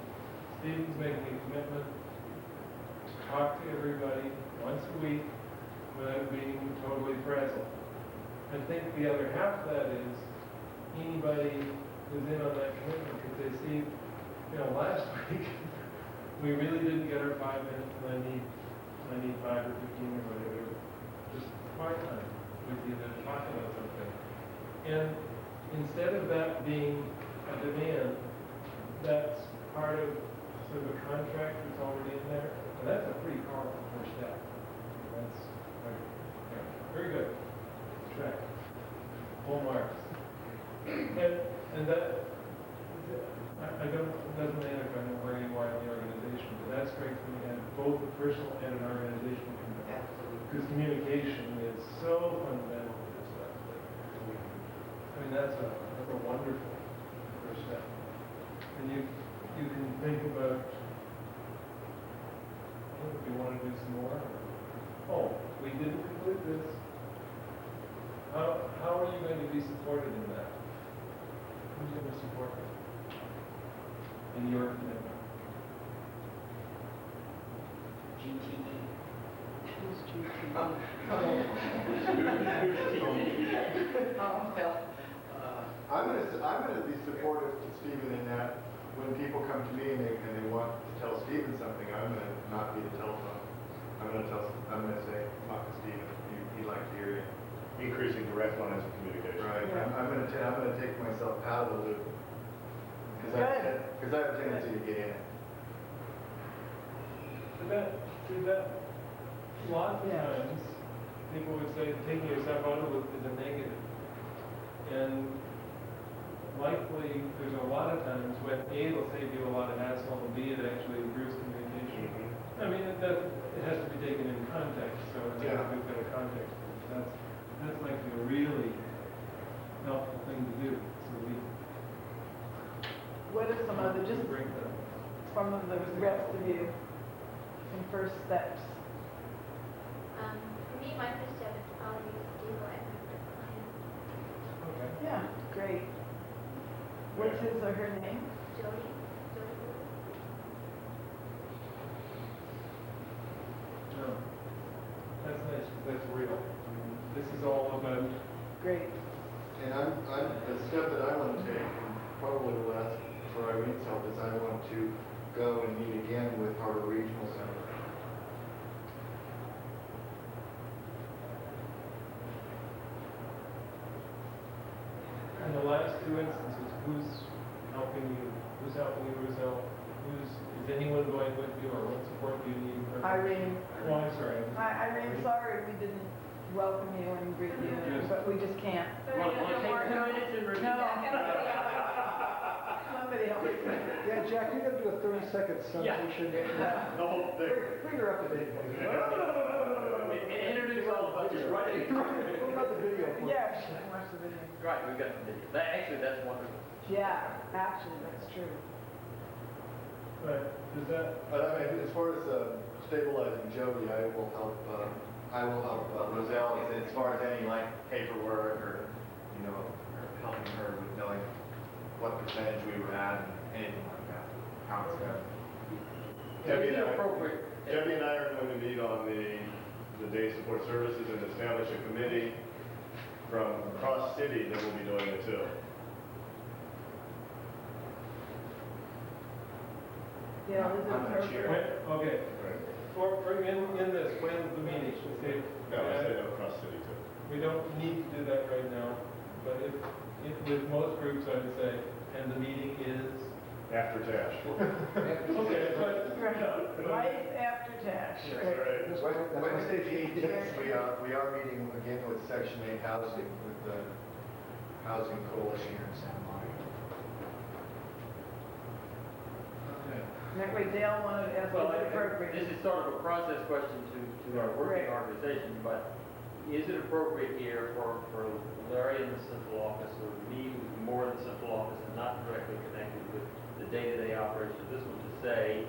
Steve's making a commitment to talk to everybody once a week without being totally present. I think the other half of that is anybody who's in on that commitment could say, Steve, last week we really didn't get our 5 minutes, and I need 5 or 15 or whatever, just quiet time with you to talk about something. And instead of that being a demand, that's part of sort of a contract that's already in there, and that's a pretty powerful first step. That's, yeah, very good. Track. Full marks. And that, I don't, it doesn't matter if I know where you are in the organization, but that strikes me as both a personal and an organizational commitment. Absolutely. Because communication is so fundamental to this stuff. I mean, that's a wonderful first step. And you can think about, oh, do you want to do some more? Oh, we didn't complete this. How are you going to be supported in that? Who's going to support you in your commitment? GTE. Who's GTE? I'm gonna be supportive to Stephen in that when people come to me and they want to tell Stephen something, I'm gonna not be the telephone. I'm gonna say, talk to Stephen, he'd like to hear you. Increasing direct lines of communication. Right, Yeah. I'm gonna take myself out of the loop. Because I have a tendency to get in it. See that, lots of times, people would say taking yourself out of the loop is a negative. And likely, there's a lot of times when A, it'll save you a lot of hassle, and B, it actually improves communication. I mean, it has to be taken in context, so it has to be put in context. That's likely a really helpful thing to do. So we What are some other, just bring that. some of the rest of you, some first steps? For me, my first step is probably to stabilize my client. Okay. Yeah, great. What's his or her name? Jody. No. That's nice, 'cause that's real. This is all about, Great. And the step that I want to take, and probably will ask for Irene's help, is I want to go and meet again with Harbor Regional Center. in the last two instances, who's helping you, who's is anyone going with you, or what support do you need? Irene. Oh, I'm sorry. Irene, sorry we didn't welcome you and greet you, Yes. but we just can't. Want to take 2 minutes and review No. that? Somebody help me. Yeah, Jack, you're gonna do a 30-second summation. The whole thing. Bring her up to date. Introduce all of us. Just right in. What about the video? please? Yeah, watch the video. Right, we've got the video. Actually, that's wonderful. Yeah, actually, that's true. But does that, But I mean, as far as stabilizing Jody, I will help Roselle as far as any like paperwork or, or helping her with knowing what percentage we were at and anything like that, how it's going. Debbie Is it appropriate? and I are going to meet on the day support services and establish a committee from across city that will be doing it too. Yeah, is it I'm the chair. appropriate? okay, Right. for in this, when's the meeting? Okay. No, I said across city too. We don't need to do that right now, but if with most groups, I would say, and the meeting is, After Tash. okay, but, Right after Tash. That's right. Wednesday the 18th, we are meeting again with Section 8 housing, with the Housing Coalition here in Santa Monica. okay. That way Dale wanted to ask Well, if it's appropriate. this is sort of a process question to our working Right. organization, but is it appropriate here for Larry in the central office or me who's more in the central office and not directly connected with the day-to-day operation of this one to say,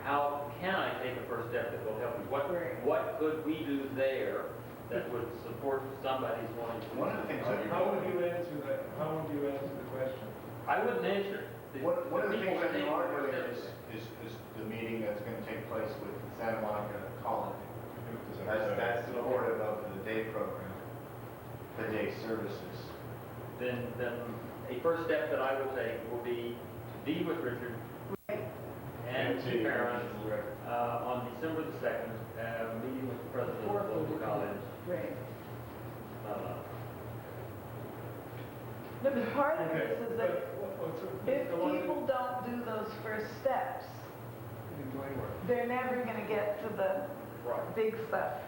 how can I take a first step that will help me? Right. What could we do there that would support somebody's wanting to? One of the things that How would you answer that? How would you answer the question? I wouldn't answer. One of the things that we people are think doing first is the meeting that's going to take place with Santa Monica Colony. December That's supportive of the day program, the day services. then a first step that I would take will be to be with Richard and and two parents, on December the 2nd, have a meeting with the president of the local college. Right. Uh, No, but part of Okay, this is but that what's if the one people don't do those first steps, doing work? they're never gonna get to the big stuff,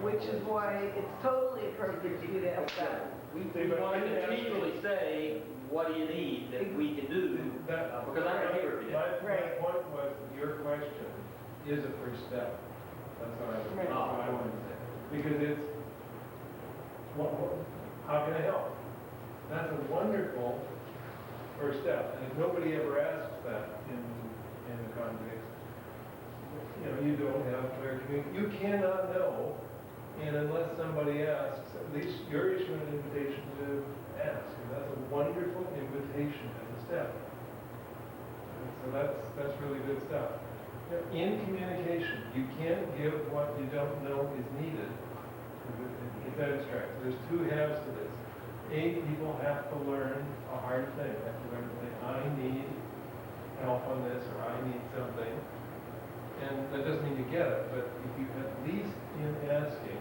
which is why it's totally appropriate for you to ask that. We want to continually say, what do you need that we can do? Because I'm not here every day. My point was, your question is a first step. That's what I wanted to say. Because it's, how can I help? That's a wonderful first step. And if nobody ever asks that in the context, you don't have clear communication. You cannot know, and unless somebody asks, at least you're issuing an invitation to ask. And that's a wonderful invitation as a step. And so that's really good stuff. In communication, you can't give what you don't know is needed. Get that abstract. There's two halves to this. People have to learn a hard thing. They have to learn to say, I need help on this, or I need something. And that doesn't mean you get it, but if you at least in asking,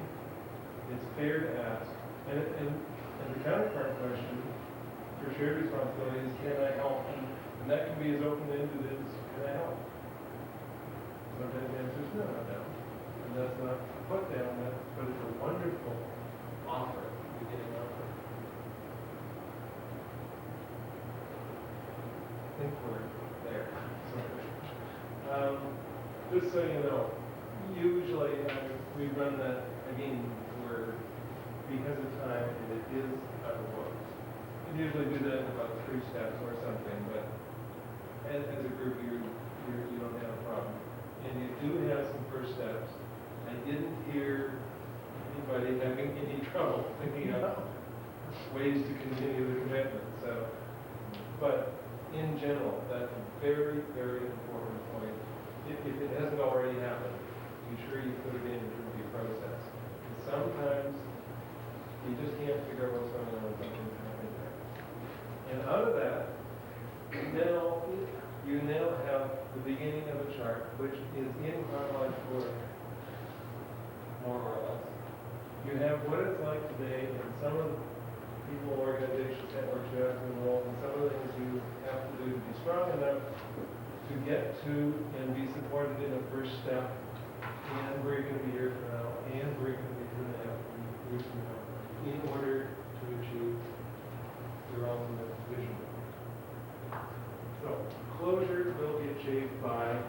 it's fair to ask. And the counterpart question for shared responsibility is, can I help? And that can be as open-ended as, can I help? Sometimes the answer is no, and that's not a put down, but it's a wonderful offer, beginning offer. I think we're there. Just so you know, usually we run that again where, because of time, and it is out of books. We usually do that in about 3 steps or something, but as a group, you don't have a problem. And you do have some first steps. I didn't hear anybody having any trouble thinking of ways to continue the commitment. So, but in general, that's a very, very important point. If it hasn't already happened, be sure you put it in the review process. And sometimes you just can't figure out what's going on with something happening there. And out of that, you now have the beginning of a chart, which is in chronological order, more or less. You have what it's like today, and some of the people, organizations, networks you have to enroll, and some of the things you have to do to be strong enough to get to and be supported in a first step, and where you're going to be here from now, and where you're going to be 2.5 years from now, in order to achieve your ultimate vision. So, closure will be achieved by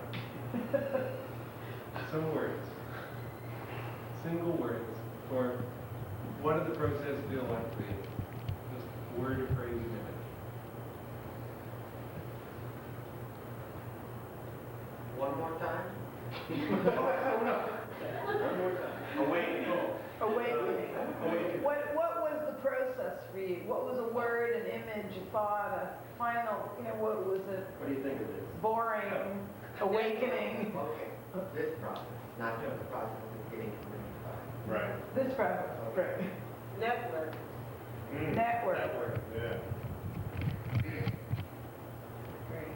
some words, single words, for what does the process feel like to you? Just word or phrase image. One more time? One more time. Awakening. What was the process for you? What was a word, an image, a thought, a final, what was it? What do you think of this? Boring, awakening. Okay, this process, not just the process of getting committed. Right. This process, right. Network. Network. Yeah. Great.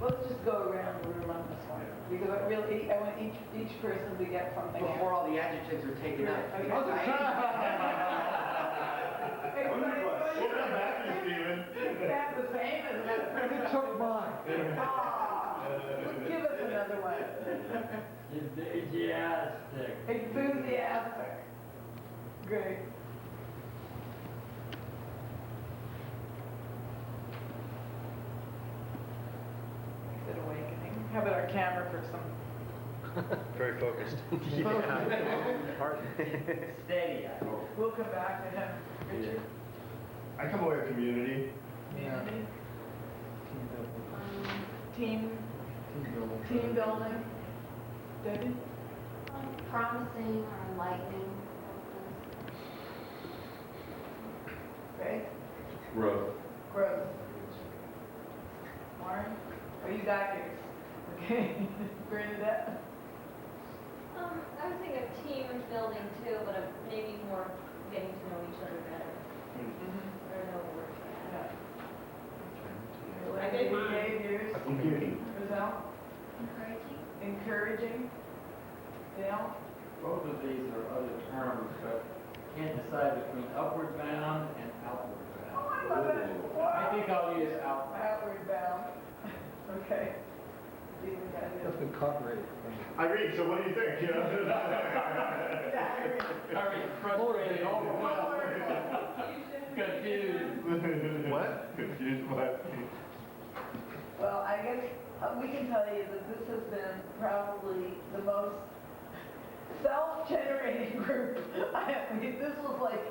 Let's just go around the room on this one, because I want each person to get something. Before all the adjectives are taken out. Okay. We'll come back to you, Stephen. That's the same as that. You took mine. Give us another one. Enthusiastic. Enthusiastic. Great. I said awakening. How about our camera for some? Very focused. Steady, I hope. We'll come back to him. Richard? I come away with community. Community? Team building. Debbie? Promising or enlightening. Greg? Growth. Growth. Warren? Oh, you got yours. Okay. Bernadette? I was thinking of team building too, but maybe more getting to know each other better. Or no workshop. I gave mine. Yours, Rizal? Encouraging? Encouraging? Dale? Both of these are other terms, but can't decide between upward bound and outward Oh, bound. I love it. I think I'll use outward. Outward bound. Okay. See what we gotta do. That's been copyrighted. I agree, so what do you think? You know? Very frustrated, overwhelmed, confused. What? Confused what? Well, I guess we can tell you that this has been probably the most self-generating group. I mean, this was like,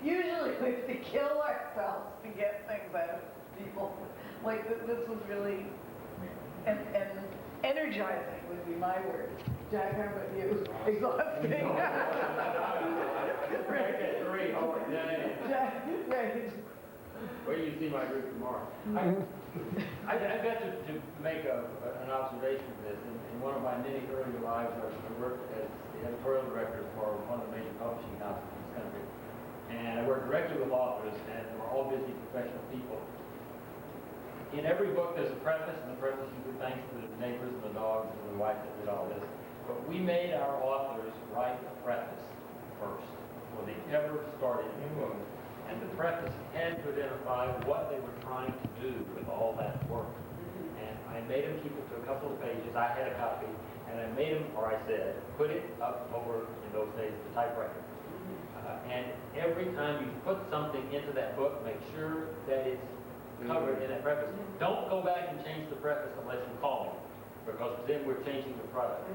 usually we have to kill ourselves to get things out of people. Like, this was really, and energizing would be my word. Jack, how about you? Exhausting. Three. Oh, yeah. Jack, right. Where do you see my group tomorrow? I got to make an observation of this. In one of my many early lives, I worked as the editorial director for one of the major publishing houses in this country. And I worked directly with authors, and they were all busy professional people. In every book, there's a preface, and the preface usually thanks to the neighbors and the dogs and the wife that did all this. But we made our authors write a preface first, before they ever started a book. And the preface had to identify what they were trying to do with all that work. And I made them keep it to a couple of pages. I had a copy, and I made them, or I said, put it up over, in those days, the typewriter. And every time you put something into that book, make sure that it's covered in that preface. Don't go back and change the preface unless you call me, because then we're changing the product.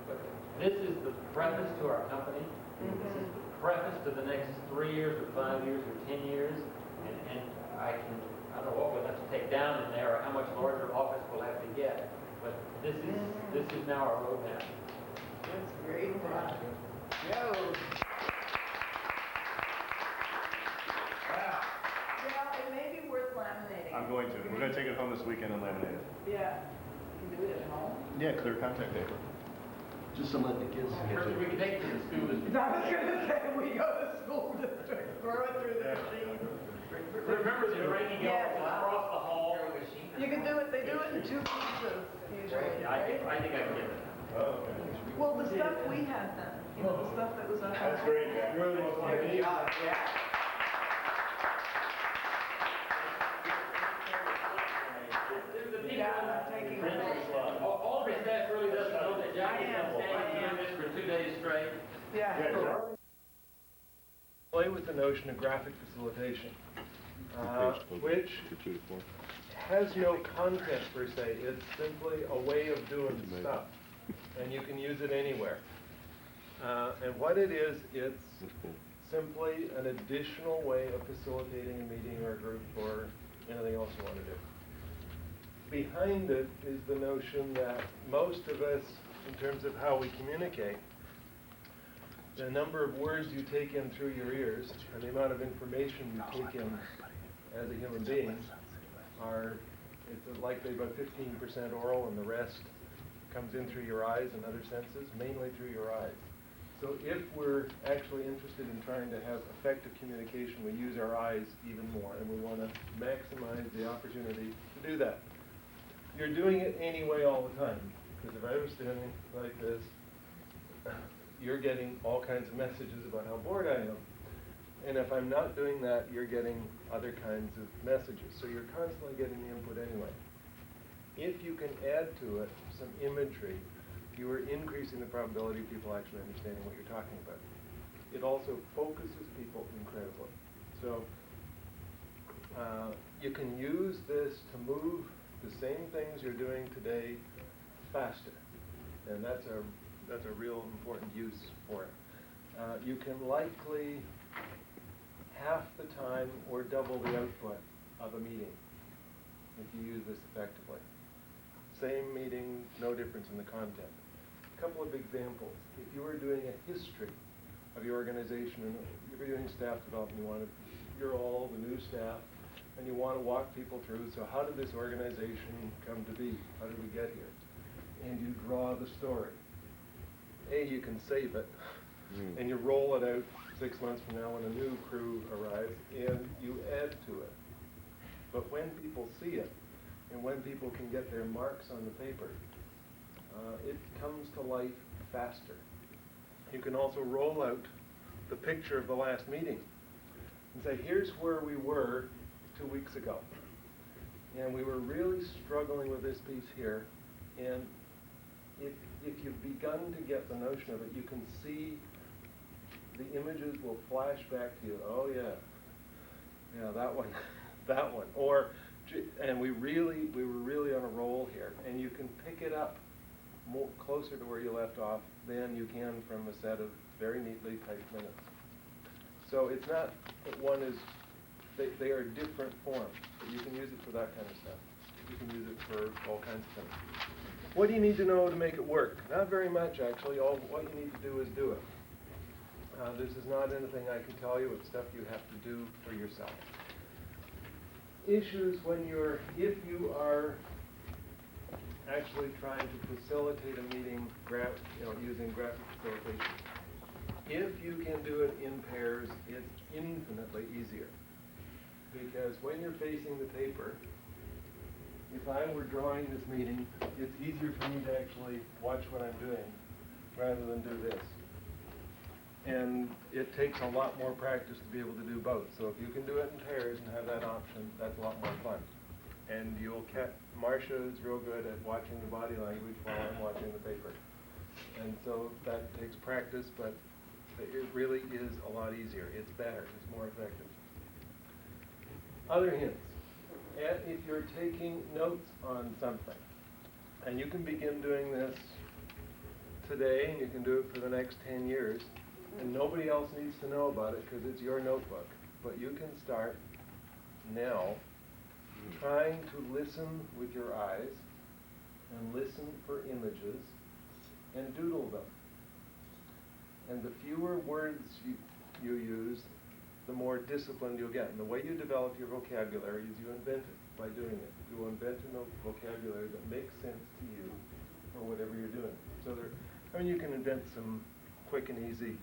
But this is the preface to our company. This is the preface to the next 3 years or 5 years or 10 years. And I don't know what we'll have to take down in there or how much larger office we'll have to get. But this is now our roadmap. That's great. Yo. Yeah, it may be worth laminating. I'm going to. We're going to take it home this weekend and laminate it. Yeah. You can do it at home. Yeah, clear contact paper. Just to let the kids get We to can take it to the school district. I was gonna say, we go to school district, throw it through the machine. Remember the breaking Yes. across the hall? You can do it, they do it in 2 pieces usually, I think right? I can get that. Oh, okay. Well, the stuff we had then, you know, the stuff that was up. That's great, Jack. Good job, yeah. Yeah, I'm taking it. All of our staff really doesn't know that Jack has been standing doing this for 2 days straight. Yeah. Play with the notion of graphic facilitation, which has no content per se. It's simply a way of doing stuff, and you can use it anywhere. And what it is, it's simply an additional way of facilitating a meeting or a group or anything else you want to do. Behind it is the notion that most of us, in terms of how we communicate, the number of words you take in through your ears and the amount of information you take in as a human being it's likely about 15% oral and the rest comes in through your eyes and other senses, mainly through your eyes. So if we're actually interested in trying to have effective communication, we use our eyes even more, and we want to maximize the opportunity to do that. You're doing it anyway all the time, because if I was standing like this, you're getting all kinds of messages about how bored I am. And if I'm not doing that, you're getting other kinds of messages. So you're constantly getting the input anyway. If you can add to it some imagery, you are increasing the probability of people actually understanding what you're talking about. It also focuses people incredibly. So you can use this to move the same things you're doing today faster. And that's a real important use for it. You can likely half the time or double the output of a meeting if you use this effectively. Same meeting, no difference in the content. A couple of examples. If you were doing a history of your organization, and if you're doing staff development, you're all the new staff, and you want to walk people through, so how did this organization come to be? How did we get here? And you draw the story. You can save it, and you roll it out 6 months from now when a new crew arrives, and you add to it. But when people see it, and when people can get their marks on the paper, it comes to life faster. You can also roll out the picture of the last meeting and say, here's where we were 2 weeks ago. And we were really struggling with this piece here. And if you've begun to get the notion of it, you can see the images will flash back to you. Oh yeah, that one, that one. Or, and we were really on a roll here. And you can pick it up more closer to where you left off than you can from a set of very neatly typed minutes. So it's not that one is, they are different forms, but you can use it for that kind of stuff. You can use it for all kinds of things. What do you need to know to make it work? Not very much, actually. What you need to do is do it. This is not anything I can tell you. It's stuff you have to do for yourself. Issues if you are actually trying to facilitate a meeting using graphic facilitation. If you can do it in pairs, it's infinitely easier. Because when you're facing the paper, if I were drawing this meeting, it's easier for me to actually watch what I'm doing rather than do this. And it takes a lot more practice to be able to do both. So if you can do it in pairs and have that option, that's a lot more fun. And Marsha is real good at watching the body language while I'm watching the paper. And so that takes practice, but it really is a lot easier. It's better. It's more effective. Other hints. If you're taking notes on something, and you can begin doing this today, and you can do it for the next 10 years, and nobody else needs to know about it because it's your notebook. But you can start now trying to listen with your eyes and listen for images and doodle them. And the fewer words you use, the more disciplined you'll get. And the way you develop your vocabulary is you invent it by doing it. You will invent a vocabulary that makes sense to you for whatever you're doing. So you can invent some quick and easy,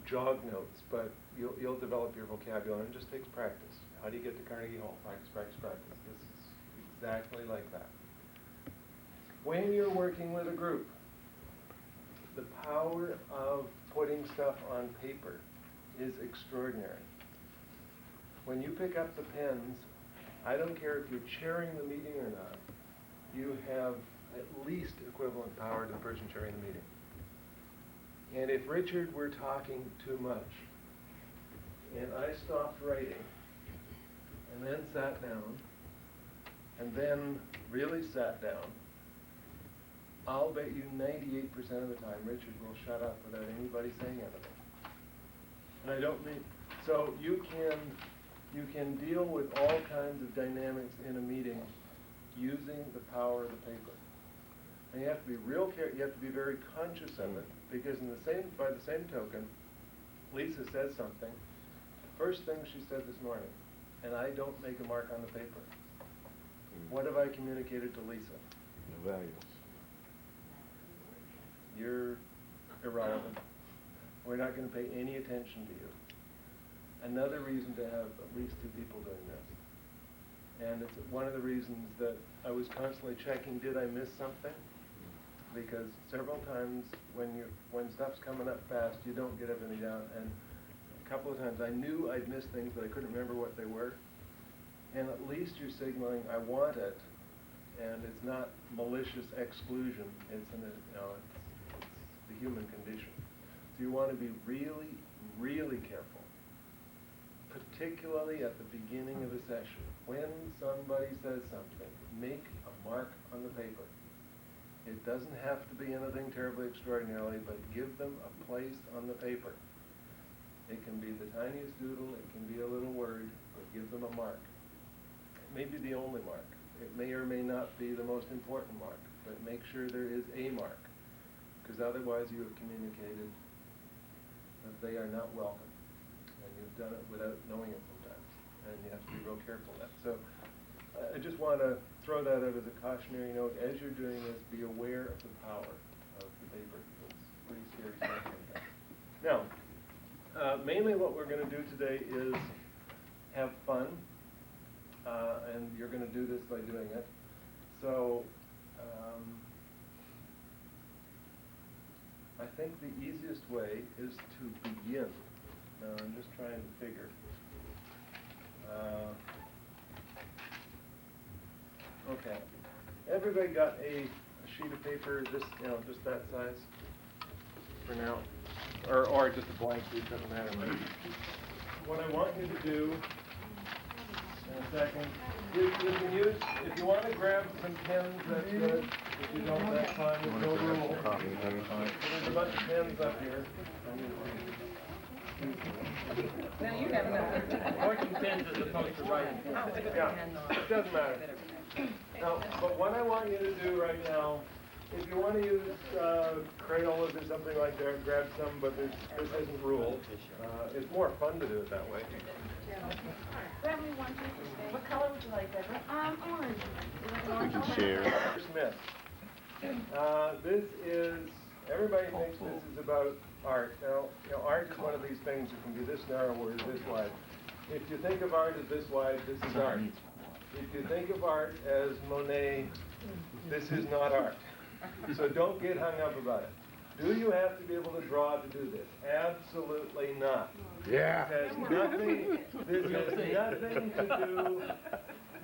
jog notes, but you'll develop your vocabulary, and it just takes practice. How do you get to Carnegie Hall? Practice, practice, practice. This is exactly like that. When you're working with a group, the power of putting stuff on paper is extraordinary. When you pick up the pens, I don't care if you're chairing the meeting or not, you have at least equivalent power to the person chairing the meeting. And if Richard were talking too much, and I stopped writing, and then sat down, and then really sat down, I'll bet you 98% of the time Richard will shut up without anybody saying anything. And I don't mean, so you can deal with all kinds of dynamics in a meeting using the power of the paper. And you have to be real careful, you have to be very conscious of it, because by the same token, Lisa says something, first thing she said this morning, and I don't make a mark on the paper. What have I communicated to Lisa? The values. You're irrelevant. We're not going to pay any attention to you. Another reason to have at least 2 people doing this. And it's one of the reasons that I was constantly checking, did I miss something? Because several times when stuff's coming up fast, you don't get everything down. And a couple of times I knew I'd missed things, but I couldn't remember what they were. And at least you're signaling, I want it. And it's not malicious exclusion. It's the human condition. So you want to be really, really careful, particularly at the beginning of a session. When somebody says something, make a mark on the paper. It doesn't have to be anything terribly extraordinary, but give them a place on the paper. It can be the tiniest doodle, it can be a little word, but give them a mark. It may be the only mark. It may or may not be the most important mark, but make sure there is a mark, because otherwise you have communicated that they are not welcome, and you've done it without knowing it sometimes, and you have to be real careful of that. So I just want to throw that out as a cautionary note. As you're doing this, be aware of the power of the paper. It's pretty scary stuff sometimes. Now, mainly what we're going to do today is have fun, and you're going to do this by doing it. So, I think the easiest way is to begin. Now, I'm just trying to figure. Okay. Everybody got a sheet of paper, this, just that size for now? Or just a blank sheet, doesn't matter. What I want you to do in a second, you can use, if you want to grab some pens, that's good. If you don't, that's fine, there's no rule. There's a bunch of pens up here. Now you have enough. Working pens as opposed to writing. Yeah, it doesn't matter. Now, but what I want you to do right now, if you want to use Crayolas or something like that, grab some, but this isn't ruled. It's more fun to do it that way. What color would you like, Deborah? Orange. We can share. Smith. This is, everybody thinks this is about art. Now, art is one of these things that can be this narrow or this wide. If you think of art as this wide, this is art. If you think of art as Monet, this is not art. So don't get hung up about it. Do you have to be able to draw to do this? Absolutely not. Yeah.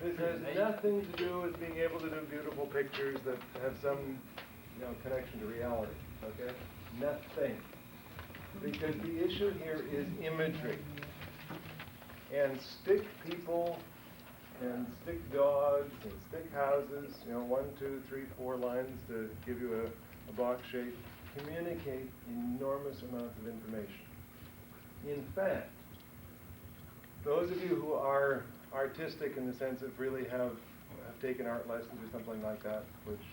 This has nothing to do with being able to do beautiful pictures that have some, connection to reality. Okay? Nothing. Because the issue here is imagery. And stick people and stick dogs and stick houses, 1, 2, 3, 4 lines to give you a box shape, communicate enormous amounts of information. In fact, those of you who are artistic in the sense of really have taken art lessons or something like that, which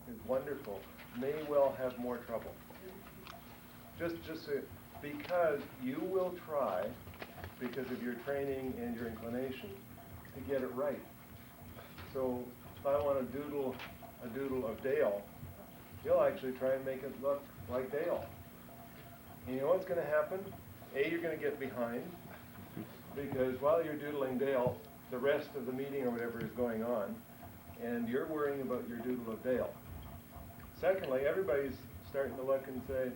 is wonderful, may well have more trouble. Just because you will try, because of your training and your inclination, to get it right. So if I want to doodle a doodle of Dale, you'll actually try and make it look like Dale. And you know what's going to happen? A, you're going to get behind, because while you're doodling Dale, the rest of the meeting or whatever is going on, and you're worrying about your doodle of Dale. Secondly, everybody's starting to look and say,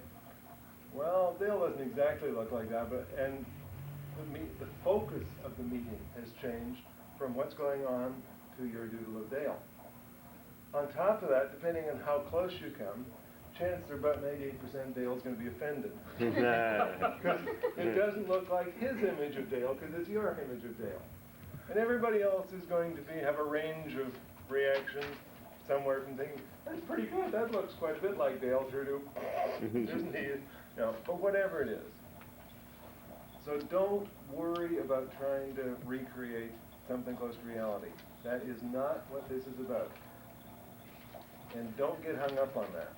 well, Dale doesn't exactly look like that, and the focus of the meeting has changed from what's going on to your doodle of Dale. On top of that, depending on how close you come, chances are about 98% Dale's going to be offended. Because it doesn't look like his image of Dale, because it's your image of Dale. And everybody else is going to have a range of reactions, somewhere from thinking, that's pretty good, that looks quite a bit like Dale, through to, isn't he? But whatever it is. So don't worry about trying to recreate something close to reality. That is not what this is about. And don't get hung up on that.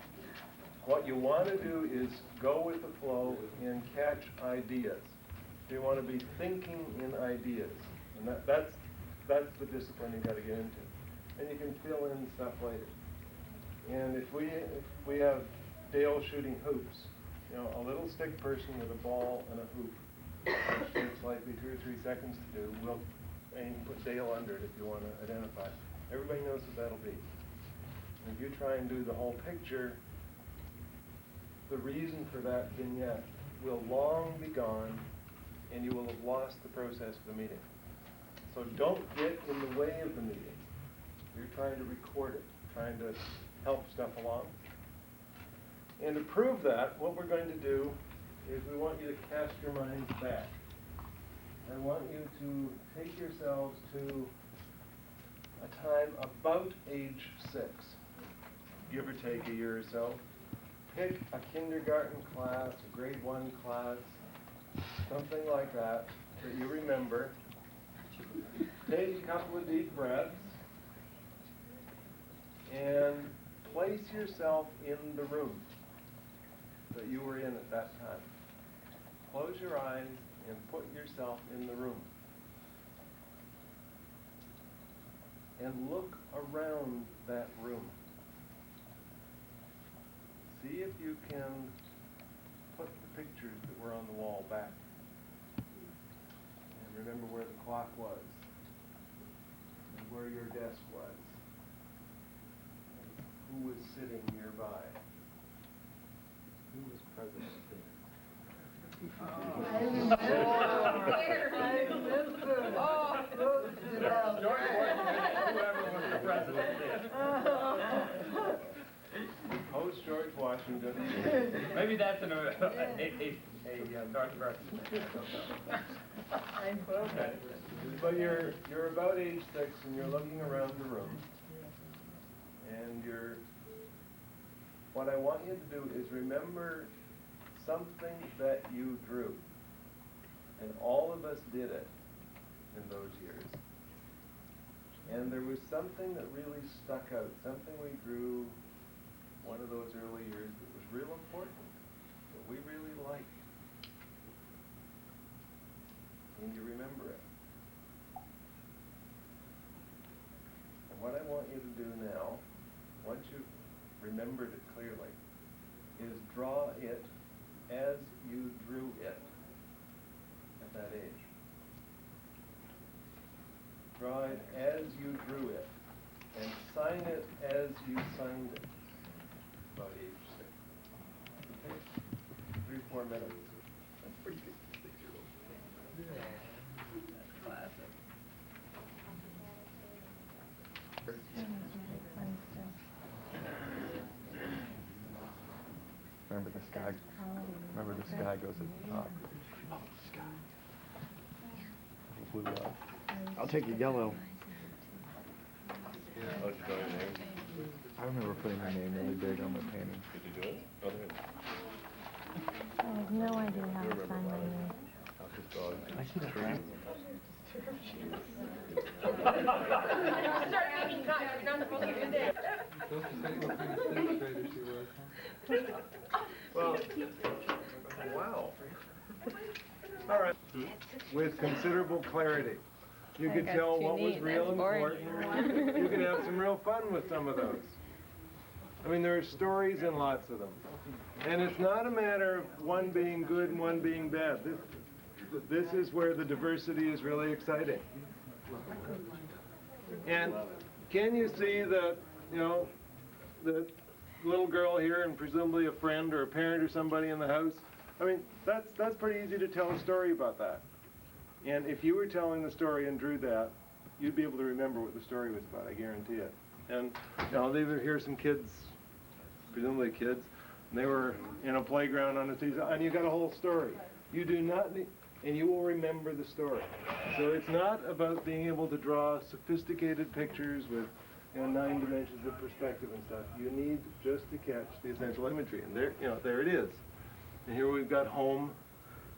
What you want to do is go with the flow and catch ideas. You want to be thinking in ideas. And that's the discipline you've got to get into. And you can fill in stuff later. And if we have Dale shooting hoops, a little stick person with a ball and a hoop, which takes likely 2 or 3 seconds to do, we'll aim put Dale under it if you want to identify. Everybody knows what that'll be. And if you try and do the whole picture, the reason for that vignette will long be gone, and you will have lost the process of the meeting. So don't get in the way of the meeting. You're trying to record it, trying to help stuff along. And to prove that, what we're going to do is we want you to cast your minds back. I want you to take yourselves to a time about age 6. Give or take a year or so. Pick a kindergarten class, a grade 1 class, something like that you remember. Take a couple of deep breaths and place yourself in the room that you were in at that time. Close your eyes and put yourself in the room. And look around that room. See if you can put the pictures that were on the wall back. And remember where the clock was, and where your desk was, and who was sitting nearby, who was present there. Post George Washington. Maybe that's a North American. Okay. But you're about age 6 and you're looking around the room. And what I want you to do is remember something that you drew. And all of us did it in those years. And there was something that really stuck out, something we drew one of those early years that was real important, that we really liked. And you remember it. And what I want you to do now, once you've remembered it clearly, is draw it as you drew it at that age. Draw it as you drew it, and sign it as you signed it, about age 6. Okay? 3-4 minutes. That's pretty good. 6-year-old. That's classic. Remember the sky. Remember the sky goes at the top. Oh, sky. Blue up. I'll take a yellow. Oh, did you draw your name? I remember putting my name really big on my painting. Did you do it? Oh, there. I have no idea how to sign my name. I'll just draw it. I should have tried. Start making cuts, you're not supposed to do this. Well, wow. All right. With considerable clarity. You could tell what was real important. You could have some real fun with some of those. I mean, there are stories in lots of them. And it's not a matter of one being good and one being bad. This is where the diversity is really exciting. And can you see the little girl here and presumably a friend or a parent or somebody in the house? I mean, that's pretty easy to tell a story about that. And if you were telling the story and drew that, you'd be able to remember what the story was about, I guarantee it. And here are some kids, presumably kids, and they were in a playground on a season, and you got a whole story. You do not need, and you will remember the story. So it's not about being able to draw sophisticated pictures with 9 dimensions of perspective and stuff. You need just to catch the essential imagery, and there it is. And here we've got home.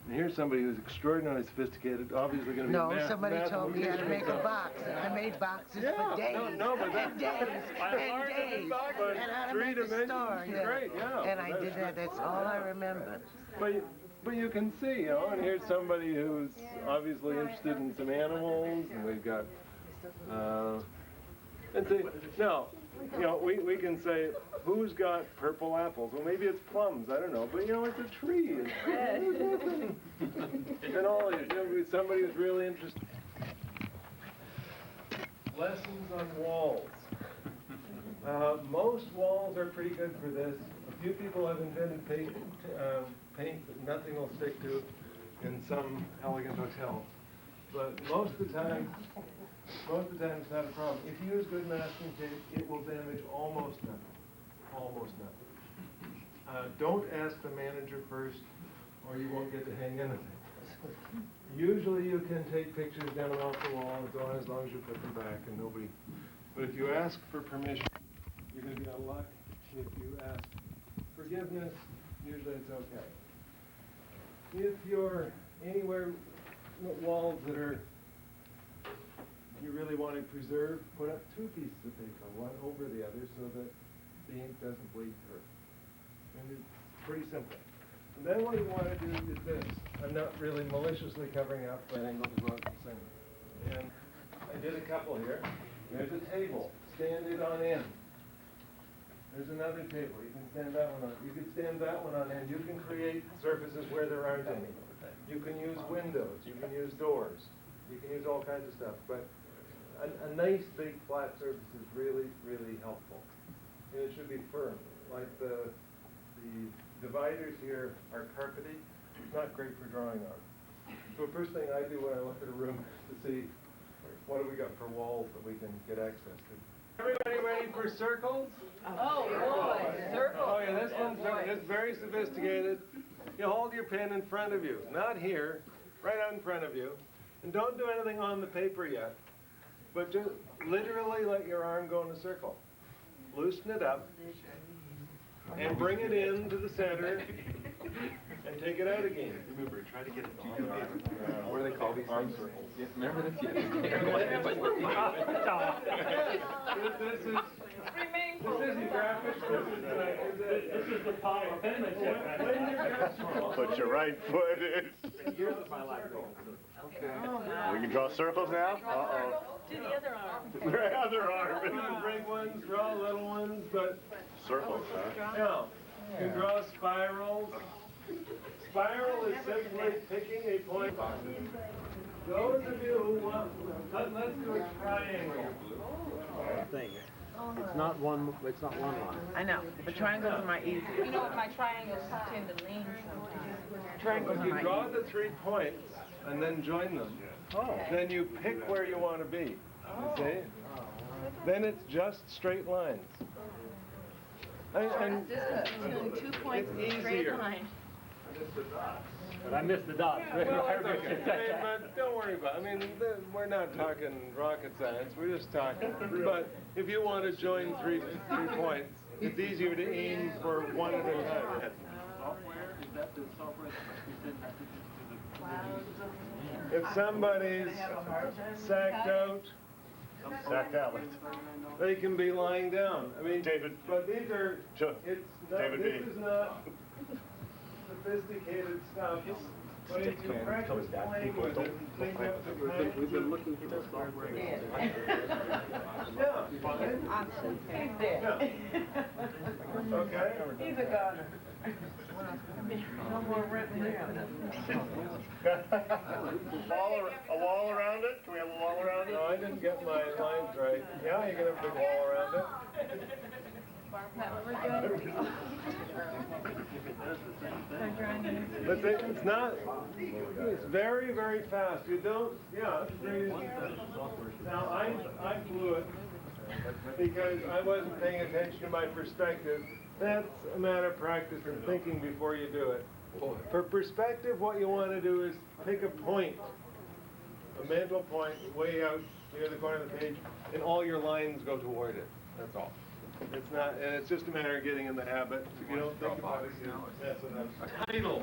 And here's somebody who's extraordinarily sophisticated, obviously going to be No, somebody told me how to make a box, and I made boxes for days, but and days, and how to make a store, great, yeah. And I did that, that's all I remember. But you can see, and here's somebody who's obviously interested in some animals, and we've got, and see, now, we can say, who's got purple apples? Well, maybe it's plums, I don't know, but it's a tree. And all these, somebody who's really interested. Lessons on walls. Most walls are pretty good for this. A few people have invented paint that nothing will stick to in some elegant hotel. But most of the time it's not a problem. If you use good masking tape, it will damage almost nothing. Almost nothing. Don't ask the manager first, or you won't get to hang anything. Usually you can take pictures down and off the wall and so on as long as you put them back and nobody. But if you ask for permission, you're going to be out of luck. If you ask forgiveness, usually it's okay. If you're anywhere walls that you really want to preserve, put up 2 pieces of paper, one over the other, so that the ink doesn't bleed through. And it's pretty simple. And then what you want to do is this. I'm not really maliciously covering up, but angle to go out the same. And I did a couple here. There's a table. Stand it on end. There's another table, you can stand that one on, you can stand that one on end, you can create surfaces where there aren't any. You can use windows, you can use doors, you can use all kinds of stuff, but a nice big flat surface is really, really helpful. And it should be firm, like the dividers here are carpety, it's not great for drawing on. So the first thing I do when I look at a room is to see what do we got for walls that we can get access to. Everybody ready for circles? Oh, boy, circle. Oh yeah, this one's very sophisticated. You hold your pen in front of you, not here, right out in front of you. And don't do anything on the paper yet, but just literally let your arm go in a circle. Loosen it up and bring it into the center and take it out again. Remember, try to get it to your arm. What do they call these arm circles? Remember this? This isn't graphics, this is the power of penmanship. Put your right foot in. Here's my left goal. Okay. We can draw circles now? Uh-oh. Do the other arm. The other arm. You can big ones, draw little ones, but Circles, huh? yeah, you can draw spirals. Spiral is simply picking a point. Those of you who want, let's do a triangle. Thing. It's not one line. I know, but triangles are my easy. You know what, my triangles tend to lean sometimes. Triangles If are you my draw easy. the 3 points and then join them, then you pick where you want to be. You see? Then it's just straight lines. And Doing 2 points in a it's straight easier. line. But I missed the dots. Well, that's okay. But don't worry about it. I mean, we're not talking rocket science. We're just talking. But if you want to join three points, it's easier to aim for one at a time. Software, is that the software If somebody's sacked out, they can be lying down. I mean, David. But these are, Sure. it's not, David this B. is not sophisticated stuff. But if you practice playing with it and think up the kinds We've been of... looking for the software. Yeah. Okay. He's a gardener. No more written down. A wall around it? Can we have a wall around it? No, I didn't get my lines right. Yeah, you can have a big wall around it. But it's not, it's very, very fast. You don't, yeah, it's very, now I blew it because I wasn't paying attention to my perspective. That's a matter of practice and thinking before you do it. For perspective, what you want to do is pick a point, a mental point way out near the corner of the page, and all your lines go toward it. That's all. It's not, and it's just a matter of getting in the habit. If you don't think about it, you mess it up. A title,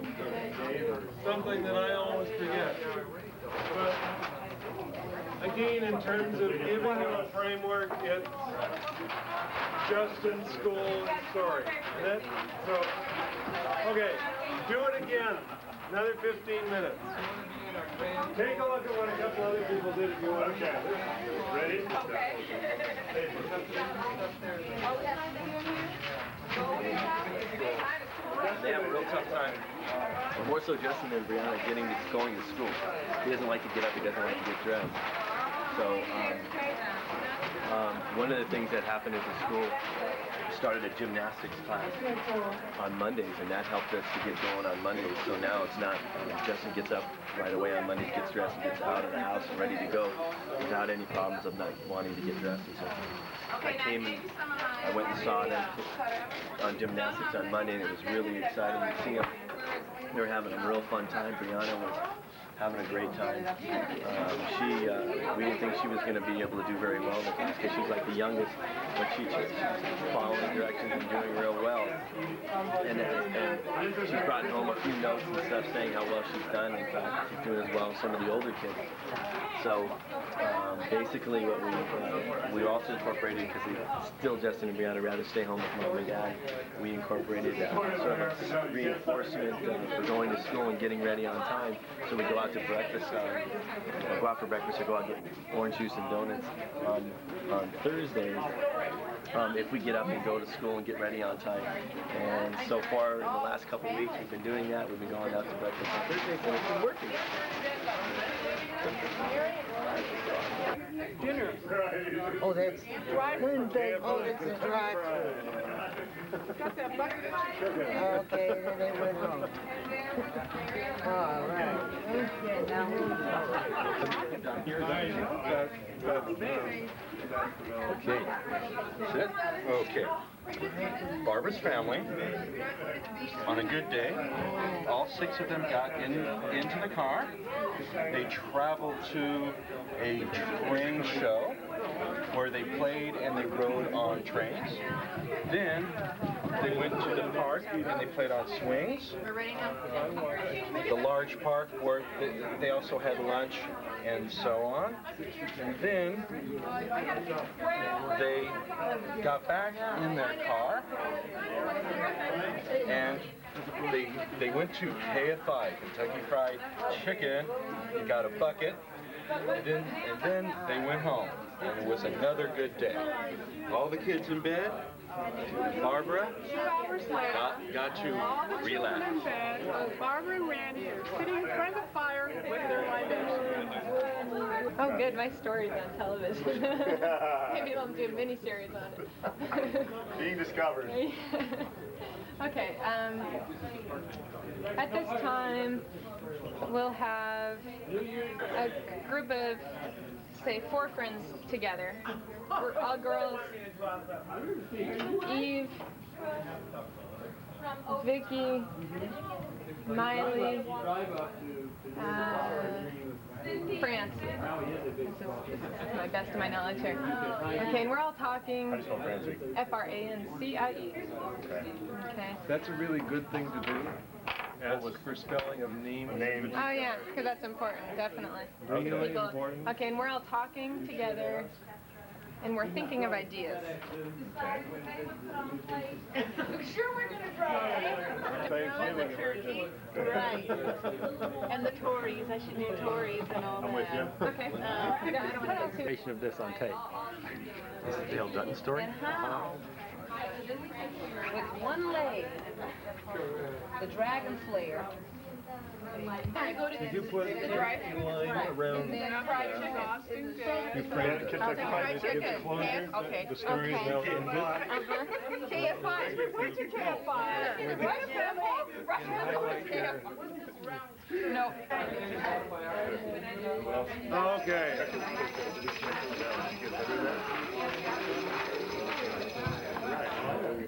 something that I always forget. But again, in terms of giving you a framework, it's Justin's school and story. So, okay, do it again. Another 15 minutes. Take a look at what a couple other people did if you want. Okay. Ready? Okay. They have a real tough time. More so Justin than Brianna going to school. He doesn't like to get up, he doesn't like to get dressed. So one of the things that happened at the school, started a gymnastics class on Mondays, and that helped us to get going on Mondays. So now it's not, Justin gets up right away on Mondays, gets dressed, and gets out of the house and ready to go without any problems of not wanting to get dressed. And so I came and I went and saw them on gymnastics on Monday, and it was really exciting to see them. They were having a real fun time. Brianna was having a great time. We didn't think she was going to be able to do very well in the class because she's like the youngest, but she's following directions and doing real well. And she's brought home a few notes and stuff saying how well she's done. In fact, she's doing as well as some of the older kids. So basically what we also incorporated, because still Justin and Brianna rather stay home with mom and dad, we incorporated sort of a reinforcement for going to school and getting ready on time. So we go out to breakfast, go out for breakfast or go out and get orange juice and donuts on Thursdays. if we get up and go to school and get ready on time. And so far, in the last couple of weeks, we've been doing that. We've been going out to breakfast on Thursdays, and it's been working. Dinner. Oh, that's Wednesday. Oh, that's a drive. Got that bucket of chicken. Okay, then they went home. All right. Okay. Sit. Okay. Barbara's family, on a good day, all 6 of them got into the car. They traveled to a train show where they played and they rode on trains. Then they went to the park and they played on swings. The large park where they also had lunch and so on. And then they got back in their car and they went to KFI, Kentucky Fried Chicken, and got a bucket, and then they went home. And it was another good day. All the kids in bed. Barbara got to relax. In bed. Barbara and Randy are sitting in front of the fire with their libations. Oh, good. My story's on television. Maybe they'll do a mini-series on it. Being discovered. Okay. At this time, we'll have a group of, say, 4 friends together. We're all girls. Eve, Vicky, Miley, France. This is my best of my knowledge here. Okay, and we're all talking. How do you spell Francie? F-R-A-N-C-I-E. Okay. That's a really good thing to do. Ask for spelling of names. Oh yeah, because that's important, definitely. Really People- important. Okay, and we're all talking together, and we're thinking of ideas. Sure, we're gonna drive. Thanksgiving. Right. And the Tories, I should do Tories and all that. I'm with you. Okay. What else do we- Of this on tape. Is it the Dale Dutton story? And how, with one leg, the dragon slayer. Did you put a line around Fried chicken, Austin, your friend? Kentucky Fried Give the closure, Okay. the story is now ended. KFI, what's your KFI? Right No. Okay.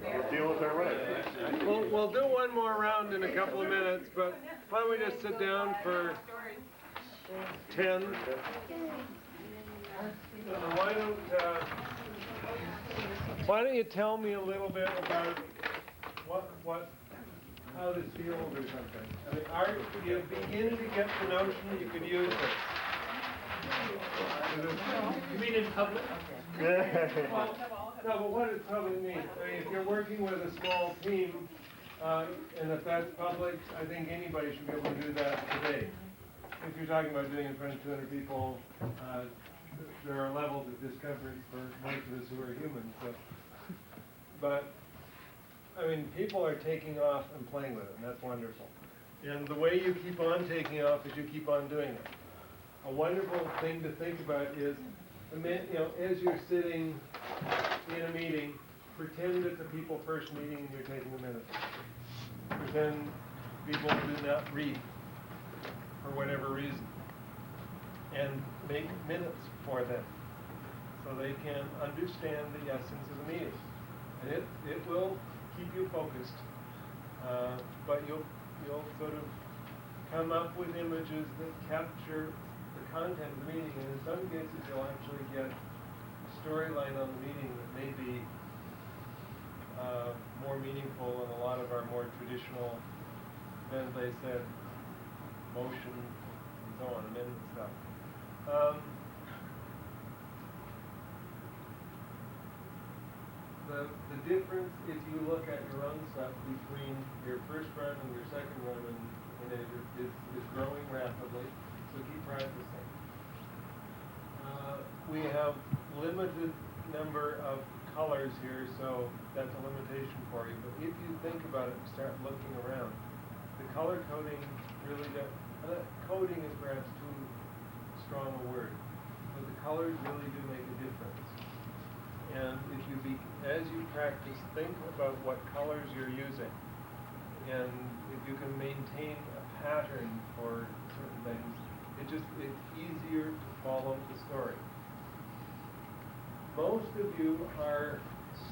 We'll deal with our rights. We'll do one more round in a couple of minutes, but why don't we just sit down for 10? Why don't you tell me a little bit about how this feels or something? I mean, you begin to get the notion you could use this? You mean in public? No, but what does public mean? I mean, if you're working with a small team, and if that's public, I think anybody should be able to do that today. If you're talking about doing it in front of 200 people, there are levels of discomfort for most of us who are humans. So. But, I mean, people are taking off and playing with it, and that's wonderful. And the way you keep on taking off is you keep on doing it. A wonderful thing to think about is, as you're sitting in a meeting, pretend it's a people first meeting and you're taking a minute. Pretend people do not read for whatever reason. And make minutes for them so they can understand the essence of the meeting. And it will keep you focused, but you'll sort of come up with images that capture the content of the meeting, and in some cases you'll actually get a storyline on the meeting that may be more meaningful than a lot of our more traditional, as they said, motion and so on, amendment stuff. The difference, if you look at your own stuff between your first run and your second run in it is growing rapidly, so keep practicing. We have limited number of colors here, so that's a limitation for you. But if you think about it and start looking around, the color coding really does, coding is perhaps too strong a word, but the colors really do make a difference. And if as you practice, think about what colors you're using. And if you can maintain a pattern for certain things, it's easier to follow the story. Most of you are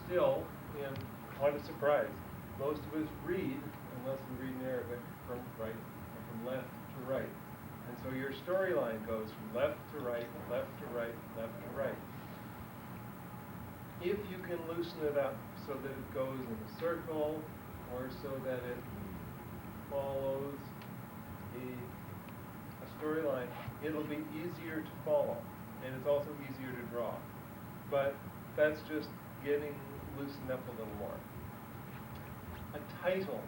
still in, what a surprise, most of us read, unless we read in Arabic, from right, or from left to right. And so your storyline goes from left to right, left to right, left to right. If you can loosen it up so that it goes in a circle, or so that it follows a storyline, it'll be easier to follow, and it's also easier to draw. But that's just getting loosened up a little more. A title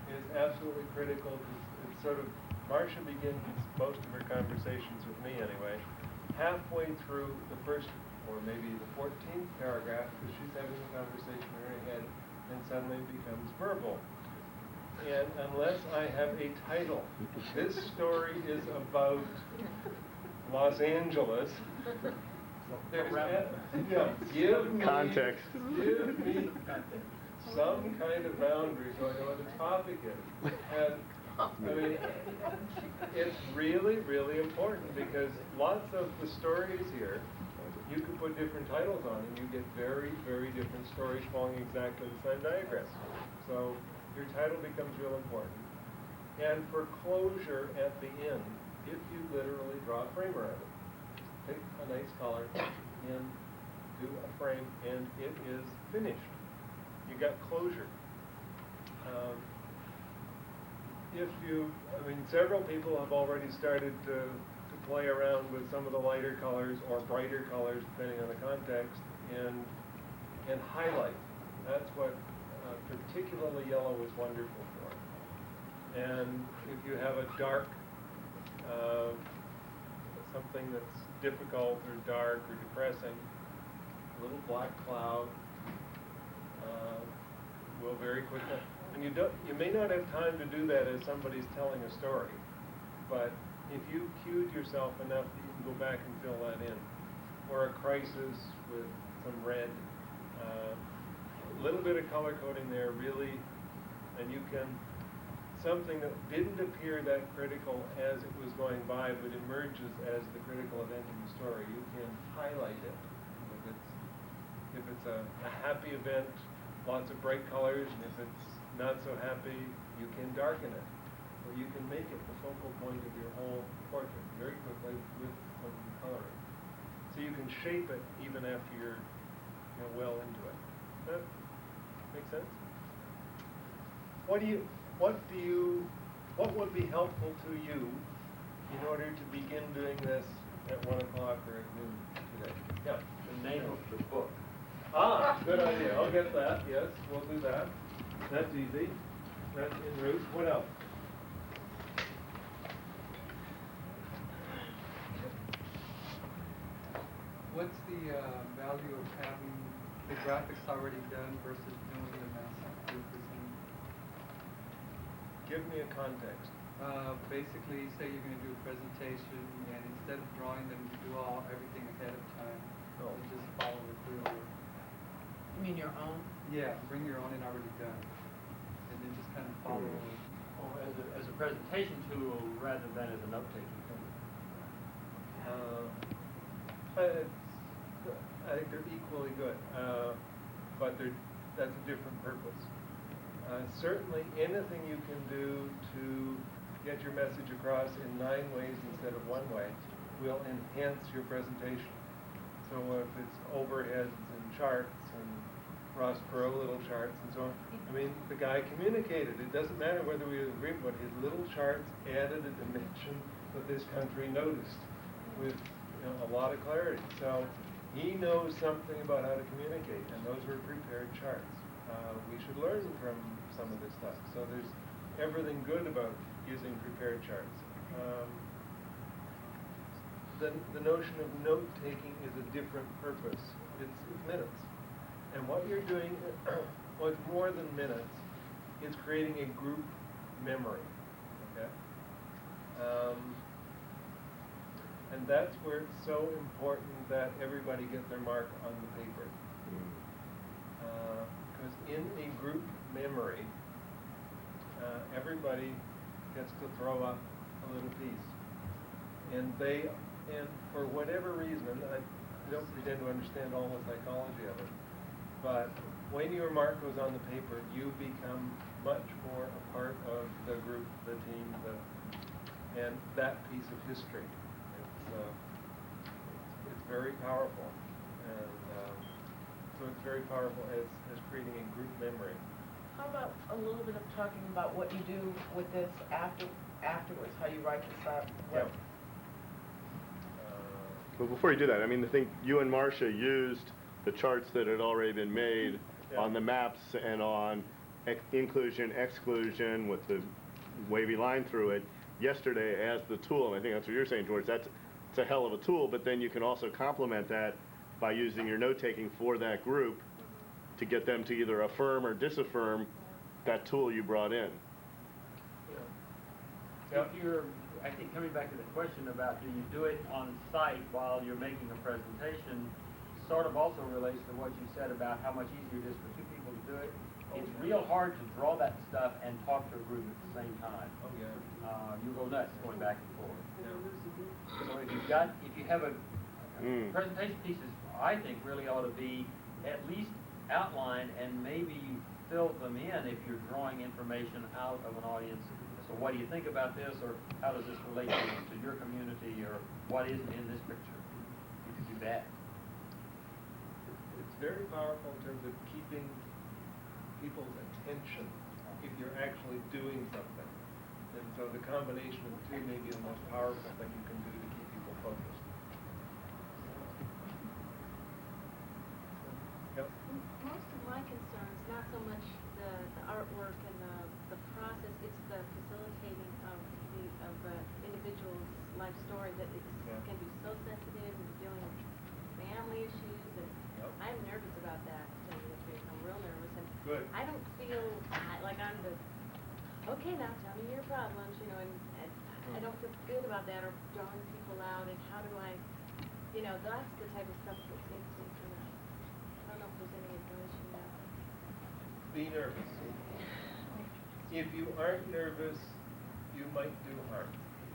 is absolutely critical because it's sort of, Marsha begins most of her conversations with me anyway, halfway through the first, or maybe the 14th paragraph, because she's having a conversation in her head, and suddenly it becomes verbal. And unless I have a title, this story is about Los Angeles. Give me some kind of boundary so I know what the topic is. And I mean, it's really, really important because lots of the stories here, you can put different titles on and you get very, very different stories following exactly the same diagram. So your title becomes real important. And for closure at the end, if you literally draw a frame around it, take a nice color and do a frame and it is finished. You got closure. Several people have already started to play around with some of the lighter colors or brighter colors, depending on the context, and highlight. That's what particularly yellow is wonderful for. And if you have a dark, something that's difficult or dark or depressing, a little black cloud will very quickly. And you may not have time to do that as somebody's telling a story, but if you cued yourself enough that you can go back and fill that in, or a crisis with some red, a little bit of color coding there really, and you can, something that didn't appear that critical as it was going by, but emerges as the critical event in the story, you can highlight it. If it's a happy event, lots of bright colors, and if it's not so happy, you can darken it. Or you can make it the focal point of your whole portrait very quickly with some coloring. So you can shape it even after you're well into it. Does that make sense? What would be helpful to you in order to begin doing this at 1 o'clock or at noon today? Yeah. The name of the book. Good idea. I'll get that. Yes, we'll do that. That's easy. That's en route. What else? What's the value of having the graphics already done versus doing the mass presentation? Give me a context. Basically, say you're going to do a presentation, and instead of drawing them, you do everything ahead of time. Oh. You just follow it through. You mean your own? Yeah, bring your own in already done, and then just kind of follow. Or as a presentation tool rather than as a note-taking tool. I think they're equally good, but that's a different purpose. Certainly, anything you can do to get your message across in 9 ways instead of 1 way will enhance your presentation. So if it's overheads and charts and Ross Perot little charts and so on, I mean, the guy communicated. It doesn't matter whether we agree, but his little charts added a dimension that this country noticed with a lot of clarity. So he knows something about how to communicate, and those were prepared charts. We should learn from some of this stuff. So there's everything good about using prepared charts. The notion of note-taking is a different purpose. It's minutes. And what you're doing, what's more than minutes, is creating a group memory, okay? And that's where it's so important that everybody get their mark on the paper. Because in a group memory, everybody gets to throw up a little piece. And for whatever reason, I don't pretend to understand all the psychology of it, but when your mark goes on the paper, you become much more a part of the group, the team, and that piece of history. It's very powerful, and so it's very powerful as creating a group memory. How about a little bit of talking about what you do with this afterwards, how you write this up? Yeah. Well, before you do that, I mean, I think you and Marsha used the charts that had already been made on the maps and on inclusion, exclusion with the wavy line through it yesterday as the tool. And I think that's what you're saying, George. It's a hell of a tool, but then you can also complement that by using your note-taking for that group to get them to either affirm or disaffirm that tool you brought in. If you're, I think coming back to the question about do you do it on site while you're making a presentation, sort of also relates to what you said about how much easier it is for two people to do it. It's real hard to draw that stuff and talk to a group at the same time. Oh, yeah. You go nuts going back and forth. So if you have a presentation pieces, I think really ought to be at least outlined and maybe fill them in if you're drawing information out of an audience. So what do you think about this, or how does this relate to your community, or what isn't in this picture? You could do that. It's very powerful in terms of keeping people's attention if you're actually doing something. And so the combination of the two may be the most powerful thing you can do to keep people focused. Yep. Most of my concerns, not so much the artwork and the process, it's the facilitating of the individual's life story that can be so sensitive and dealing with family issues, and I'm nervous about that, to tell you the truth. I'm real nervous, and I don't feel like I'm the, okay, now tell me your problems, and I don't feel good about that, or drawing people out, and how do I, that's the type of stuff that seems to me, I don't know if there's any advice you have. Be nervous. If you aren't nervous, you might do harm.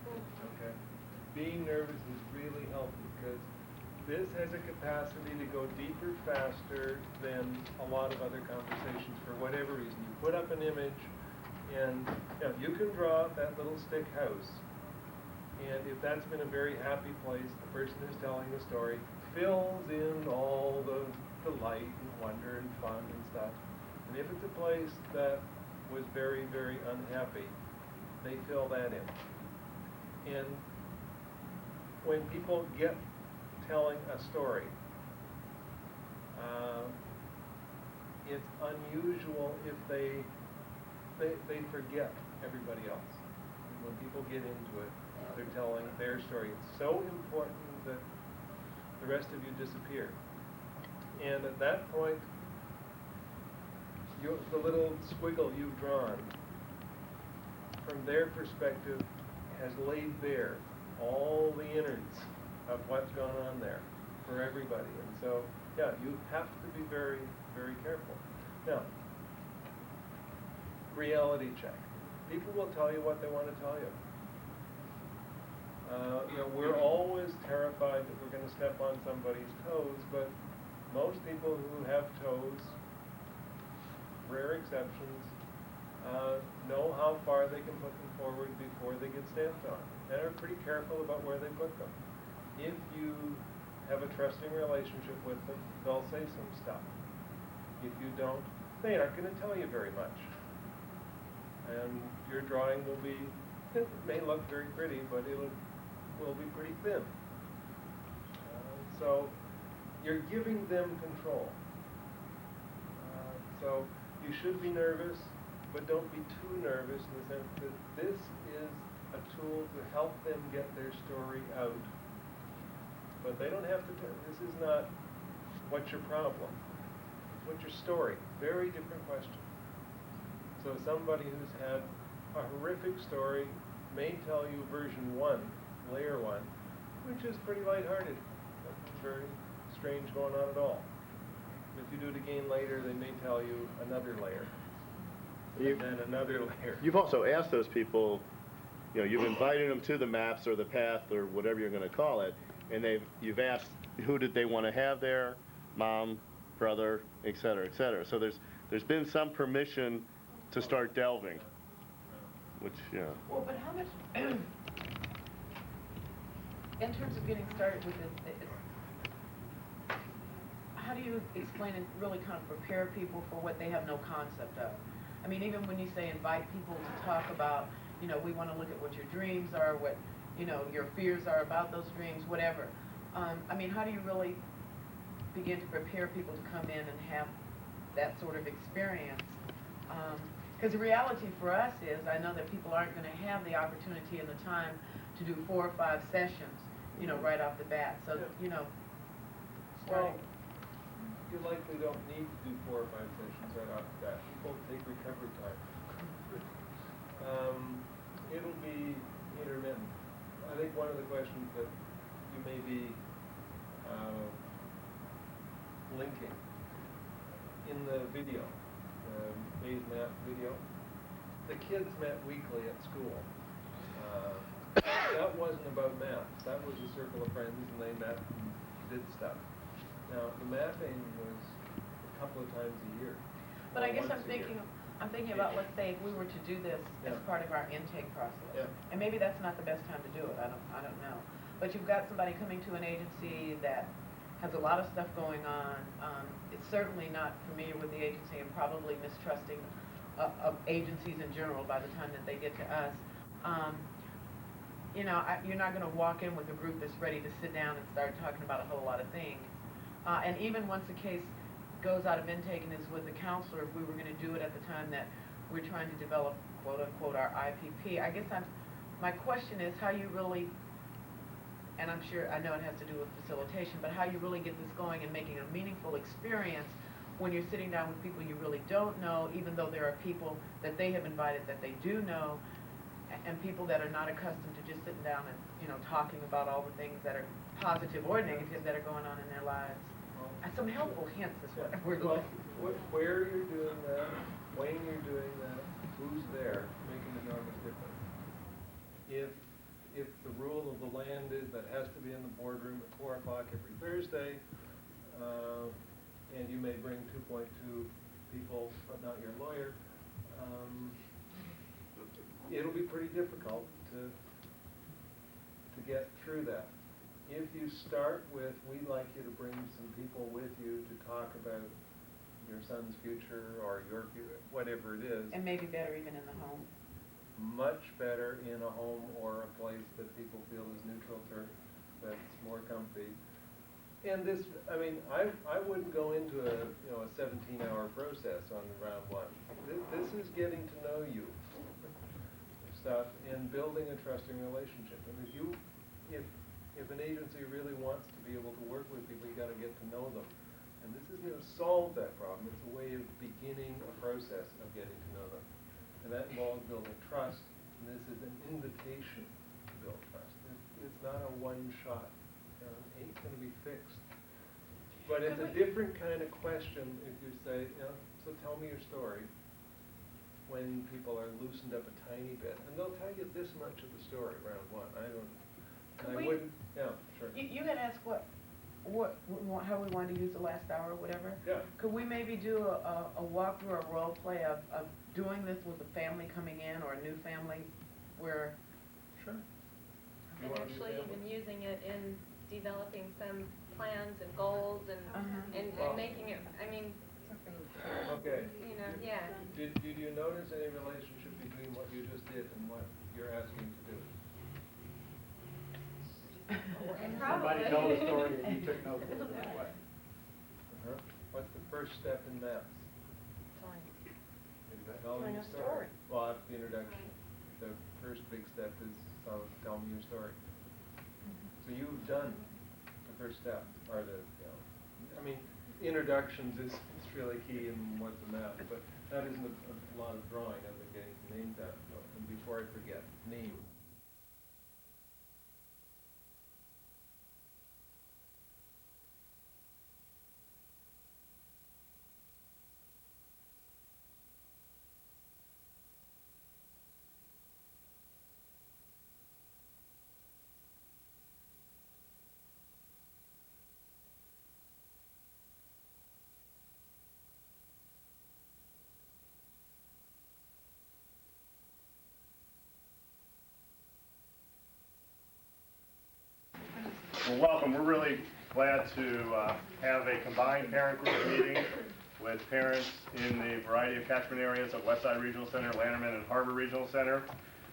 Okay? Being nervous is really helpful because this has a capacity to go deeper faster than a lot of other conversations for whatever reason. You put up an image, and you can draw that little stick house. And if that's been a very happy place, the person who's telling the story fills in all the delight and wonder and fun and stuff. And if it's a place that was very, very unhappy, they fill that in. And when people get telling a story, it's unusual if they forget everybody else. When people get into it, they're telling their story. It's so important that the rest of you disappear. And at that point, the little squiggle you've drawn, from their perspective, has laid bare all the innards of what's gone on there for everybody. And so, you have to be very, very careful. Now, reality check. People will tell you what they want to tell you. We're always terrified that we're going to step on somebody's toes, but most people who have toes, rare exceptions, know how far they can put them forward before they get stamped on, and are pretty careful about where they put them. If you have a trusting relationship with them, they'll say some stuff. If you don't, they aren't going to tell you very much. And your drawing will be, it may look very pretty, but it will be pretty thin. So you're giving them control. So you should be nervous, but don't be too nervous in the sense that this is a tool to help them get their story out. But they don't have to, this is not what's your problem? What's your story? Very different question. So somebody who's had a horrific story may tell you version 1, layer 1, which is pretty lighthearted. Nothing very strange going on at all. If you do it again later, they may tell you another layer. And then another layer. You've also asked those people, you know, you've invited them to the maps or the path or whatever you're going to call it, and you've asked who did they want to have there, mom, brother, et cetera, et cetera. So there's been some permission to start delving, which, yeah. Well, but how much, in terms of getting started with this, how do you explain and really kind of prepare people for what they have no concept of? I mean, even when you say invite people to talk about, you know, we want to look at what your dreams are, what, you know, your fears are about those dreams, whatever. I mean, how do you really begin to prepare people to come in and have that sort of experience? Because the reality for us is, I know that people aren't going to have the opportunity and the time to do 4 or 5 sessions, you know, right off the bat. So, you know, Well, you likely don't need to do 4 or 5 sessions right off the bat. People take recovery time. It'll be intermittent. I think one of the questions that you may be linking in the video, Bay's Map video, the kids met weekly at school. That wasn't about maps. That was a circle of friends, and they met and did stuff. Now, the mapping was a couple of times a year. but I guess once I'm a year. thinking about, let's say, if we were to do this as part of our intake process. Yeah. And maybe that's not the best time to do it, I don't know. But you've got somebody coming to an agency that has a lot of stuff going on. It's certainly not familiar with the agency and probably mistrusting of agencies in general by the time that they get to us. You know, you're not going to walk in with a group that's ready to sit down and start talking about a whole lot of things. And even once the case goes out of intake and is with the counselor, if we were going to do it at the time that we're trying to develop, quote unquote, our IPP, I guess my question is how you really, and I'm sure, I know it has to do with facilitation, but how you really get this going and making a meaningful experience when you're sitting down with people you really don't know, even though there are people that they have invited that they do know, and people that are not accustomed to just sitting down and, you know, talking about all the things that are positive or negative that are going on in their lives. Some helpful hints is what we're going. Where you're doing that, when you're doing that, who's there, make an enormous difference. If the rule of the land is that has to be in the boardroom at 4 o'clock every Thursday, and you may bring 2.2 people, but not your lawyer, it'll be pretty difficult to get through that. If you start with, we'd like you to bring some people with you to talk about your son's future or your future, whatever it is. And maybe better even in the home. Much better in a home or a place that people feel is neutral turf, that's more comfy. And this, I mean, I wouldn't go into a 17-hour process on round 1. This is getting to know you stuff and building a trusting relationship. And if an agency really wants to be able to work with people, you got to get to know them. And this isn't going to solve that problem. It's a way of beginning a process of getting to know them. And that involves building trust. And this is an invitation to build trust. It's not a one-shot. It ain't going to be fixed. But it's a different kind of question if you say, so tell me your story, when people are loosened up a tiny bit. And they'll tell you this much of the story, round 1. You had asked how we wanted to use the last hour or whatever. Yeah. Could we maybe do a walkthrough or role play of doing this with a family coming in or a new family where? Sure. And actually even using it in developing some plans and goals and making it, I mean, Okay. you know, yeah. Did you notice any relationship between what you just did and what you're asking to do? Somebody told a story and you took notes of that way. What's the first step in maps? Telling your story. Well, that's the introduction. The first big step is tell me your story. So you've done the first step, or I mean, introductions is really key in what's a map, but that isn't a lot of drawing, I'm getting names out, and before I forget, name. Well, welcome. We're really glad to have a combined parent group meeting with parents in the variety of catchment areas of Westside Regional Center, Lanterman, and Harbor Regional Center.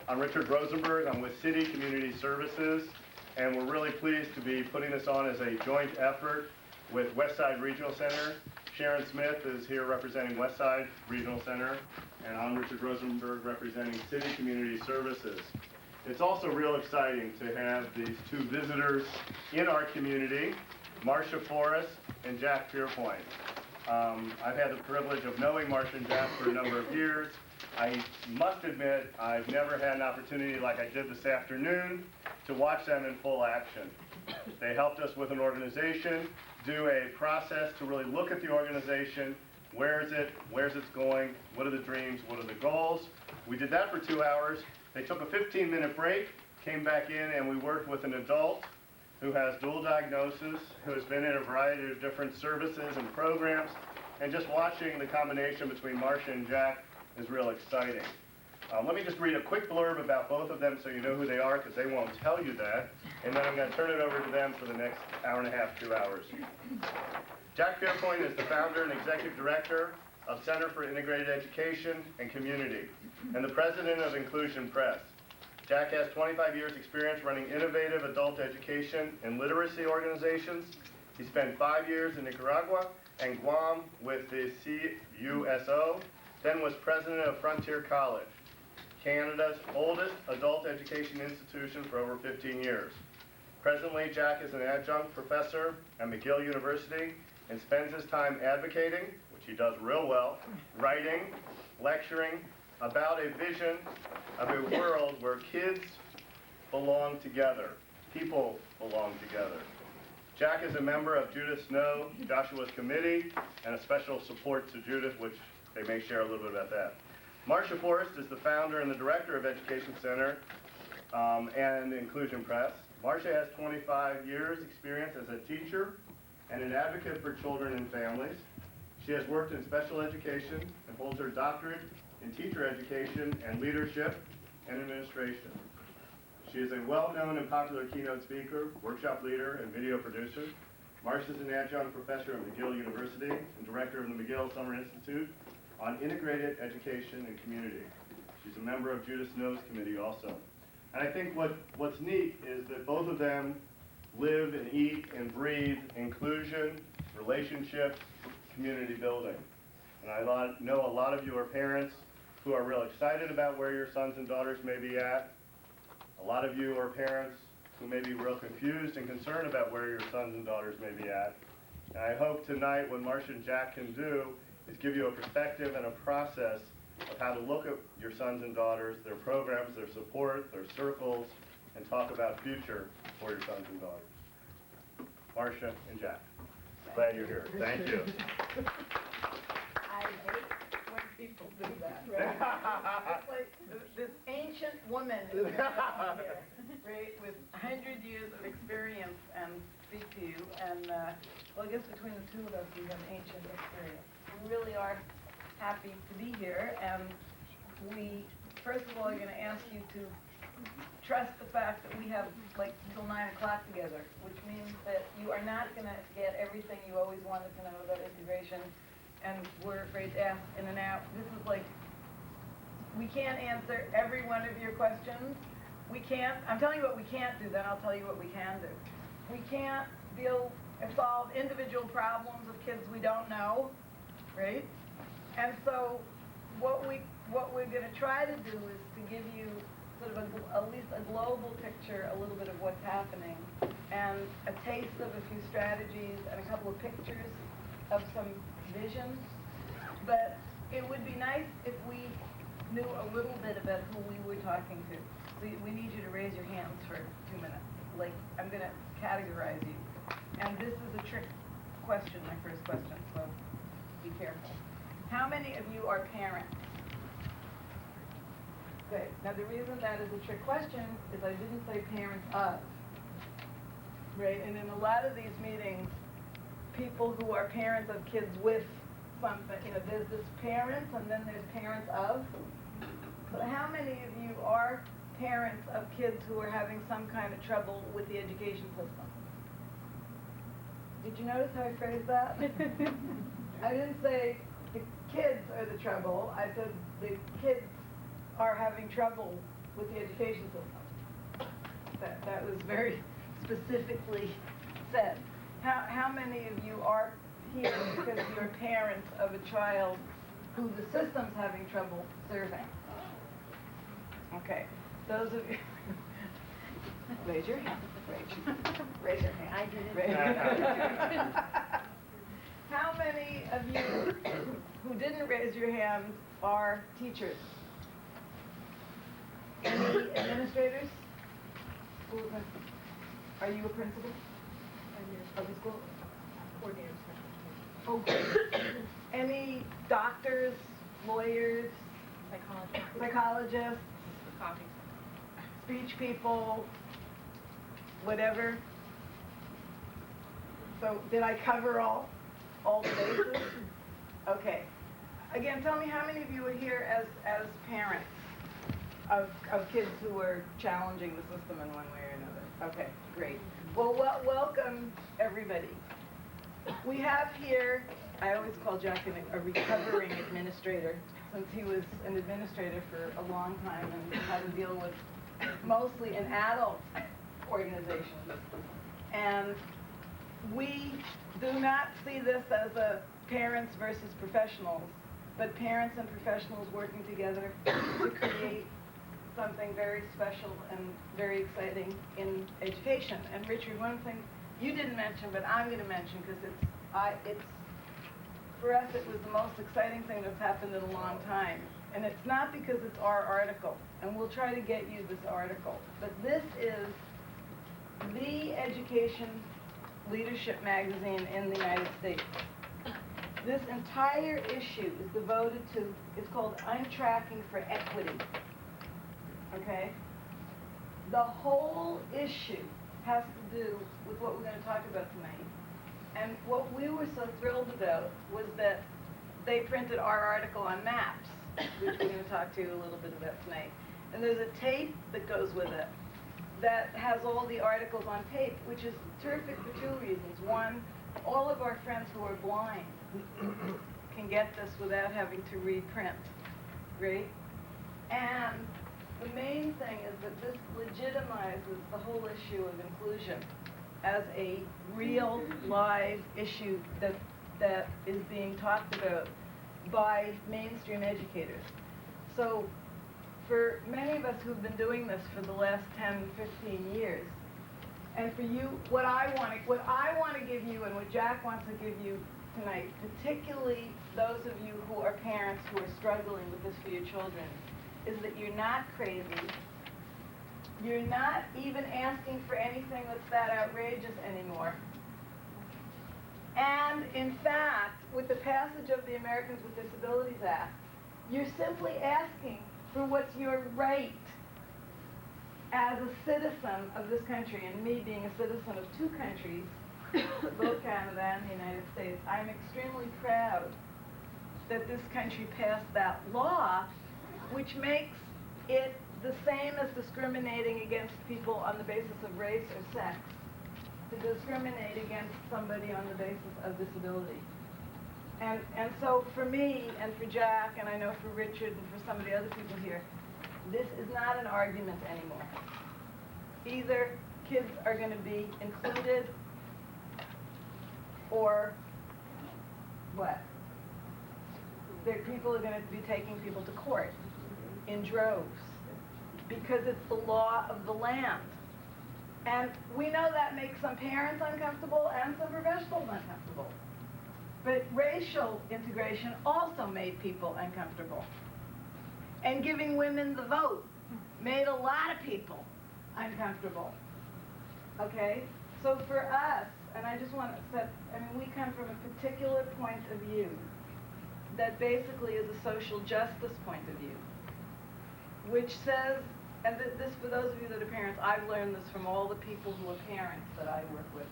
I'm Richard Rosenberg. I'm with City Community Services, and we're really pleased to be putting this on as a joint effort with Westside Regional Center. Sharon Smith is here representing Westside Regional Center, and I'm Richard Rosenberg representing City Community Services. It's also real exciting to have these two visitors in our community, Marsha Forrest and Jack Pierpoint. I've had the privilege of knowing Marsha and Jack for a number of years. I must admit, I've never had an opportunity like I did this afternoon to watch them in full action. They helped us with an organization, do a process to really look at the organization. Where's it going, what are the dreams, what are the goals. We did that for 2 hours. They took a 15-minute break, came back in, and we worked with an adult who has dual diagnosis, who has been in a variety of different services and programs, and just watching the combination between Marsha and Jack is real exciting. Let me just read a quick blurb about both of them so you know who they are, because they won't tell you that, and then I'm going to turn it over to them for the next hour and a half, 2 hours. Jack Pierpoint is the founder and executive director of Center for Integrated Education and Community, and the president of Inclusion Press. Jack has 25 years experience running innovative adult education and literacy organizations. He spent 5 years in Nicaragua and Guam with the CUSO, then was president of Frontier College, Canada's oldest adult education institution for over 15 years. Presently, Jack is an adjunct professor at McGill University and spends his time advocating, which he does real well, writing, lecturing about a vision of a world where kids belong together, people belong together. Jack is a member of Judith Snow, Joshua's committee, and a special support to Judith, which they may share a little bit about that. Marsha Forrest is the founder and the director of Education Center and Inclusion Press. Marsha has 25 years experience as a teacher and an advocate for children and families. She has worked in special education and holds her doctorate in teacher education and leadership and administration. She is a well-known and popular keynote speaker, workshop leader, and video producer. Marsha is an adjunct professor at McGill University and director of the McGill Summer Institute on Integrated Education and Community. She's a member of Judith Snow's committee also. And I think what's neat is that both of them live and eat and breathe inclusion, relationships, community building. And I know a lot of you are parents who are real excited about where your sons and daughters may be at. A lot of you are parents who may be real confused and concerned about where your sons and daughters may be at. And I hope tonight what Marsha and Jack can do is give you a perspective and a process of how to look at your sons and daughters, their programs, their support, their circles, and talk about future for your sons and daughters. Marsha and Jack, glad you're here. Thank you. I hate when people do that, right? It's like this ancient woman is here, right, with 100 years of experience and speak to you. And, well, I guess between the two of us, we have ancient experience. We really are happy to be here, and we, first of all, are going to ask you to trust the fact that we have like till 9 o'clock together, which means that you are not going to get everything you always wanted to know about integration, and we're afraid to ask in and out. This is like, we can't answer every one of your questions. We can't, I'm telling you what we can't do, then I'll tell you what we can do. We can't solve individual problems of kids we don't know, right? And so what we're going to try to do is to give you sort of at least a global picture, a little bit of what's happening, and a taste of a few strategies and a couple of pictures of some vision, but it would be nice if we knew a little bit about who we were talking to. We need you to raise your hands for 2 minutes. Like, I'm going to categorize you. And this is a trick question, my first question, so be careful. How many of you are parents? Good. Now, the reason that is a trick question is I didn't say parents of. Right? And in a lot of these meetings, people who are parents of kids with something, there's this parents and then there's parents of. But how many of you are parents of kids who are having some kind of trouble with the education system? Did you notice how I phrased that? I didn't say the kids are the trouble. I said the kids are having trouble with the education system. That was very specifically said. How many of you are here because you're parents of a child who the system's having trouble serving? Okay, those of you, raise your hand. Raise your hand. I did. Raise your hand. How many of you who didn't raise your hands are teachers? Any administrators? School principals? Are you a principal of the school? Coordinator. Oh, great. Any doctors, lawyers, psychologists, speech people, whatever? So did I cover all the bases? Okay. Again, tell me how many of you are here as parents of kids who are challenging the system in one way or another? Okay, great. Well, welcome everybody. We have here, I always call Jack a recovering administrator, since he was an administrator for a long time and had to deal with mostly an adult organization. And we do not see this as a parents versus professionals, but parents and professionals working together to create something very special and very exciting in education. And Richard, one thing you didn't mention, but I'm going to mention because it's for us it was the most exciting thing that's happened in a long time. And it's not because it's our article, and we'll try to get you this article, but this is the education leadership magazine in the United States. This entire issue is devoted to, it's called Untracking for Equity. Okay? The whole issue has to do with what we're going to talk about tonight. And what we were so thrilled about was that they printed our article on maps, which we're going to talk to you a little bit about tonight. And there's a tape that goes with it that has all the articles on tape, which is terrific for two reasons. One, all of our friends who are blind can get this without having to reprint, right? And the main thing is that this legitimizes the whole issue of inclusion as a real live issue that is being talked about by mainstream educators. So for many of us who've been doing this for the last 10, 15 years, and for you, what I want to give you and what Jack wants to give you tonight, particularly those of you who are parents who are struggling with this for your children, is that you're not crazy. You're not even asking for anything that's that outrageous anymore. And in fact, with the passage of the Americans with Disabilities Act, you're simply asking for what's your right as a citizen of this country, and me being a citizen of two countries, both Canada and the United States. I'm extremely proud that this country passed that law, which makes it the same as discriminating against people on the basis of race or sex, to discriminate against somebody on the basis of disability. And so for me and for Jack, and I know for Richard and for some of the other people here, this is not an argument anymore. Either kids are going to be included or what? People are going to be taking people to court in droves because it's the law of the land. And we know that makes some parents uncomfortable and some professionals uncomfortable. But racial integration also made people uncomfortable. And giving women the vote made a lot of people uncomfortable. Okay? So for us, and I just want to set, I mean, we come from a particular point of view that basically is a social justice point of view, which says, and this for those of you that are parents, I've learned this from all the people who are parents that I work with.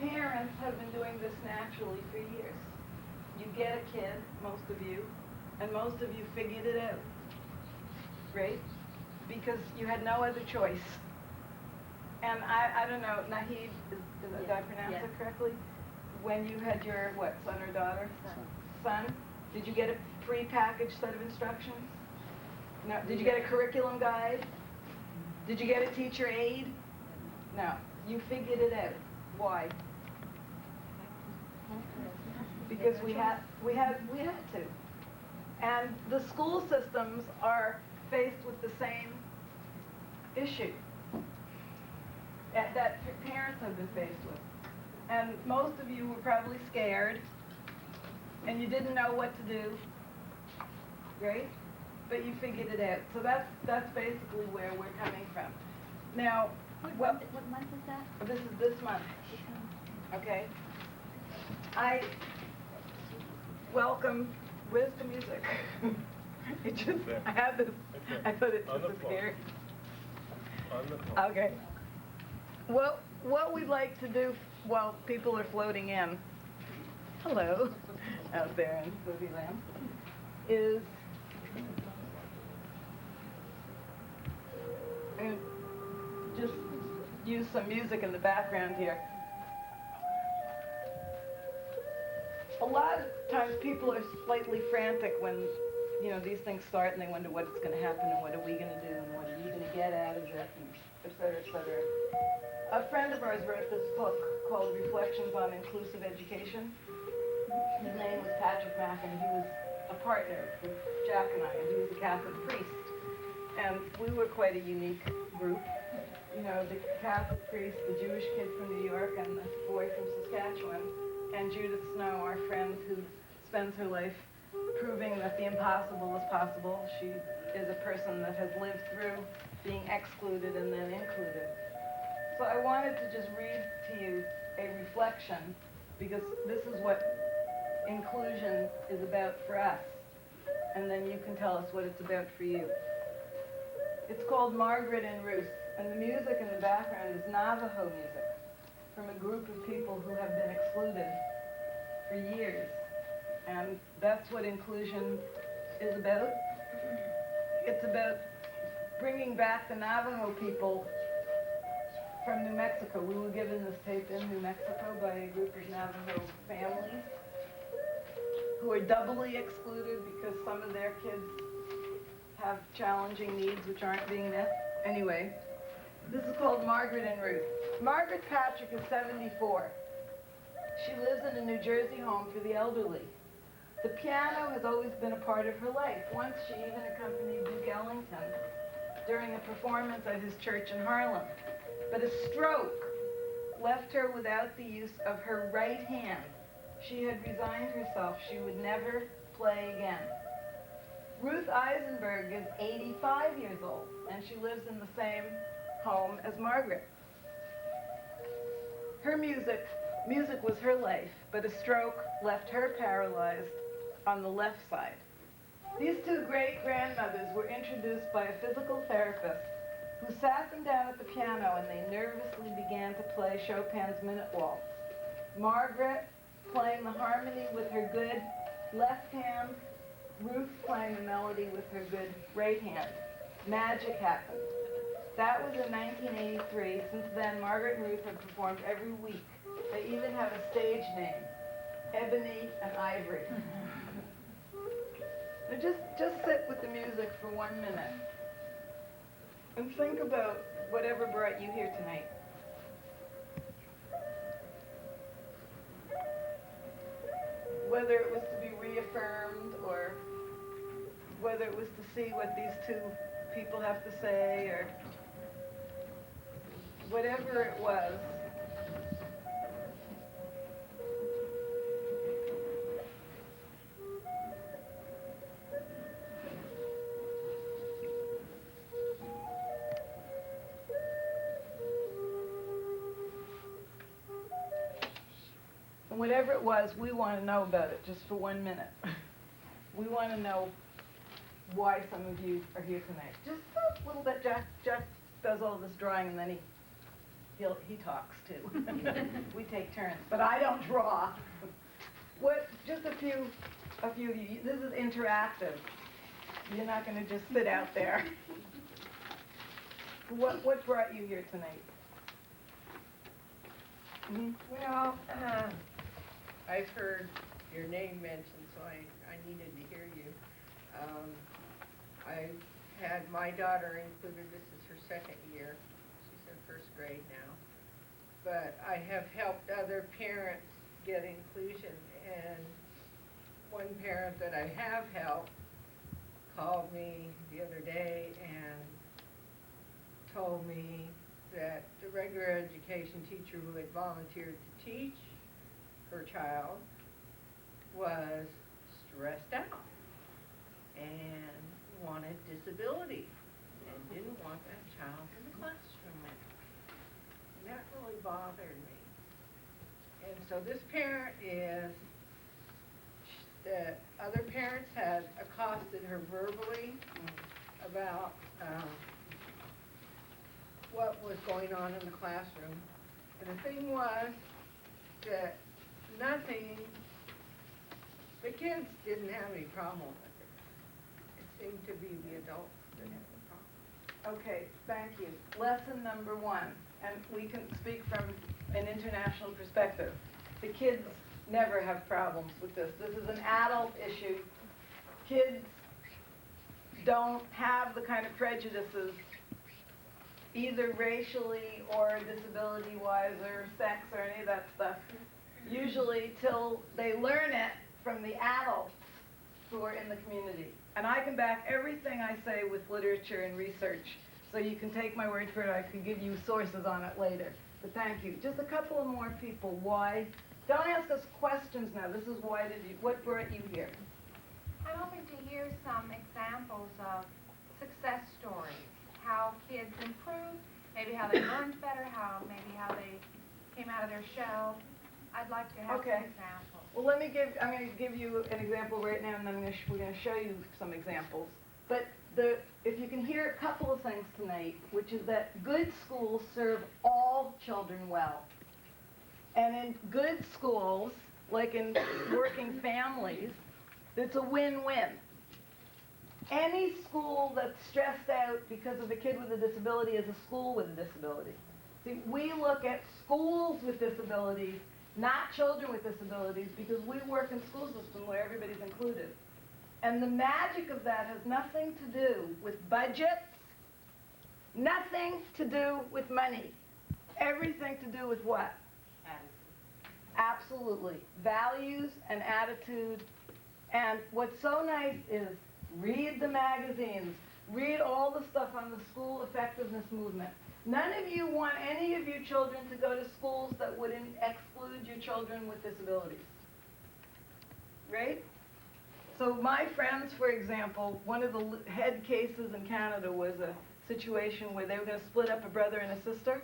Parents have been doing this naturally for years. You get a kid, most of you, and most of you figured it out, right? Because you had no other choice. And I don't know, Nahid, did I pronounce it correctly? When you had your, what, son or daughter? Son. Did you get a pre-packaged set of instructions? No. Did you get a curriculum guide? Did you get a teacher aid? No. You figured it out. Why? Because we had to. And the school systems are faced with the same issue that parents have been faced with. And most of you were probably scared, and you didn't know what to do, right? But you figured it out. So that's basically where we're coming from. Now, what month is that? This is this month. Okay. I welcome. Where's the music? It just, I had this, I thought it disappeared. On the floor. Okay. Well, what we'd like to do while people are floating in, hello, out there in Movie Land, is just use some music in the background here. A lot of times people are slightly frantic when, you know, these things start and they wonder what's going to happen and what are we going to do and what are you going to get out of it, and et cetera, et cetera. A friend of ours wrote this book called Reflections on Inclusive Education. His name was Patrick Mack, and he was a partner with Jack and I, and he was a Catholic priest. And we were quite a unique group. You know, the Catholic priest, the Jewish kid from New York, and the boy from Saskatchewan, and Judith Snow, our friend who spends her life proving that the impossible is possible. She is a person that has lived through being excluded and then included. So I wanted to just read to you a reflection, because this is what inclusion is about for us. And then you can tell us what it's about for you. It's called Margaret and Ruth, and the music in the background is Navajo music from a group of people who have been excluded for years. And that's what inclusion is about. It's about bringing back the Navajo people from New Mexico. We were given this tape in New Mexico by a group of Navajo families who are doubly excluded because some of their kids have challenging needs which aren't being met. Anyway, this is called Margaret and Ruth. Margaret Patrick is 74. She lives in a New Jersey home for the elderly. The piano has always been a part of her life. Once she even accompanied Duke Ellington during a performance at his church in Harlem. But a stroke left her without the use of her right hand. She had resigned herself she would never play again. Ruth Eisenberg is 85 years old, and she lives in the same home as Margaret. Her music was her life, but a stroke left her paralyzed on the left side. These two great-grandmothers were introduced by a physical therapist who sat them down at the piano, and they nervously began to play Chopin's Minute Waltz. Margaret playing the harmony with her good left hand, Ruth playing the melody with her good right hand. Magic happened. That was in 1983. Since then, Margaret and Ruth have performed every week. They even have a stage name, Ebony and Ivory. Now just sit with the music for 1 minute and think about whatever brought you here tonight. Whether it was to be reaffirmed, or whether it was to see what these two people have to say, or whatever it was. whatever it was, we want to know about it, just for 1 minute. We want to know why some of you are here tonight. Just a little bit. Jeff does all this drawing, and then he talks too. We take turns, but I don't draw. Just a few of you. This is interactive. You're not going to just sit out there. What brought you here tonight? Well, I've heard your name mentioned, so I needed to hear you. I've had my daughter included. This is her second year. She's in first grade now. But I have helped other parents get inclusion, and one parent that I have helped called me the other day and told me that the regular education teacher who had volunteered to teach her child was stressed out and wanted disability and didn't want that child in the classroom. And that really bothered me. And so this parent the other parents had accosted her verbally about what was going on in the classroom. And the thing was that the kids didn't have any problem with it. It seemed to be the adults that had the problem. Okay, thank you. Lesson number 1, and we can speak from an international perspective. The kids never have problems with this. This is an adult issue. Kids don't have the kind of prejudices, either racially or disability-wise or sex or any of that stuff, usually till they learn it from the adults who are in the community. And I can back everything I say with literature and research, so you can take my word for it. I could give you sources on it later. But thank you. Just a couple of more people. Why? Don't ask us questions now. This is what brought you here? I'm hoping to hear some examples of success stories, how kids improved, maybe how they learned better, maybe how they came out of their shell. I'd like to have some examples. Well, I'm going to give you an example right now, and then we're going to show you some examples. But if you can hear a couple of things tonight, which is that good schools serve all children well. And in good schools, like in working families, it's a win-win. Any school that's stressed out because of a kid with a disability is a school with a disability. See, we look at schools with disabilities, not children with disabilities, because we work in school system where everybody's included. And the magic of that has nothing to do with budgets, nothing to do with money, everything to do with what? Absolutely. Values and attitude. And what's so nice is read the magazines, read all the stuff on the school effectiveness movement. None of you want any of your children to go to schools that would exclude your children with disabilities. Right? So my friends, for example, one of the head cases in Canada was a situation where they were going to split up a brother and a sister.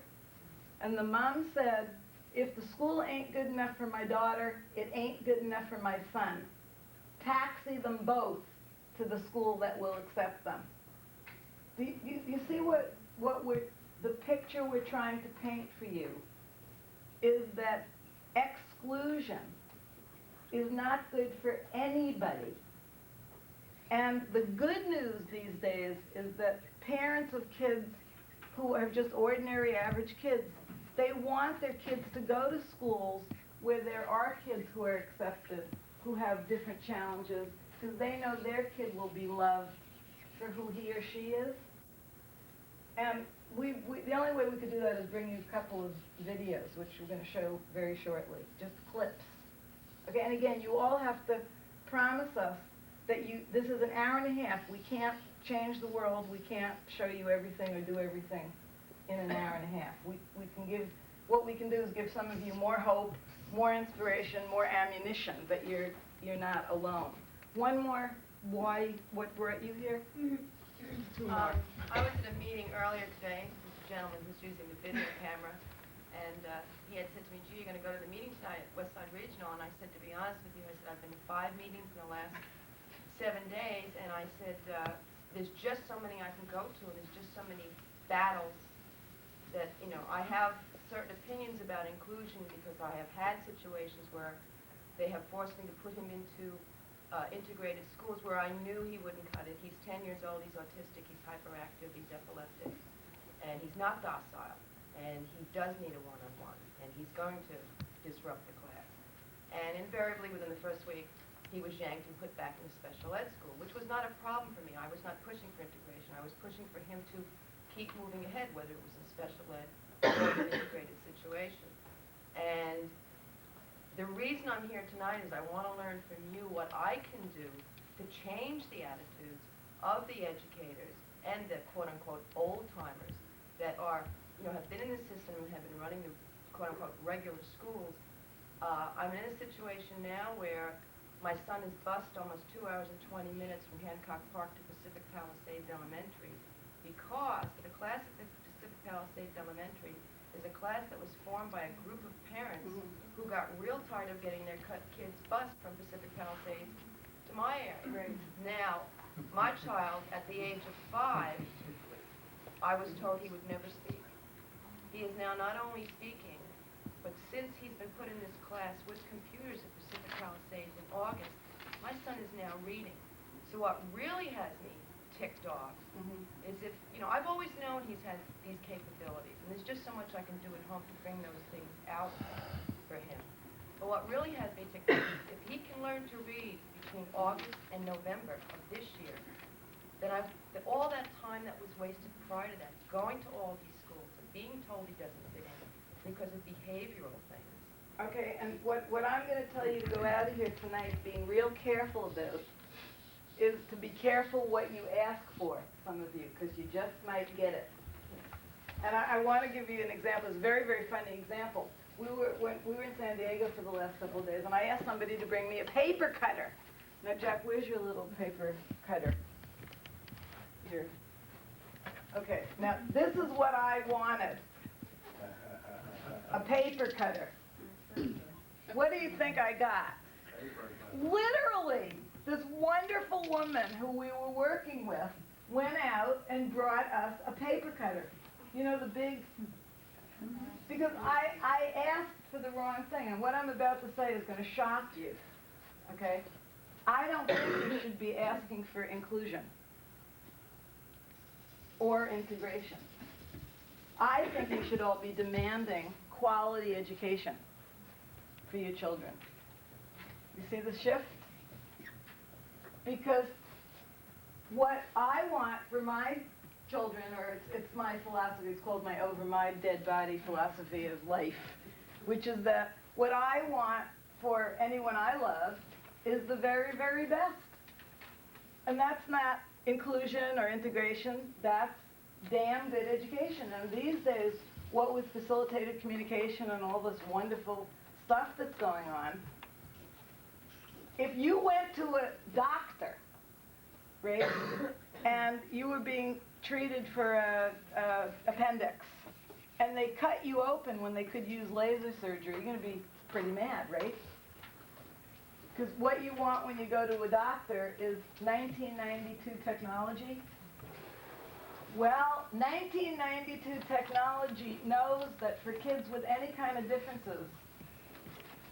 And the mom said, if the school ain't good enough for my daughter, it ain't good enough for my son. Taxi them both to the school that will accept them. Do you see the picture we're trying to paint for you is that exclusion is not good for anybody. And the good news these days is that parents of kids who are just ordinary average kids, they want their kids to go to schools where there are kids who are accepted, who have different challenges, because they know their kid will be loved for who he or she is. And the only way we could do that is bring you a couple of videos, which we're going to show very shortly, just clips. Okay, and again, you all have to promise us that this is an hour and a half. We can't change the world. We can't show you everything or do everything in an hour and a half. What we can do is give some of you more hope, more inspiration, more ammunition that you're not alone. One more, what brought you here? Two more. I was at a meeting earlier today with a gentleman who's using the video camera, And he had said to me, gee, you're going to go to the meeting tonight at Westside Regional. And I said, to be honest with you, I said, I've been to 5 meetings in the last 7 days. And I said, there's just so many I can go to. And there's just so many battles that, you know, I have certain opinions about inclusion because I have had situations where they have forced me to put him into integrated schools where I knew he wouldn't cut it. He's 10 years old, he's autistic, he's hyperactive, he's epileptic, and he's not docile, and he does need a one-on-one, and he's going to disrupt the class. And invariably within the first week, he was yanked and put back in a special ed school, which was not a problem for me. I was not pushing for integration. I was pushing for him to keep moving ahead, whether it was in special ed or an integrated situation. And the reason I'm here tonight is I want to learn from you what I can do to change the attitudes of the educators and the quote-unquote old-timers that are, you know, have been in the system and have been running the quote-unquote regular schools. I'm in a situation now where my son is bused almost 2 hours and 20 minutes from Hancock Park to Pacific Palisades Elementary because the class at Pacific Palisades Elementary is a class that was formed by a group of parents who got real tired of getting their kids bused from Pacific Palisades to my area. Now, my child, at the age of 5, I was told he would never speak. He is now not only speaking, but since he's been put in this class with computers at Pacific Palisades in August, my son is now reading. So what really has me ticked off is if, you know, I've always known he's had these capabilities, and there's just so much I can do at home to bring those things out for him. But what really has me ticked off is if he can learn to read between August and November of this year, then that all that time that was wasted prior to that, going to all these schools and being told he doesn't fit in because of behavioral things. Okay, and what I'm going to tell you to go out of here tonight being real careful about is to be careful what you ask for, some of you, because you just might get it. And I want to give you an example. It's a very, very funny example. We were in San Diego for the last couple of days, and I asked somebody to bring me a paper cutter. Now, Jack, where's your little paper cutter? Here. Okay, now this is what I wanted. A paper cutter. What do you think I got? Literally, this wonderful woman who we were working with went out and brought us a paper cutter. You know, the big, because I asked for the wrong thing, and what I'm about to say is going to shock you, okay? I don't think you should be asking for inclusion or integration. I think you should all be demanding quality education for your children. You see the shift? Because what I want for my children, or it's my philosophy, it's called my over my dead body philosophy of life, which is that what I want for anyone I love is the very, very best. And that's not inclusion or integration, that's damn good education. And these days, what with facilitated communication and all this wonderful stuff that's going on, if you went to a doctor, right, and you were being treated for a appendix, and they cut you open when they could use laser surgery, you're going to be pretty mad, right? Because what you want when you go to a doctor is 1992 technology. Well, 1992 technology knows that for kids with any kind of differences,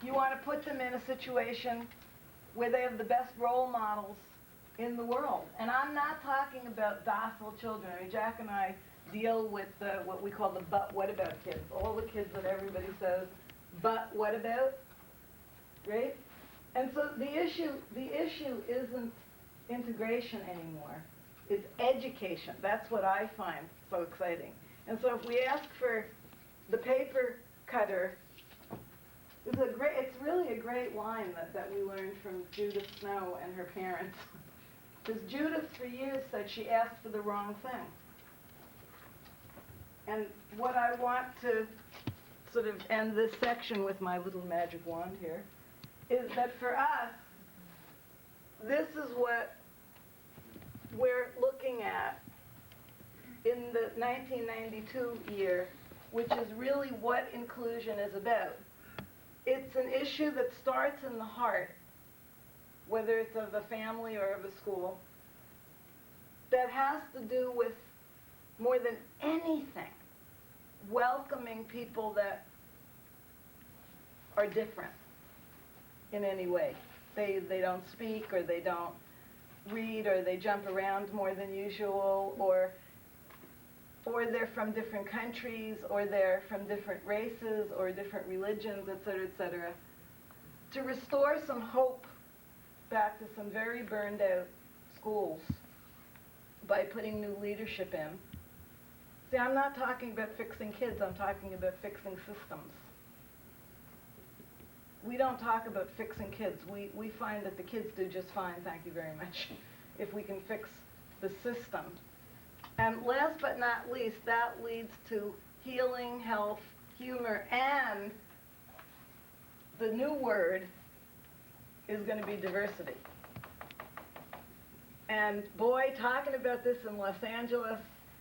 you want to put them in a situation where they have the best role models in the world. And I'm not talking about docile children. I mean, Jack and I deal with what we call the but what about kids. All the kids that everybody says, but what about, right? And so the issue isn't integration anymore. It's education. That's what I find so exciting. And so if we ask for the paper cutter, it's really a great line that we learned from Judith Snow and her parents. Because Judith for years said she asked for the wrong thing. And what I want to sort of end this section with my little magic wand here is that for us, this is what we're looking at in the 1992 year which is really what inclusion is about. It's an issue that starts in the heart, whether it's of a family or of a school, that has to do with, more than anything, welcoming people that are different in any way. They don't speak, or they don't read, or they jump around more than usual, or they're from different countries, or they're from different races, or different religions, etc., etc. To restore some hope back to some very burned out schools by putting new leadership in. See, I'm not talking about fixing kids, I'm talking about fixing systems. We don't talk about fixing kids. We find that the kids do just fine, thank you very much, if we can fix the system. And last but not least, that leads to healing, health, humor, and the new word is going to be diversity. And boy, talking about this in Los Angeles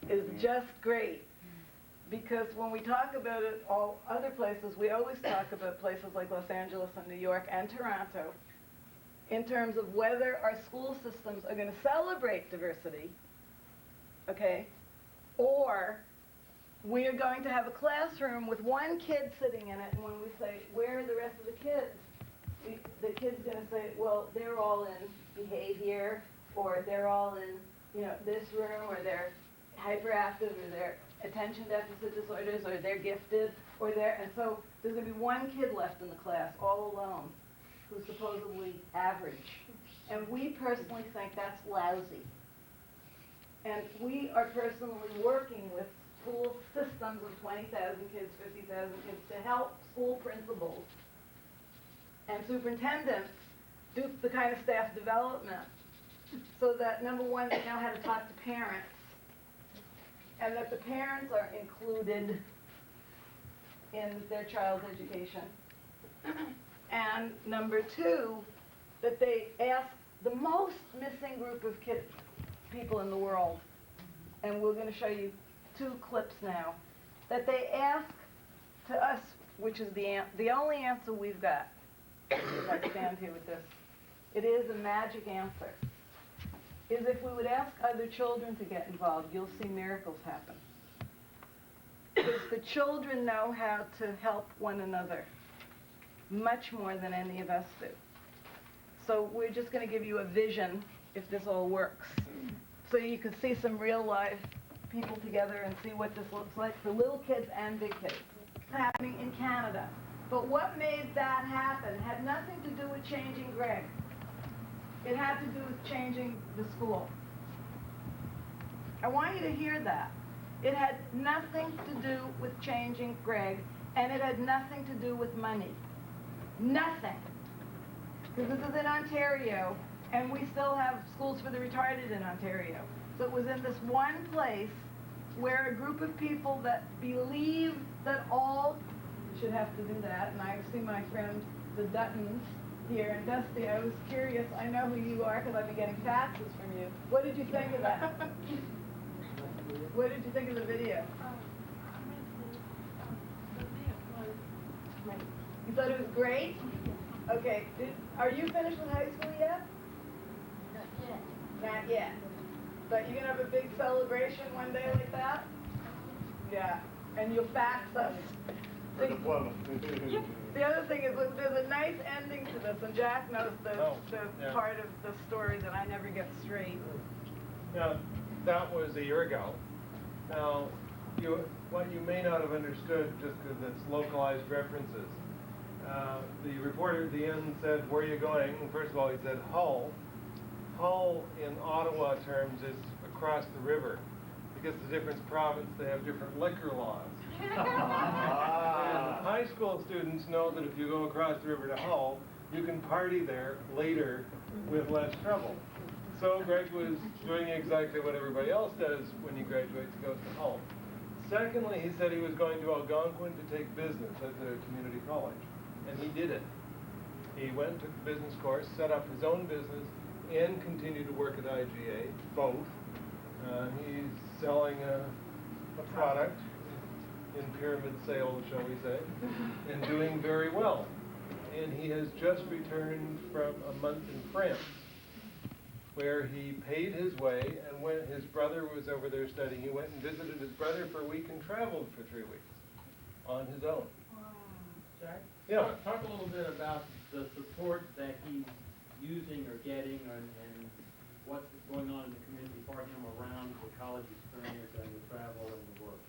is just great. Because when we talk about it all other places, we always talk about places like Los Angeles and New York and Toronto in terms of whether our school systems are going to celebrate diversity, okay, or we are going to have a classroom with one kid sitting in it, and when we say, where are the rest of the kids? The kid's going to say, well, they're all in behavior, or they're all in, this room, or they're hyperactive, or they're attention deficit disorders, or they're gifted, or and so there's going to be one kid left in the class all alone who's supposedly average. And we personally think that's lousy. And we are personally working with school systems of 20,000 kids, 50,000 kids to help school principals and superintendents do the kind of staff development so that, number one, they know how to talk to parents, and that the parents are included in their child's education. And number two, that they ask the most missing group of people in the world, and we're going to show you 2 clips now, that they ask to us, which is the only answer we've got, if I stand here with this, it is a magic answer, is if we would ask other children to get involved, you'll see miracles happen. Because the children know how to help one another much more than any of us do. So we're just going to give you a vision, if this all works, so you can see some real life people together and see what this looks like for little kids and big kids. It's happening in Canada. But what made that happen had nothing to do with changing Greg. It had to do with changing the school. I want you to hear that. It had nothing to do with changing Greg, and it had nothing to do with money. Nothing. Because this is in Ontario, and we still have schools for the retarded in Ontario. So it was in this one place where a group of people that believe that all should have to do that, and I see my friend, the Duttons, here, and Dusty, I was curious, I know who you are because I've been getting faxes from you. What did you think of that? What did you think of the video? You thought it was great? Okay, are you finished with high school yet? Not yet. Not yet. But you're going to have a big celebration one day like that? Yeah, and you'll fax us. The other thing is, there's a nice ending to this, and Jack knows the part of the story that I never get straight. Now, that was a year ago. Now, what you may not have understood, just because it's localized references, the reporter at the end said, where are you going? And first of all, he said Hull. Hull in Ottawa terms is across the river. Because it's a different province, they have different liquor laws. And high school students know that if you go across the river to Hull, you can party there later with less trouble. So Greg was doing exactly what everybody else does when he graduates, he goes to Hull. Secondly, he said he was going to Algonquin to take business at the community college. And he did it. He went, took the business course, set up his own business, and continued to work at IGA, both. He's selling a product in pyramid sales, shall we say, and doing very well. And he has just returned from a month in France, where he paid his way, and when his brother was over there studying, he went and visited his brother for a week and traveled for 3 weeks on his own. Jack? Yeah. Talk a little bit about the support that he's using or getting and what's going on in the community for him around the college experience and the travel and the work.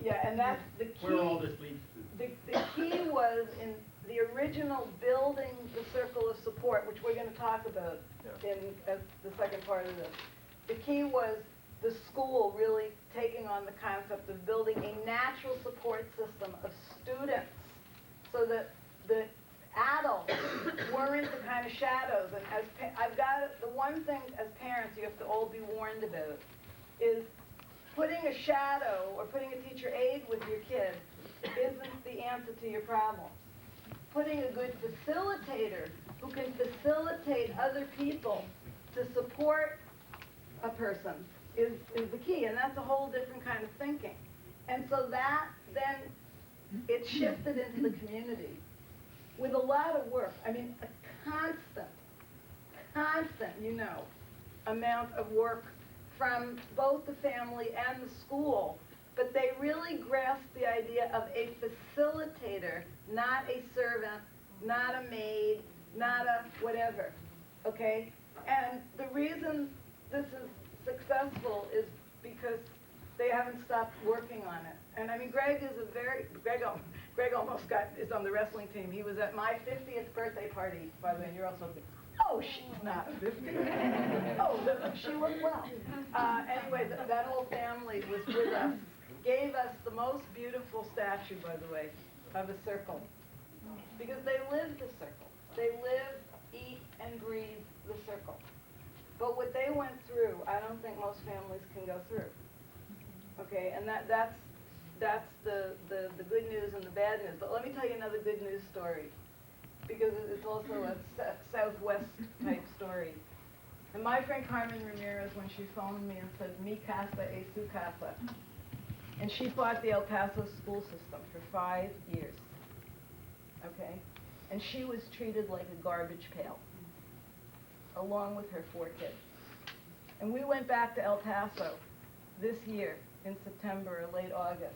Yeah, and that's the key. Where all this leads to. The key was in the original building the circle of support, which we're going to talk about in the second part of this. The key was the school really taking on the concept of building a natural support system of students so that the adults weren't the kind of shadows. And as I've got the one thing as parents you have to all be warned about is putting a shadow or putting a teacher aide with your kid isn't the answer to your problems. Putting a good facilitator who can facilitate other people to support a person is the key, and that's a whole different kind of thinking. And so that then it shifted into the community with a lot of work. I mean, a constant, amount of work from both the family and the school. But they really grasped the idea of a facilitator, not a servant, not a maid, not a whatever, okay? And the reason this is successful is because they haven't stopped working on it. And I mean, Greg almost is on the wrestling team. He was at my 50th birthday party, by the way, and you're also thinking, oh, she's not 50. Oh, she looked well. Anyway, that whole family was with us, gave us the most beautiful statue, by the way, of a circle. Because they live the circle. They live, eat, and breathe the circle. But what they went through, I don't think most families can go through. Okay, and that's the good news and the bad news. But let me tell you another good news story, because it's also a Southwest type story. And my friend Carmen Ramirez, when she phoned me and said, mi casa es su casa, and she fought the El Paso school system for 5 years, okay? And she was treated like a garbage pail, along with her 4 kids. And we went back to El Paso this year in September or late August,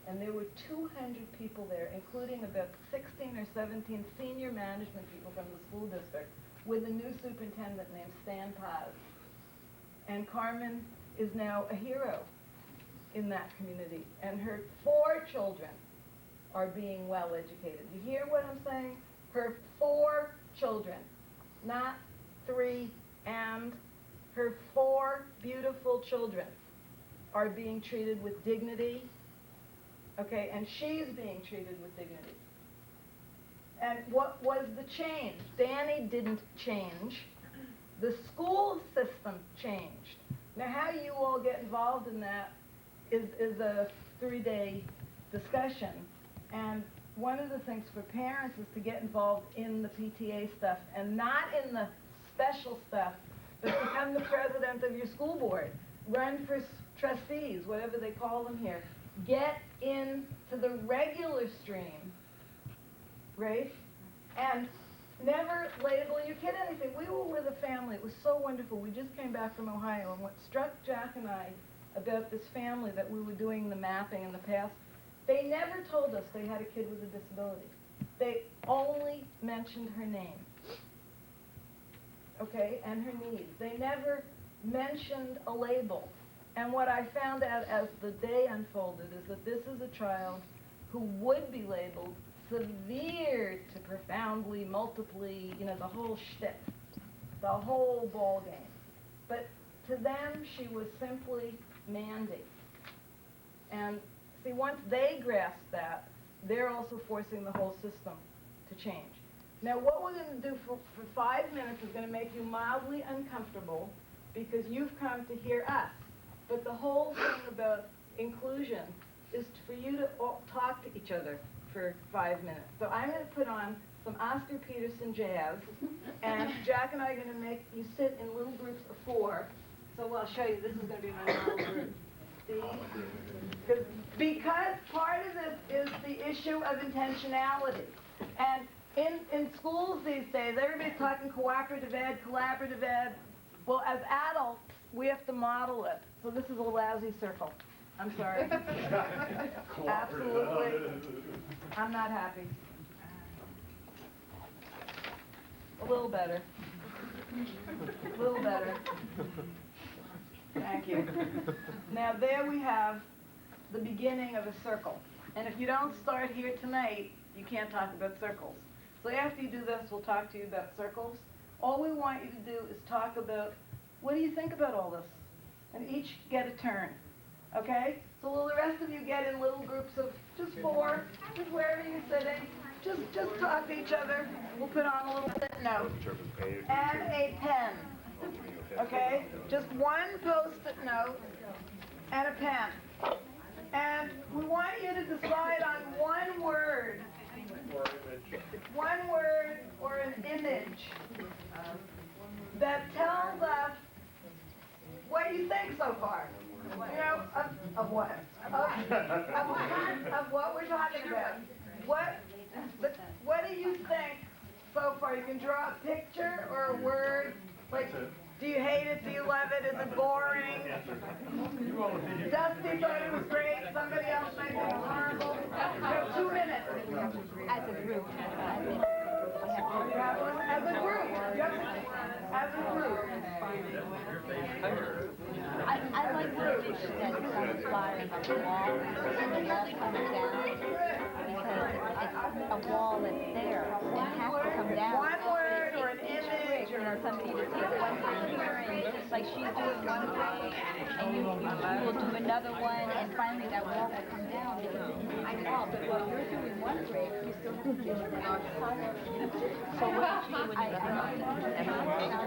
and there were 200 people there, including about 16 or 17 senior management people from the school district, with a new superintendent named Stan Paz. And Carmen is now a hero in that community, and her 4 children are being well educated. You hear what I'm saying? Her 4 children, not 3, and her 4 beautiful children are being treated with dignity, okay, and she's being treated with dignity. And what was the change? Danny didn't change. The school system changed. Now, how you all get involved in that is a 3-day discussion. And one of the things for parents is to get involved in the PTA stuff and not in the special stuff, but become the president of your school board. Run for trustees, whatever they call them here. Get into the regular stream, right? And never label your kid anything. We were with a family. It was so wonderful. We just came back from Ohio, and what struck Jack and I about this family that we were doing the mapping in the past, they never told us they had a kid with a disability. They only mentioned her name, okay, and her needs. They never mentioned a label. And what I found out as the day unfolded is that this is a child who would be labeled severe to profoundly, multiply, the whole shtick, the whole ball game. But to them, she was simply Mandy. And see, once they grasp that, they're also forcing the whole system to change. Now, what we're going to do for 5 minutes is going to make you mildly uncomfortable because you've come to hear us. But the whole thing about inclusion is for you to talk to each other for 5 minutes. So I'm going to put on some Oscar Peterson jazz, and Jack and I are going to make you sit in little groups of 4. So I'll show you. This is going to be my little group. Because part of this is the issue of intentionality. And in schools these days, everybody's talking cooperative ed, collaborative ed. Well, as adults, we have to model it. So this is a lousy circle. I'm sorry. Absolutely. I'm not happy. A little better. A little better. Thank you. Now there we have the beginning of a circle. And if you don't start here tonight, you can't talk about circles. So after you do this, we'll talk to you about circles. All we want you to do is talk about, what do you think about all this? And each get a turn. Okay? So will the rest of you get in little groups of just 4, just wherever you're sitting, just talk to each other. We'll put on a little note and a pen. Okay? Just one post-it note and a pen. And we want you to decide on one word. One word or an image that tells us what you think so far. You know, of what? Of what we're talking about. What do you think so far? You can draw a picture or a word. Like, do you hate it? Do you love it? Is it boring? Dusty thought it was great. Somebody else might think it's horrible. You have 2 minutes. As a group. As a group. Yep. As a group. I like the image that is on the flyer of the wall, and the love coming down, because it's a wall that's there, and it has to come down. One word or an image or somebody to take one picture, and like she's doing one thing, and you will do another one, and finally that wall will come down, because it's a wall, but while you're doing one break, you still have to do the other. So what do you do when you're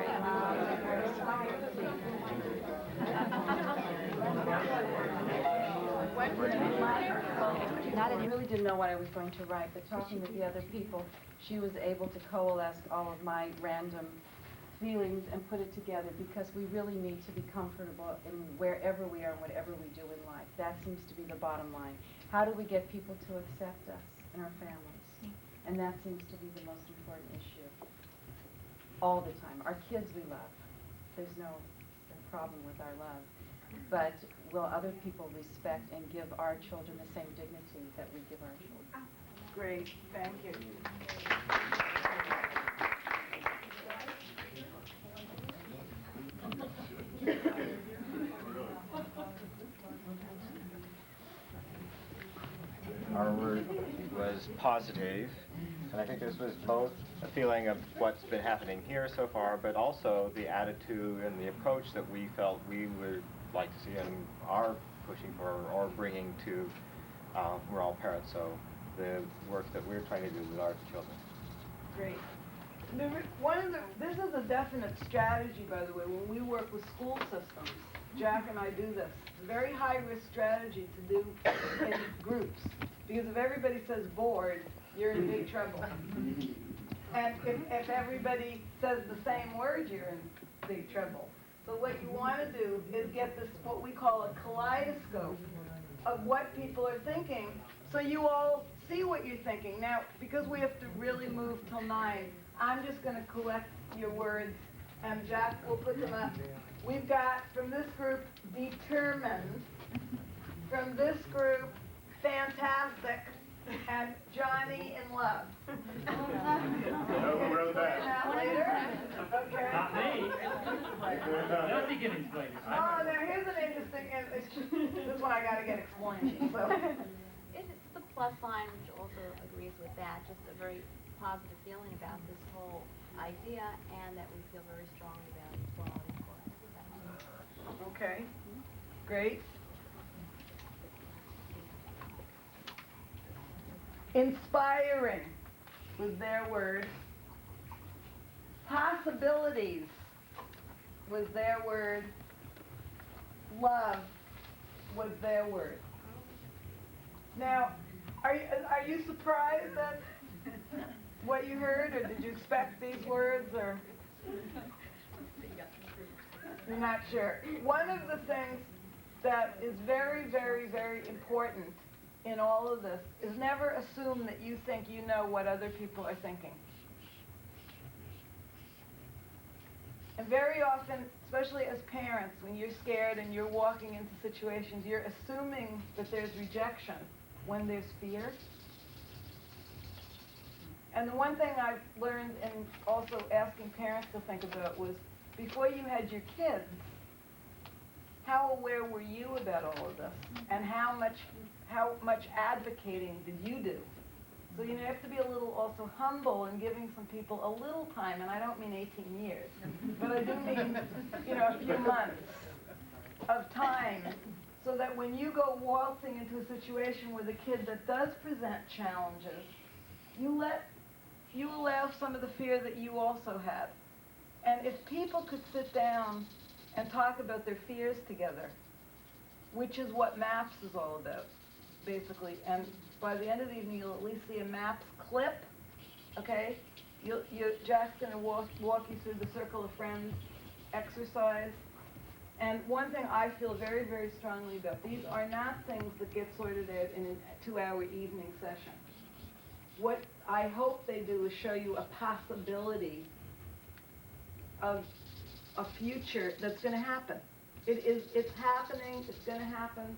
I really didn't know what I was going to write, but talking with the other people, she was able to coalesce all of my random feelings and put it together, because we really need to be comfortable in wherever we are and whatever we do in life. That seems to be the bottom line. How do we get people to accept us and our families? And that seems to be the most important issue. All the time. Our kids we love. There's no problem with our love. But will other people respect and give our children the same dignity that we give our children? Great, thank you. Our word was positive, and I think this was both a feeling of what's been happening here so far, but also the attitude and the approach that we felt we would like to see and are pushing for or bringing to, we're all parents, so the work that we're trying to do with our children. Great. This is a definite strategy, by the way, when we work with school systems. Jack and I do this. It's a very high-risk strategy to do in groups, because if everybody says bored, you're in big trouble. And if everybody says the same word, you're in big trouble. So what you want to do is get this, what we call a kaleidoscope of what people are thinking, so you all see what you're thinking. Now, because we have to really move till 9, I'm just going to collect your words, and Jack will put them up. We've got, from this group, determined. From this group, fantastic. And Johnny in love. Who wrote that? Later. Okay. Not me. Nothing can explain it. Oh, now here's an interesting, this one I gotta get explained, so. It's the plus sign, which also agrees with that, just a very positive feeling about this whole idea, and that we feel very strongly about equality for us. Okay, great. Inspiring was their word. Possibilities was their word. Love was their word. Now, are you surprised at what you heard, or did you expect these words, or you're not sure? One of the things that is very, very, very important in all of this is never assume that you think you know what other people are thinking. And very often, especially as parents, when you're scared and you're walking into situations, you're assuming that there's rejection when there's fear. And the one thing I've learned in also asking parents to think about was, before you had your kids, how aware were you about all of this? And how much advocating did you do? So you have to be a little also humble in giving some people a little time, and I don't mean 18 years, but I do mean, a few months of time, so that when you go waltzing into a situation with a kid that does present challenges, you allow some of the fear that you also have. And if people could sit down and talk about their fears together, which is what MAPS is all about, basically, and by the end of the evening, you'll at least see a MAPS clip, okay? Jack's going to walk you through the Circle of Friends exercise. And one thing I feel very, very strongly about, these are not things that get sorted out in a 2-hour evening session. What I hope they do is show you a possibility of a future that's going to happen. It's happening, it's going to happen,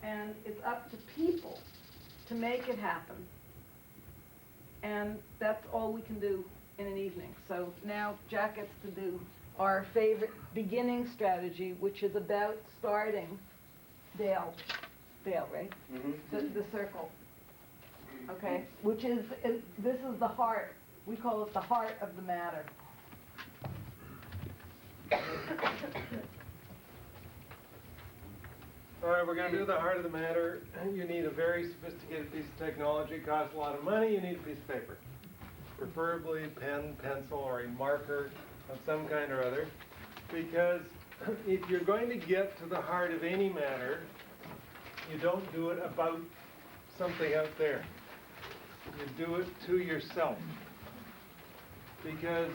and it's up to people to make it happen. And that's all we can do in an evening. So now Jack gets to do our favorite beginning strategy, which is about starting Dale, right? Mm-hmm. The circle. Okay, which is, this is the heart. We call it the heart of the matter. All right, we're going to do the heart of the matter. You need a very sophisticated piece of technology. It costs a lot of money. You need a piece of paper. Preferably pen, pencil, or a marker of some kind or other. Because if you're going to get to the heart of any matter, you don't do it about something out there. You do it to yourself. Because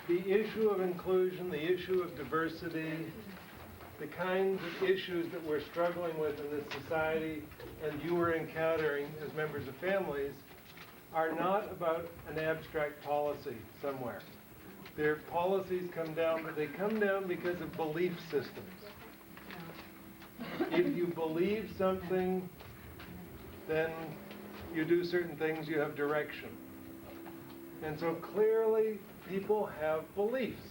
the issue of inclusion, the issue of diversity, the kinds of issues that we're struggling with in this society and you are encountering as members of families are not about an abstract policy somewhere. Their policies come down, but they come down because of belief systems. If you believe something, then you do certain things, you have direction. And so clearly people have beliefs.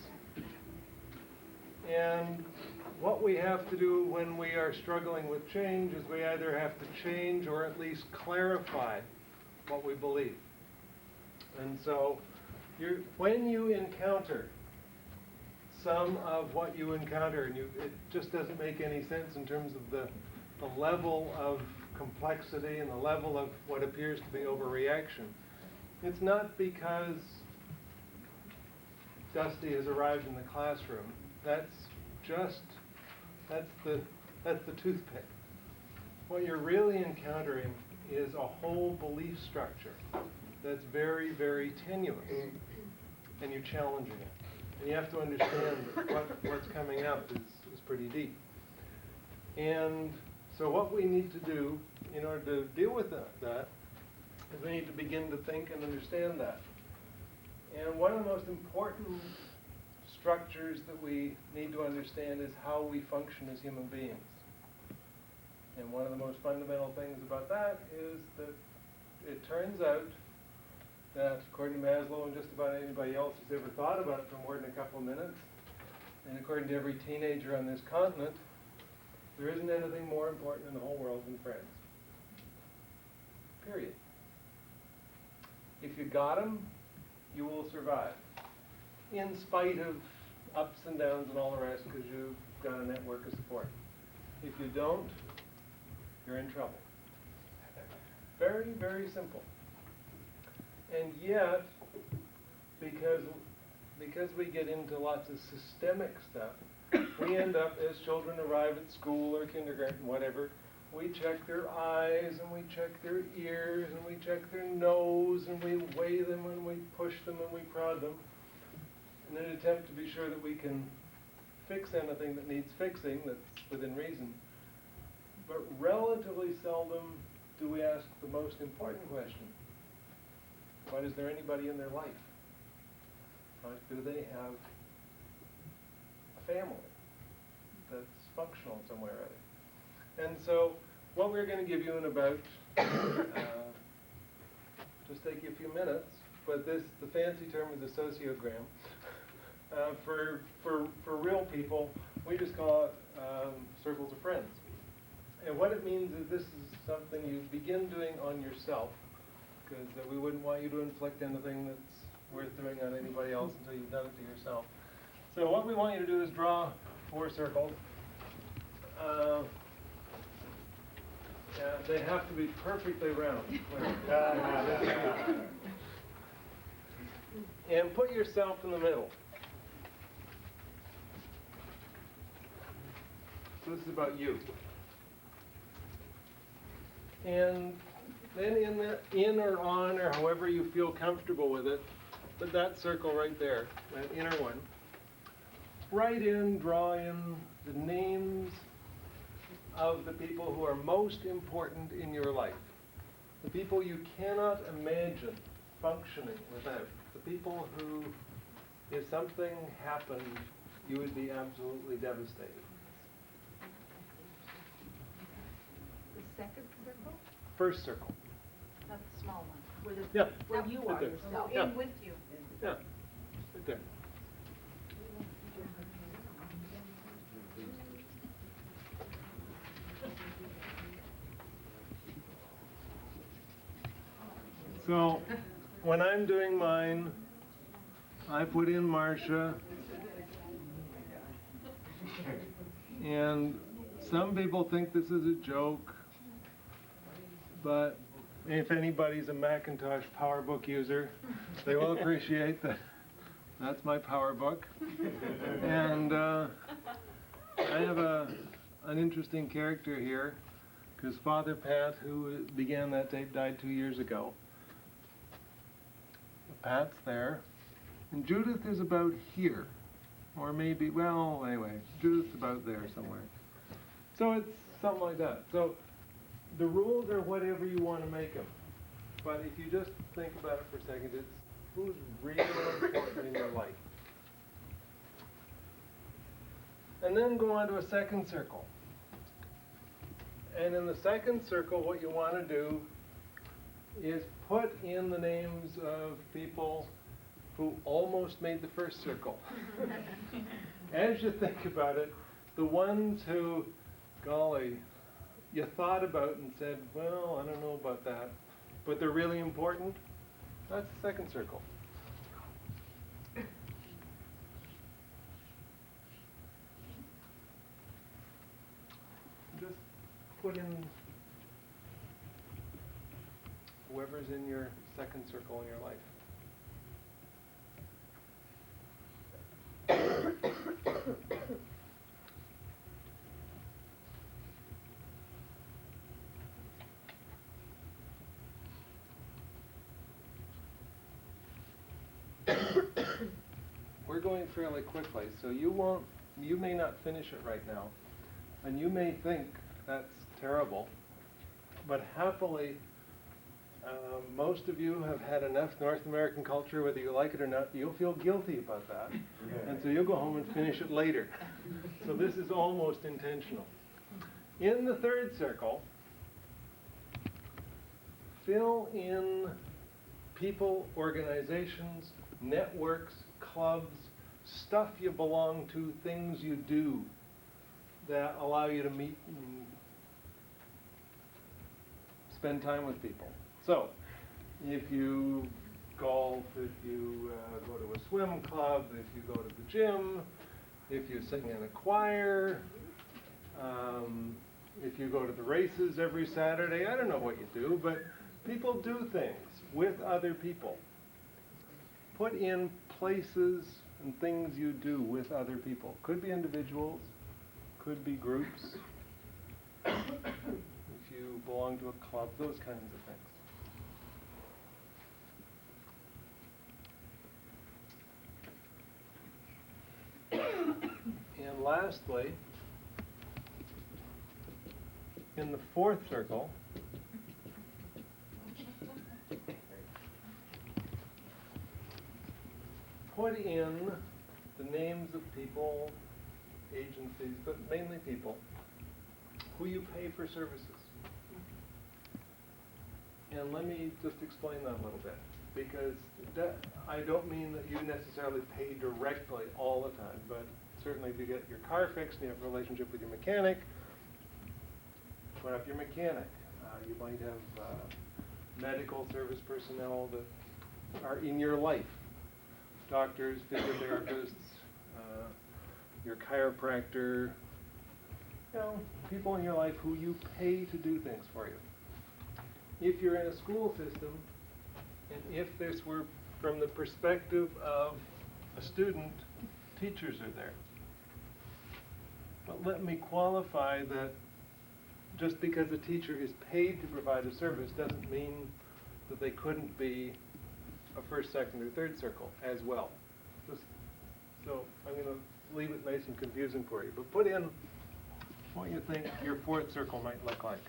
And what we have to do when we are struggling with change is we either have to change or at least clarify what we believe. And so when you encounter some of what you encounter, and it just doesn't make any sense in terms of the level of complexity and the level of what appears to be overreaction, it's not because Dusty has arrived in the classroom. That's the toothpick. What you're really encountering is a whole belief structure that's very, very tenuous, and you're challenging it. And you have to understand that what's coming up is pretty deep. And so what we need to do in order to deal with that is we need to begin to think and understand that. And one of the most important structures that we need to understand is how we function as human beings. And one of the most fundamental things about that is that it turns out that, according to Maslow and just about anybody else who's ever thought about it for more than a couple of minutes, and according to every teenager on this continent, there isn't anything more important in the whole world than friends. Period. If you got them, you will survive, in spite of ups and downs and all the rest, because you've got a network of support. If you don't, you're in trouble. Very, very simple. And yet, because we get into lots of systemic stuff, we end up, as children arrive at school or kindergarten, whatever, we check their eyes, and we check their ears, and we check their nose, and we weigh them, and we push them, and we prod them, in an attempt to be sure that we can fix anything that needs fixing that's within reason. But relatively seldom do we ask the most important question. What, is there anybody in their life? Right? Do they have a family that's functional in some way or other? And so what we're going to give you in about, just take you a few minutes, but the fancy term is a sociogram. For real people, we just call it circles of friends. And what it means is this is something you begin doing on yourself, because we wouldn't want you to inflict anything that's worth doing on anybody else until you've done it to yourself. So what we want you to do is draw 4 circles. They have to be perfectly round. And put yourself in the middle. So this is about you. And then in or on or however you feel comfortable with it, but that circle right there, that inner one, write in, draw in the names of the people who are most important in your life. The people you cannot imagine functioning without. The people who, if something happened, you would be absolutely devastated. The second circle? First circle. Not the small one. Where you are yourself. Yeah. In with you. Yeah, right there. So, when I'm doing mine, I put in Marsha, and some people think this is a joke, but if anybody's a Macintosh PowerBook user, they will appreciate that that's my PowerBook. And I have an interesting character here, because Father Pat, who began that tape, died 2 years ago. Pat's there, and Judith is about here, or maybe, well, anyway, Judith's about there somewhere. So it's something like that. So the rules are whatever you want to make them, but if you just think about it for a second, it's who's really important in your life. And then go on to a second circle. And in the second circle, what you want to do is put in the names of people who almost made the first circle. As you think about it, the ones who, golly, you thought about and said, well, I don't know about that, but they're really important, that's the second circle. Just put in whoever's in your second circle in your life. We're going fairly quickly, so you may not finish it right now, and you may think that's terrible, but happily, most of you have had enough North American culture, whether you like it or not, you'll feel guilty about that. And so you'll go home and finish it later. So this is almost intentional. In the third circle, fill in people, organizations, networks, clubs, stuff you belong to, things you do that allow you to meet and spend time with people. So, if you golf, if you go to a swim club, if you go to the gym, if you sing in a choir, if you go to the races every Saturday, I don't know what you do, but people do things with other people. Put in places and things you do with other people. Could be individuals, could be groups, if you belong to a club, those kinds of things. And lastly, in the fourth circle, put in the names of people, agencies, but mainly people, who you pay for services. And let me just explain that a little bit, because I don't mean that you necessarily pay directly all the time, but certainly if you get your car fixed and you have a relationship with your mechanic, put up your mechanic. You might have medical service personnel that are in your life. Doctors, physiotherapists, your chiropractor, people in your life who you pay to do things for you. If you're in a school system, and if this were from the perspective of a student, teachers are there. But let me qualify that just because a teacher is paid to provide a service doesn't mean that they couldn't be a first, second, or third circle as well. So I'm going to leave it nice and confusing for you, but put in what you think your fourth circle might look like.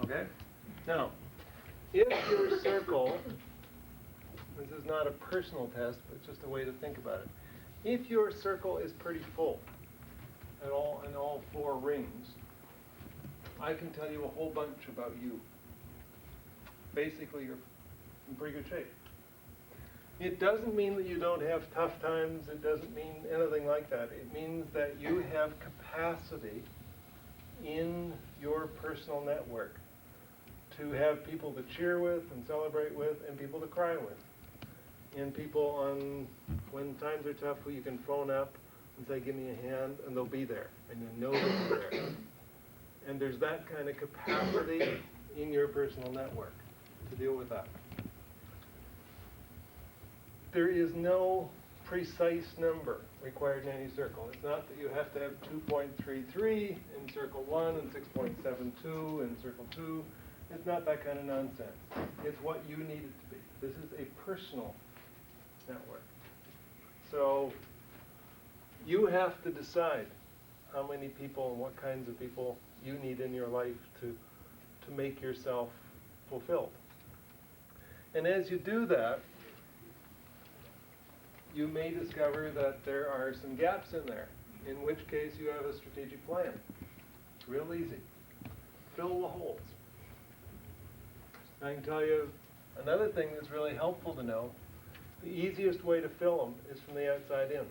Okay? Now, if your circle, this is not a personal test, but it's just a way to think about it. If your circle is pretty full in all four rings, I can tell you a whole bunch about you. Basically, you're in pretty good shape. It doesn't mean that you don't have tough times. It doesn't mean anything like that. It means that you have capacity in your personal network to have people to cheer with and celebrate with and people to cry with. And people when times are tough, who you can phone up and say, give me a hand, and they'll be there. And you know they'll be there. And there's that kind of capacity in your personal network to deal with that. There is no precise number required in any circle. It's not that you have to have 2.33 in circle 1 and 6.72 in circle 2. It's not that kind of nonsense. It's what you need it to be. This is a personal network. So you have to decide how many people and what kinds of people you need in your life to make yourself fulfilled. And as you do that, you may discover that there are some gaps in there, in which case you have a strategic plan. It's real easy. Fill the holes. I can tell you another thing that's really helpful to know. The easiest way to fill them is from the outside in.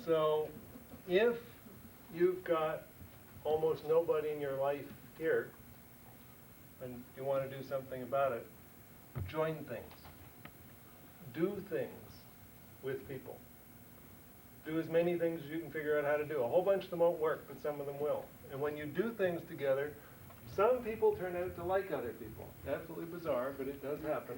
So if you've got almost nobody in your life here, and you want to do something about it, join things. Do things with people. Do as many things as you can figure out how to do. A whole bunch of them won't work, but some of them will. And when you do things together, some people turn out to like other people. Absolutely bizarre, but it does happen.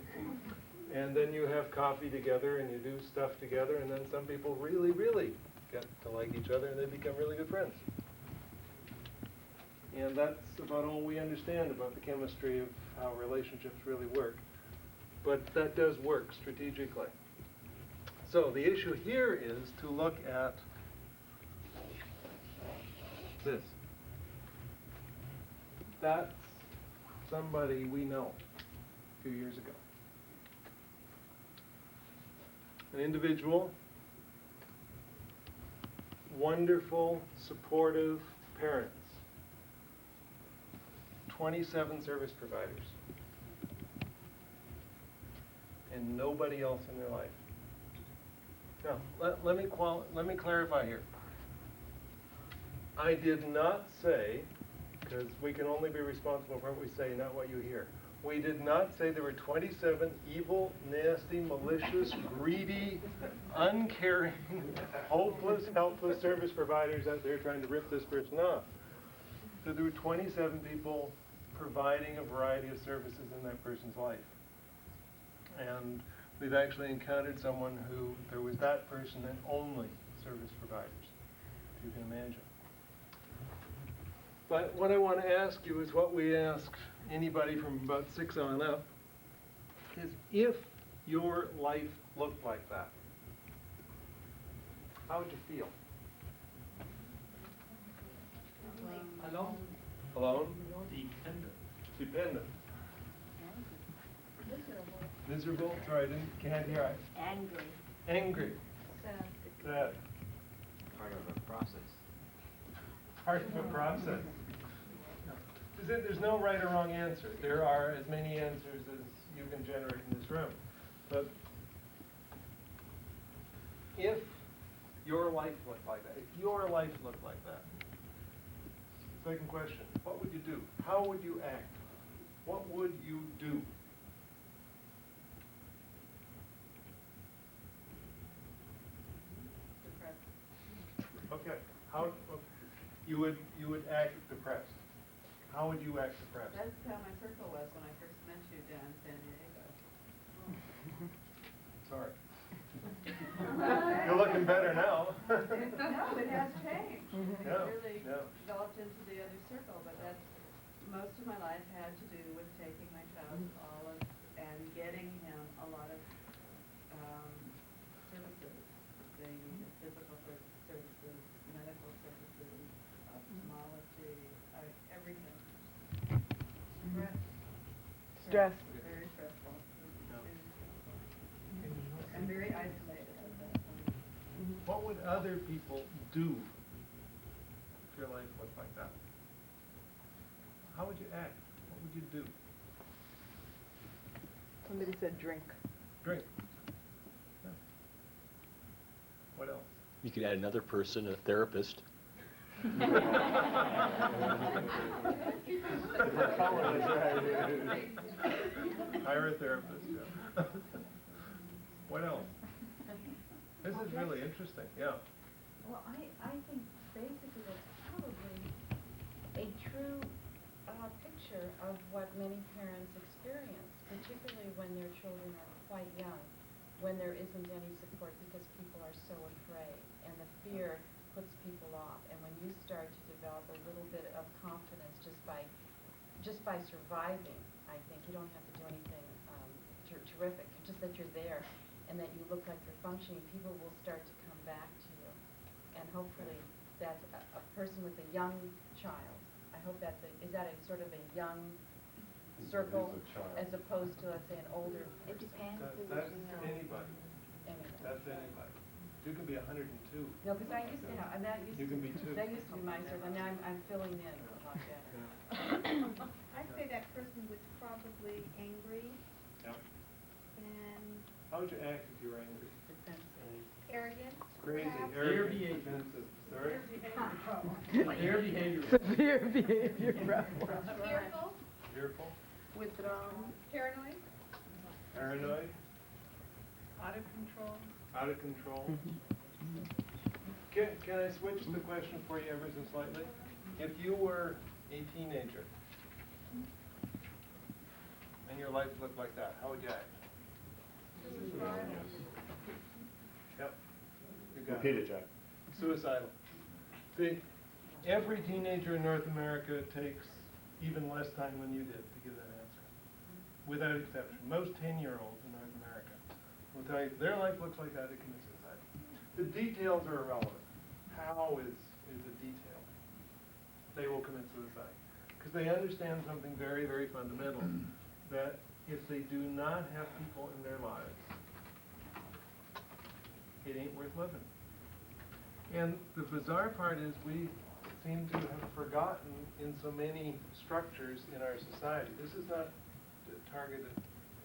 And then you have coffee together and you do stuff together, and then some people really, really get to like each other and they become really good friends. And that's about all we understand about the chemistry of how relationships really work. But that does work strategically. So the issue here is to look at this. That's somebody we know a few years ago. An individual, wonderful, supportive parents, 27 service providers, and nobody else in their life. Now, let me clarify here. I did not say, because we can only be responsible for what we say, not what you hear. We did not say there were 27 evil, nasty, malicious, greedy, uncaring, hopeless, helpless service providers out there trying to rip this person off. So there were 27 people providing a variety of services in that person's life. And we've actually encountered someone who, there was that person and only service providers, if you can imagine. But what I want to ask you is what we ask anybody from about 6 on up, is if your life looked like that, how would you feel? Alone. Alone? Dependent. Dependent. Miserable? Sorry, can't hear it. Angry. Angry. Sad. Part of the process. Part of a process. There's no right or wrong answer. There are as many answers as you can generate in this room. But if your life looked like that, if your life looked like that, second question, what would you do? How would you act? What would you do? Okay. How you would act depressed. How would you act depressed? That's how my circle was when I first met you down in San Diego. Sorry. You're looking better now. No, it has changed. Yeah, It really yeah. developed into the other circle, but that's, most of my life had to do with taking my child to Olive and getting him a lot of services. They needed physical services, medical services, ophthalmology, everything. Stress. Very stressful. I'm very isolated at that point. What would other people do if your life looked like that? How would you act? What would you do? Somebody said drink. Drink. Yeah. What else? You could add another person, a therapist. Hire a therapist, yeah. What else? This is really interesting, yeah. Well, I think basically that's probably a true picture of what many parents experience, particularly when their children are quite young, when there isn't any support because people are so afraid, and the fear puts people off. And when you start to develop a little bit of confidence just by surviving, I think you don't have to do anything terrific, just that you're there and that you look like you're functioning, people will start to come back to you. And hopefully that's a person with a young child. I hope is that a sort of a young circle as opposed to, let's say, an older person? It depends. That's anybody. That's anybody. You can be 102. No, because I used to have, and that used You can be two. That used to be my circle, and now I'm filling in a lot better. I'd say that person was probably angry Yeah. and How would you act if you were angry? arrogant. Crazy, perhaps. arrogant, behavior. defensive. Sorry? Their behavior. Severe behavior problem. Fearful, Fearful, Withdrawn, paranoid. paranoid, out of control. out of control. Can I switch the question for you ever so slightly? If you were a teenager and your life looked like that, how would you act? Yep. You got Repeat it, Jack. Suicidal. See, every teenager in North America takes even less time than you did to give that answer, without exception. Most 10-year-olds in North America will tell you their life looks like that, they commit suicide. The details are irrelevant. How is a detail. They will commit suicide. Because they understand something very, very fundamental, that if they do not have people in their lives, it ain't worth living. And the bizarre part is we seem to have forgotten in so many structures in our society. This is not targeted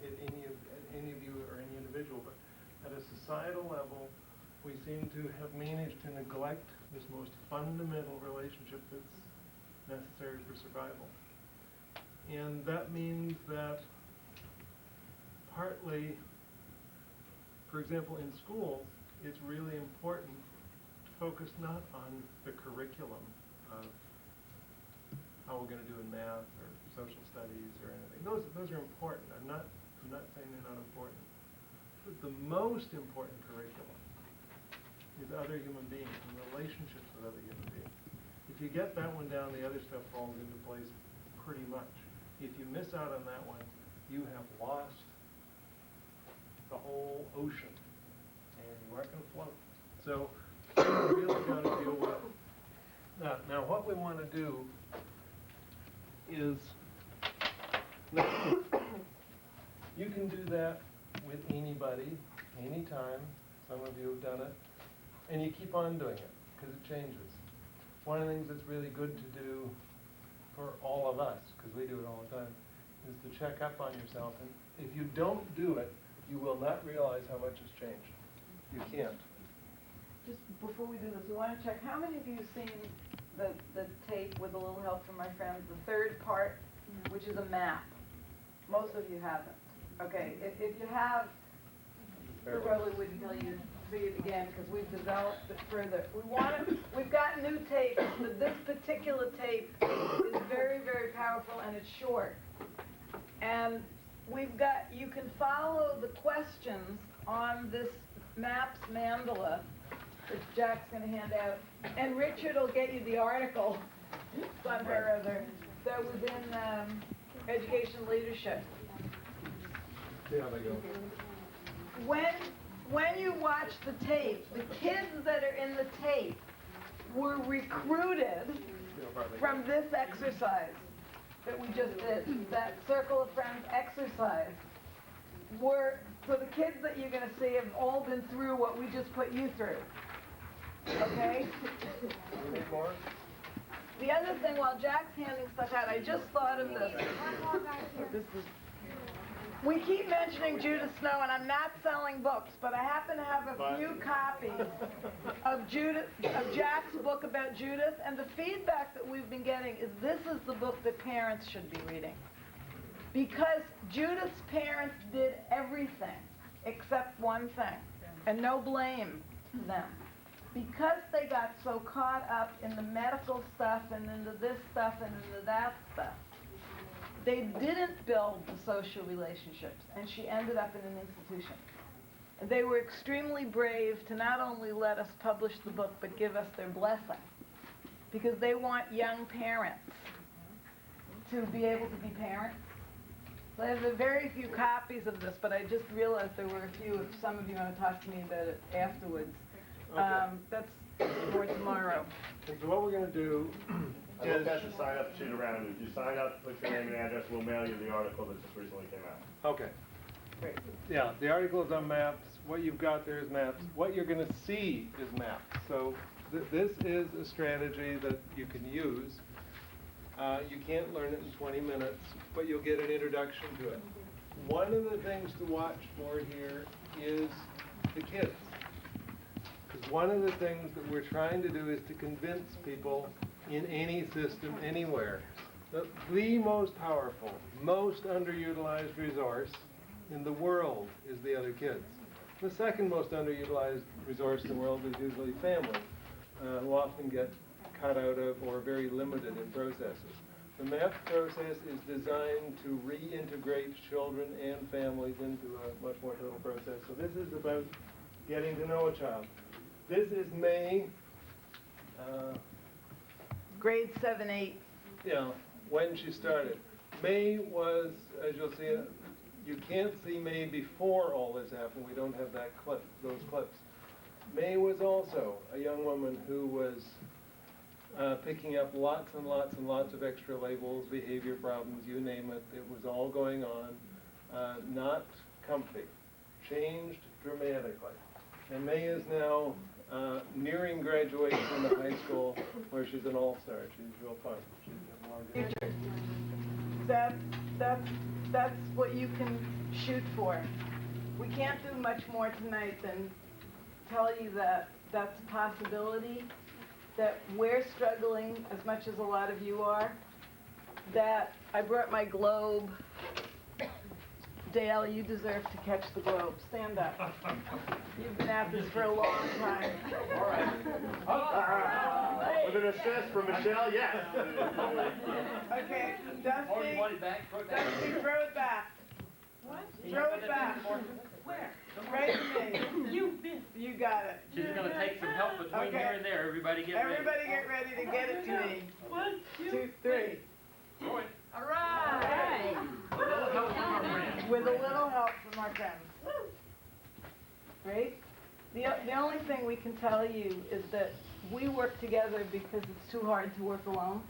at any of you or any individual, but at a societal level, we seem to have managed to neglect this most fundamental relationship that's necessary for survival. And that means that partly, for example, in schools, it's really important to focus not on the curriculum of how we're going to do in math or social studies or anything. Those are important. I'm not saying they're not important. But the most important curriculum is other human beings and relationships with other human beings. If you get that one down, the other stuff falls into place pretty much. If you miss out on that one, you have lost the whole ocean, and you aren't going to float. So we really got to deal with that. Now, what we want to do is, you can do that with anybody, anytime. Some of you have done it, and you keep on doing it because it changes. One of the things that's really good to do for all of us, because we do it all the time, is to check up on yourself. And if you don't do it, you will not realize how much has changed. You can't. Just before we do this, we want to check, how many of you have seen the tape with a little help from my friends, the third part, which is a map? Most of you haven't. Okay, if you have, we probably wouldn't tell you to see it again because we've developed it further. We've got new tapes, but this particular tape is very, very powerful and it's short. And you can follow the questions on this maps mandala that Jack's going to hand out. And Richard will get you the article somehow or other that was in Education Leadership. See how they go. When you watch the tape, the kids that are in the tape were recruited from this exercise that we just did, that Circle of Friends exercise. So the kids that you're going to see have all been through what we just put you through. Okay? We need more? The other thing, while Jack's handing stuff out, I just thought of this. We keep mentioning Judith Snow, and I'm not selling books, but I happen to have a few copies of Jack's book about Judith, and the feedback that we've been getting is this is the book that parents should be reading. Because Judith's parents did everything except one thing, and no blame to them. Because they got so caught up in the medical stuff and into this stuff and into that stuff, they didn't build the social relationships, and she ended up in an institution. And they were extremely brave to not only let us publish the book, but give us their blessing, because they want young parents to be able to be parents. So I have very few copies of this, but I just realized there were a few. If some of you want to talk to me about it afterwards, that's for tomorrow. And so what we're going to do I looked at the sign-up sheet around you. If you sign up, put your name and address, we'll mail you the article that just recently came out. Okay. Great. Yeah, the article is on maps. What you've got there is maps. What you're going to see is maps. So this is a strategy that you can use. You can't learn it in 20 minutes, but you'll get an introduction to it. One of the things to watch for here is the kids. Because one of the things that we're trying to do is to convince people in any system, anywhere, that the most powerful, most underutilized resource in the world is the other kids. The second most underutilized resource in the world is usually family, who often get cut out of or very limited in processes. The MAP process is designed to reintegrate children and families into a much more total process. So this is about getting to know a child. This is May. Grade 7, 8. Yeah, when she started. May was, as you'll see, you can't see May before all this happened. We don't have that clip, those clips. May was also a young woman who was picking up lots and lots and lots of extra labels, behavior problems, you name it. It was all going on. Not comfy. Changed dramatically. And May is now nearing graduation in the high school, where she's an all-star. She's real fun. She's a lot of good. That's what you can shoot for. We can't do much more tonight than tell you that that's a possibility, that we're struggling as much as a lot of you are, that I brought my globe. Dale, you deserve to catch the globe. Stand up. You've been at this for a long time. All right. With an assist from Michelle, yes. Okay, Dusty. Dusty, throw it back. What? Throw it back. Where? Right to me. You got it. She's gonna take some help between here and there. Everybody get ready. Everybody get ready to get it to me. 1, 2, 3. Throw it. All right. With a little help from our friends. Right? The only thing we can tell you is that we work together because it's too hard to work alone.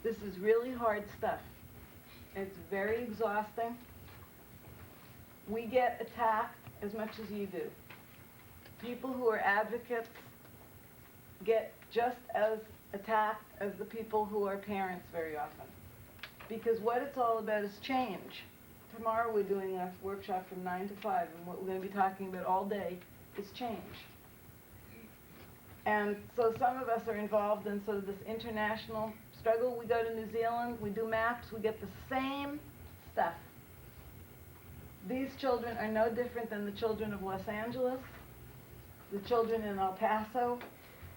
This is really hard stuff. It's very exhausting. We get attacked as much as you do. People who are advocates get just as attacked as the people who are parents very often. Because what it's all about is change. Tomorrow we're doing a workshop from 9 to 5, and what we're going to be talking about all day is change. And so some of us are involved in sort of this international struggle. We go to New Zealand, we do maps, we get the same stuff. These children are no different than the children of Los Angeles, the children in El Paso,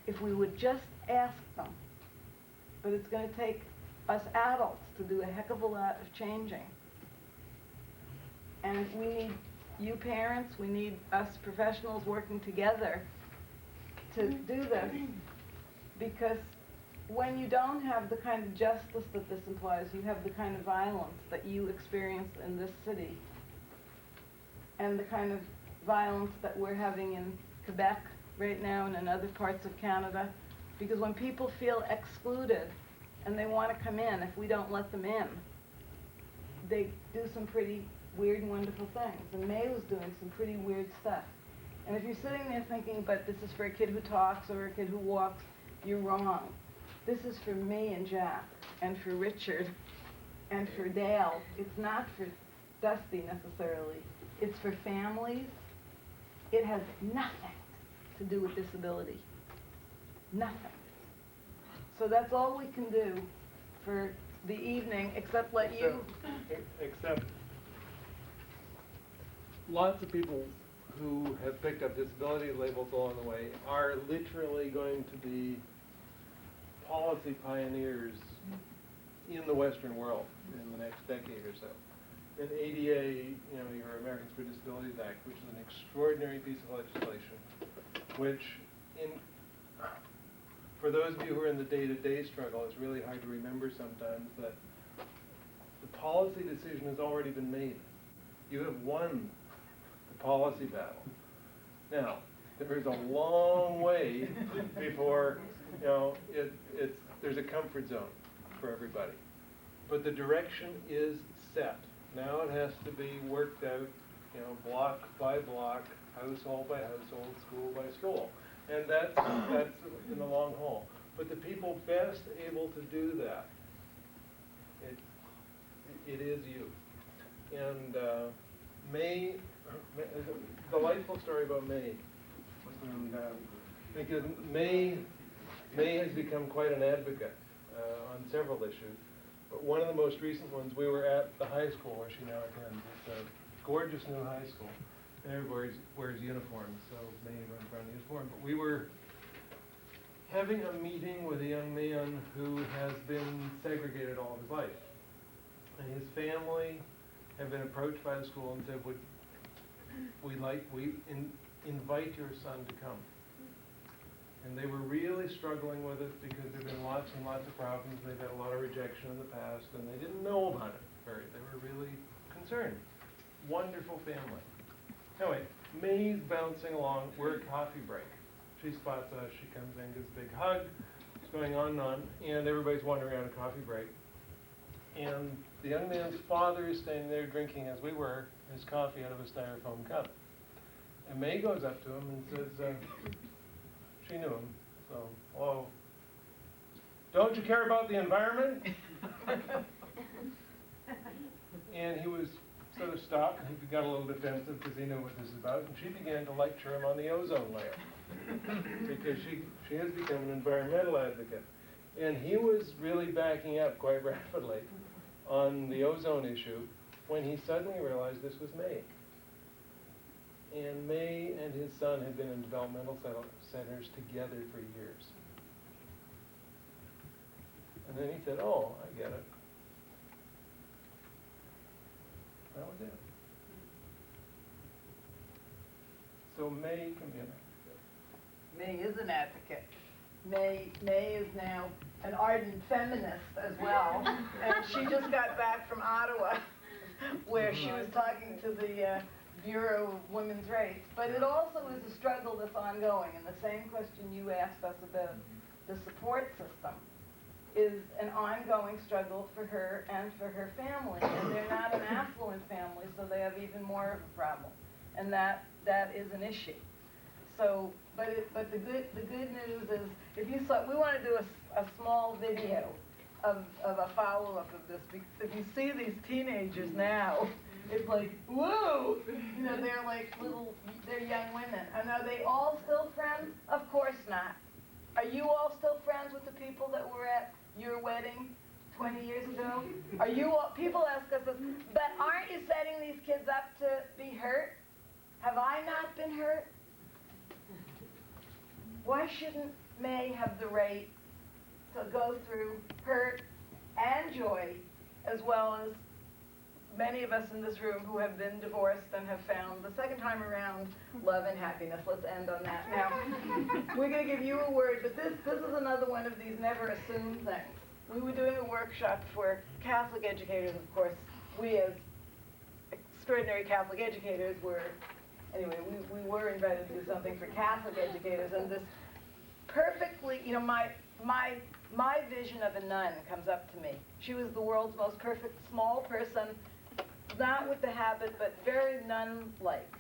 if we would just ask them. But it's going to take us adults to do a heck of a lot of changing. And we need you parents, we need us professionals working together to do this, because when you don't have the kind of justice that this implies, you have the kind of violence that you experience in this city, and the kind of violence that we're having in Quebec right now and in other parts of Canada, because when people feel excluded and they want to come in, if we don't let them in, they do some pretty weird and wonderful things. And May was doing some pretty weird stuff. And if you're sitting there thinking, but this is for a kid who talks or a kid who walks, you're wrong. This is for me and Jack, and for Richard, and for Dale. It's not for Dusty necessarily. It's for families. It has nothing to do with disability. Nothing. So that's all we can do for the evening, except let you... Except lots of people who have picked up disability labels along the way are literally going to be policy pioneers in the Western world in the next decade or so. And ADA, your Americans with Disabilities Act, which is an extraordinary piece of legislation, which for those of you who are in the day-to-day struggle, it's really hard to remember sometimes that the policy decision has already been made. You have won the policy battle. Now, there is a long way before, there's a comfort zone for everybody. But the direction is set. Now it has to be worked out, block by block, household by household, school by school. And that's in the long haul. But the people best able to do that, it is you. And May, a delightful story about May. And, because May has become quite an advocate on several issues. But one of the most recent ones, we were at the high school where she now attends. It's a gorgeous new high school. And everybody wears uniforms, so May runs around in uniform. But we were having a meeting with a young man who has been segregated all of his life. And his family have been approached by the school and said, we invite your son to come. And they were really struggling with it because there have been lots and lots of problems. They've had a lot of rejection in the past, and they didn't know about it. They were really concerned. Wonderful family. Anyway, May's bouncing along. We're at coffee break. She spots us. She comes in, gives a big hug. It's going on, and everybody's wandering around a coffee break. And the young man's father is standing there drinking, as we were, his coffee out of a styrofoam cup. And May goes up to him and says, she knew him, so, hello. Don't you care about the environment? And he was sort of stopped, and he got a little defensive because he knew what this is about, and she began to lecture him on the ozone layer. Because she has become an environmental advocate. And he was really backing up quite rapidly on the ozone issue when he suddenly realized this was May. And May and his son had been in developmental centers together for years. And then he said, oh, I get it. That was it. So May can be an advocate. May is an advocate. May is now an ardent feminist as well. And she just got back from Ottawa, where she was talking to the Bureau of Women's Rights. But it also is a struggle that's ongoing. And the same question you asked us about the support system is an ongoing struggle for her and for her family. And they're not an affluent family, so they have even more of a problem. And that is an issue. So, but the good news is, if you saw, we want to do a small video of a follow-up of this. Because if you see these teenagers now, it's like, whoa! You know, they're like they're young women. And are they all still friends? Of course not. Are you all still friends with the people that were at your wedding 20 years ago? Are you all, people ask us this, but aren't you setting these kids up to be hurt? Have I not been hurt? Why shouldn't May have the right to go through hurt and joy, as well as many of us in this room who have been divorced and have found the second time around love and happiness? Let's end on that. Now, we're going to give you a word, but this is another one of these never assume things. We were doing a workshop for Catholic educators, of course. We as extraordinary Catholic educators were, anyway, we were invited to do something for Catholic educators, and this perfectly, you know, my vision of a nun comes up to me. She was the world's most perfect small person, not with the habit, but very nun-like.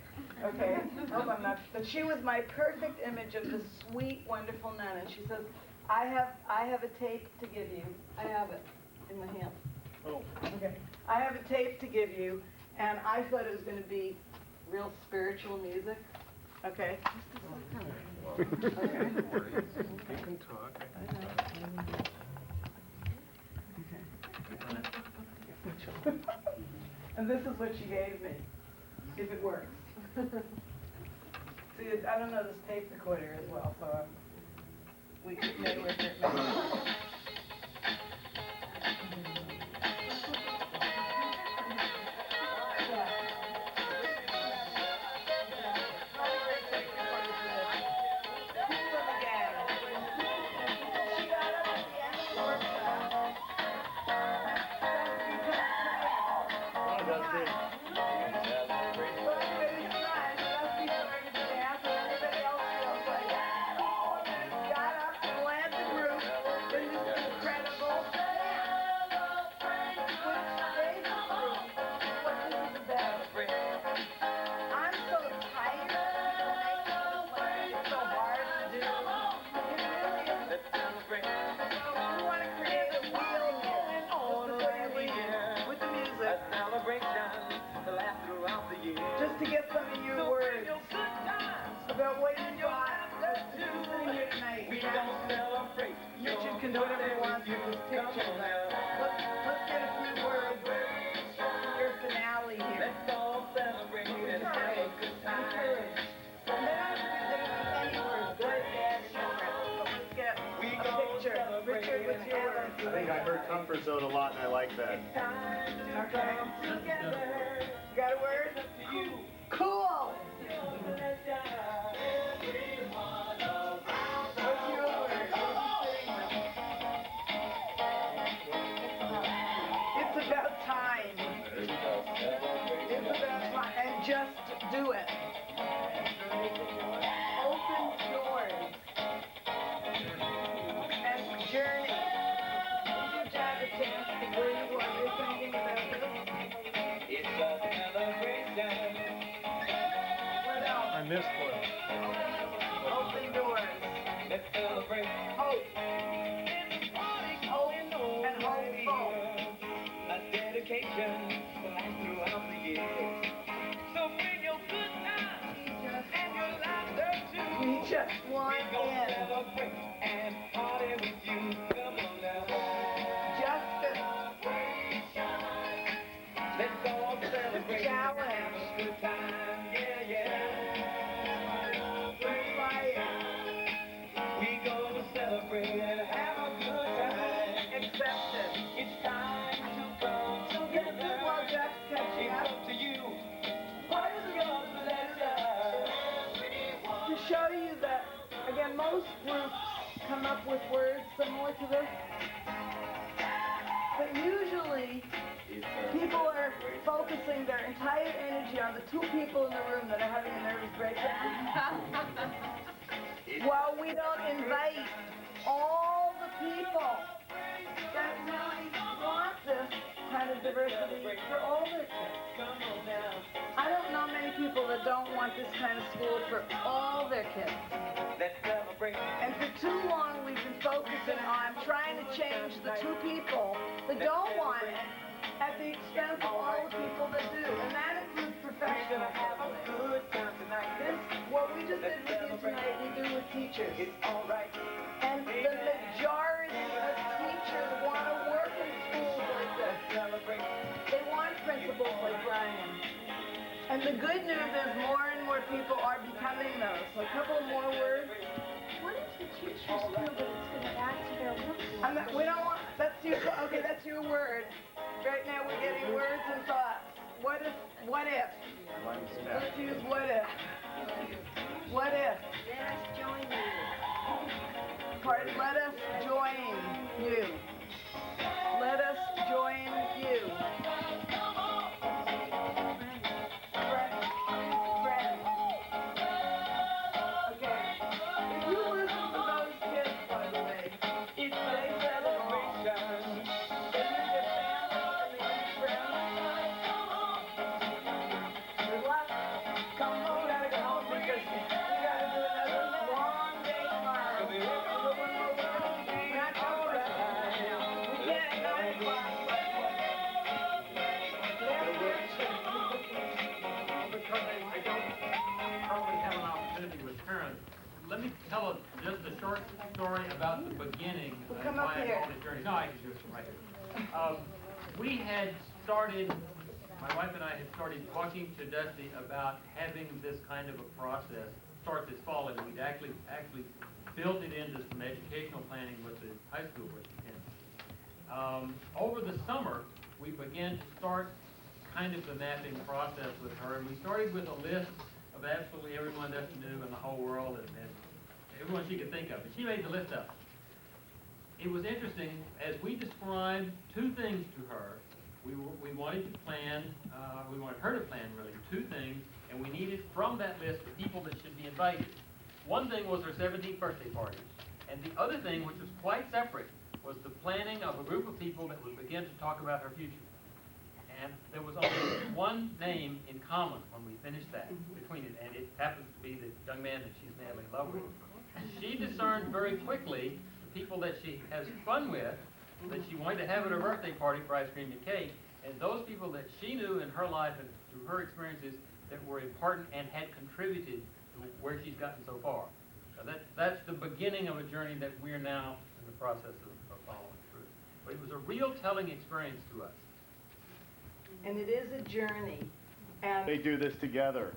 Okay? Hope I'm not, but she was my perfect image of this sweet, wonderful nun. And she says, I have a tape to give you. I have it in my hand. Oh. Okay. I have a tape to give you, and I thought it was going to be real spiritual music. Okay? Okay. You can talk. And this is what she gave me, if it works. See, I don't know this tape recorder as well, so we could make with it. Just to get some of your words about what you thought sitting here tonight. Richard can do whatever he wants with his picture. Let's get a few words for your finale here. Let's all celebrate and have a good time. And then I don't think there can be any words, good, bad, different. But let's get a picture. Richard, what's your word? I think I heard comfort zone a lot, and I like that. Okay. You got a word? Cool! What's your word? It's about time. It's about time. And just do it. Open doors. And journey. Give Jack a chance to breathe while you're thinking about this. It's a celebration. What else? I missed one. Open doors. Let's celebrate. Hope. Hope and hopeful. A dedication to last throughout the years. So bring your good times and your laughter too. We just want We're gonna in. celebrate and party with you. Come on. Can most groups come up with words similar to this? But usually, people are focusing their entire energy on the two people in the room that are having a nervous breakdown. While we don't invite all the people that really want this kind of diversity for all their kids. I don't know many people that don't want this kind of school for all their kids. And for too long, we've been focusing on trying to change the two people that don't want it at the expense of all the people that do. And that includes professionals. This, what we just did with you tonight, we do with teachers. And the majority of teachers want to work in schools like this. They want principals like Brian. And the good news is more and more people are becoming those. So a couple more words. What if the teachers feel that it's going to add to their work? We don't want, okay, that's your word. Right now we're getting words and thoughts. What if? Let's use what if. What if? Let us join you. Pardon, let us join you. Let us join you. Friend. Okay. If you listen to those kids, by the way, if they said it all, they need their family and they need friends. Good luck. Come home, we gotta go home because we gotta do another long day tomorrow. We're not going to rest. We can't at 9 o'clock. Because I don't probably have an opportunity with parents, let me tell just a short story about the beginning of Come up my here. adult journey. No, I can do it from right here. We had started, my wife and I had started talking to Dusty about having this kind of a process start this fall, and we'd actually built it into some educational planning with the high school we're in. Over the summer, we began to start kind of the mapping process with her, and we started with a list of absolutely everyone Dusty knew in the whole world, and everyone she could think of, and she made the list up. It was interesting, as we described two things to her, we wanted to plan, we wanted her to plan really two things, and we needed from that list the people that should be invited. One thing was her 17th birthday party, and the other thing, which was quite separate, was the planning of a group of people that would begin to talk about her future. And there was only one name in common when we finished that between it, and it happens to be the young man that she's madly in love with. She discerned very quickly the people that she has fun with, that she wanted to have at her birthday party for ice cream and cake, and those people that she knew in her life and through her experiences that were important and had contributed to where she's gotten so far. So that's the beginning of a journey that we're now in the process of following through. But it was a real telling experience to us. And it is a journey. And They do this together.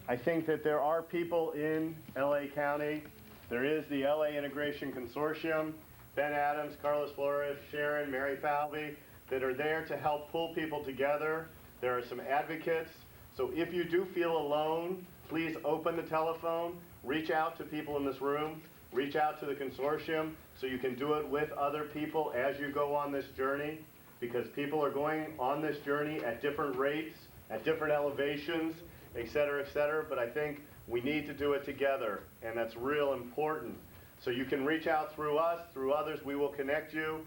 I think that there are people in LA County. There is the LA Integration Consortium, Ben Adams, Carlos Flores, Sharon, Mary Falvy, that are there to help pull people together. There are some advocates. So if you do feel alone, please open the telephone, reach out to people in this room, reach out to the consortium so you can do it with other people as you go on this journey, because people are going on this journey at different rates, at different elevations, et cetera, but I think we need to do it together, and that's real important. So you can reach out through us, through others, we will connect you.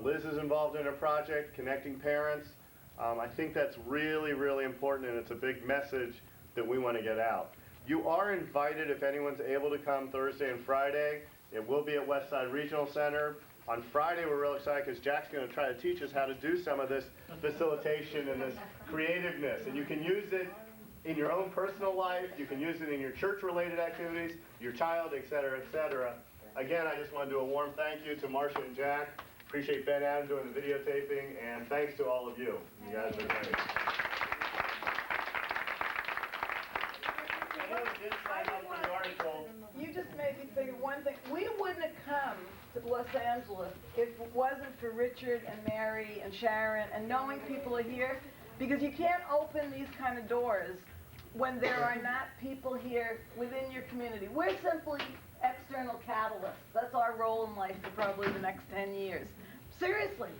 Liz is involved in a project, connecting parents. I think that's really, really important, and it's a big message that we want to get out. You are invited if anyone's able to come Thursday and Friday. It will be at Westside Regional Center. On Friday, we're real excited because Jack's going to try to teach us how to do some of this facilitation and this creativeness. And you can use it in your own personal life. You can use it in your church-related activities, your child, et cetera, et cetera. Again, I just want to do a warm thank you to Marsha and Jack. Appreciate Ben Adams doing the videotaping, and thanks to all of you. You guys are great. You just made me think of one thing. We wouldn't have come to Los Angeles if it wasn't for Richard and Mary and Sharon and knowing people are here, because you can't open these kind of doors when there are not people here within your community. We're simply external catalyst. That's our role in life for probably the next 10 years. Seriously,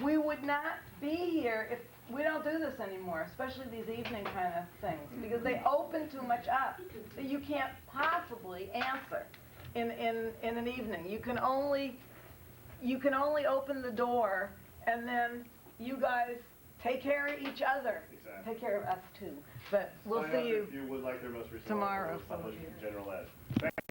we would not be here if we don't do this anymore, especially these evening kind of things, because they open too much up that you can't possibly answer in an evening. You can only open the door, and then you guys take care of each other. Exactly. Take care of us too. But we'll Sign see up you if you would like their most recent tomorrow. article published in General Ed.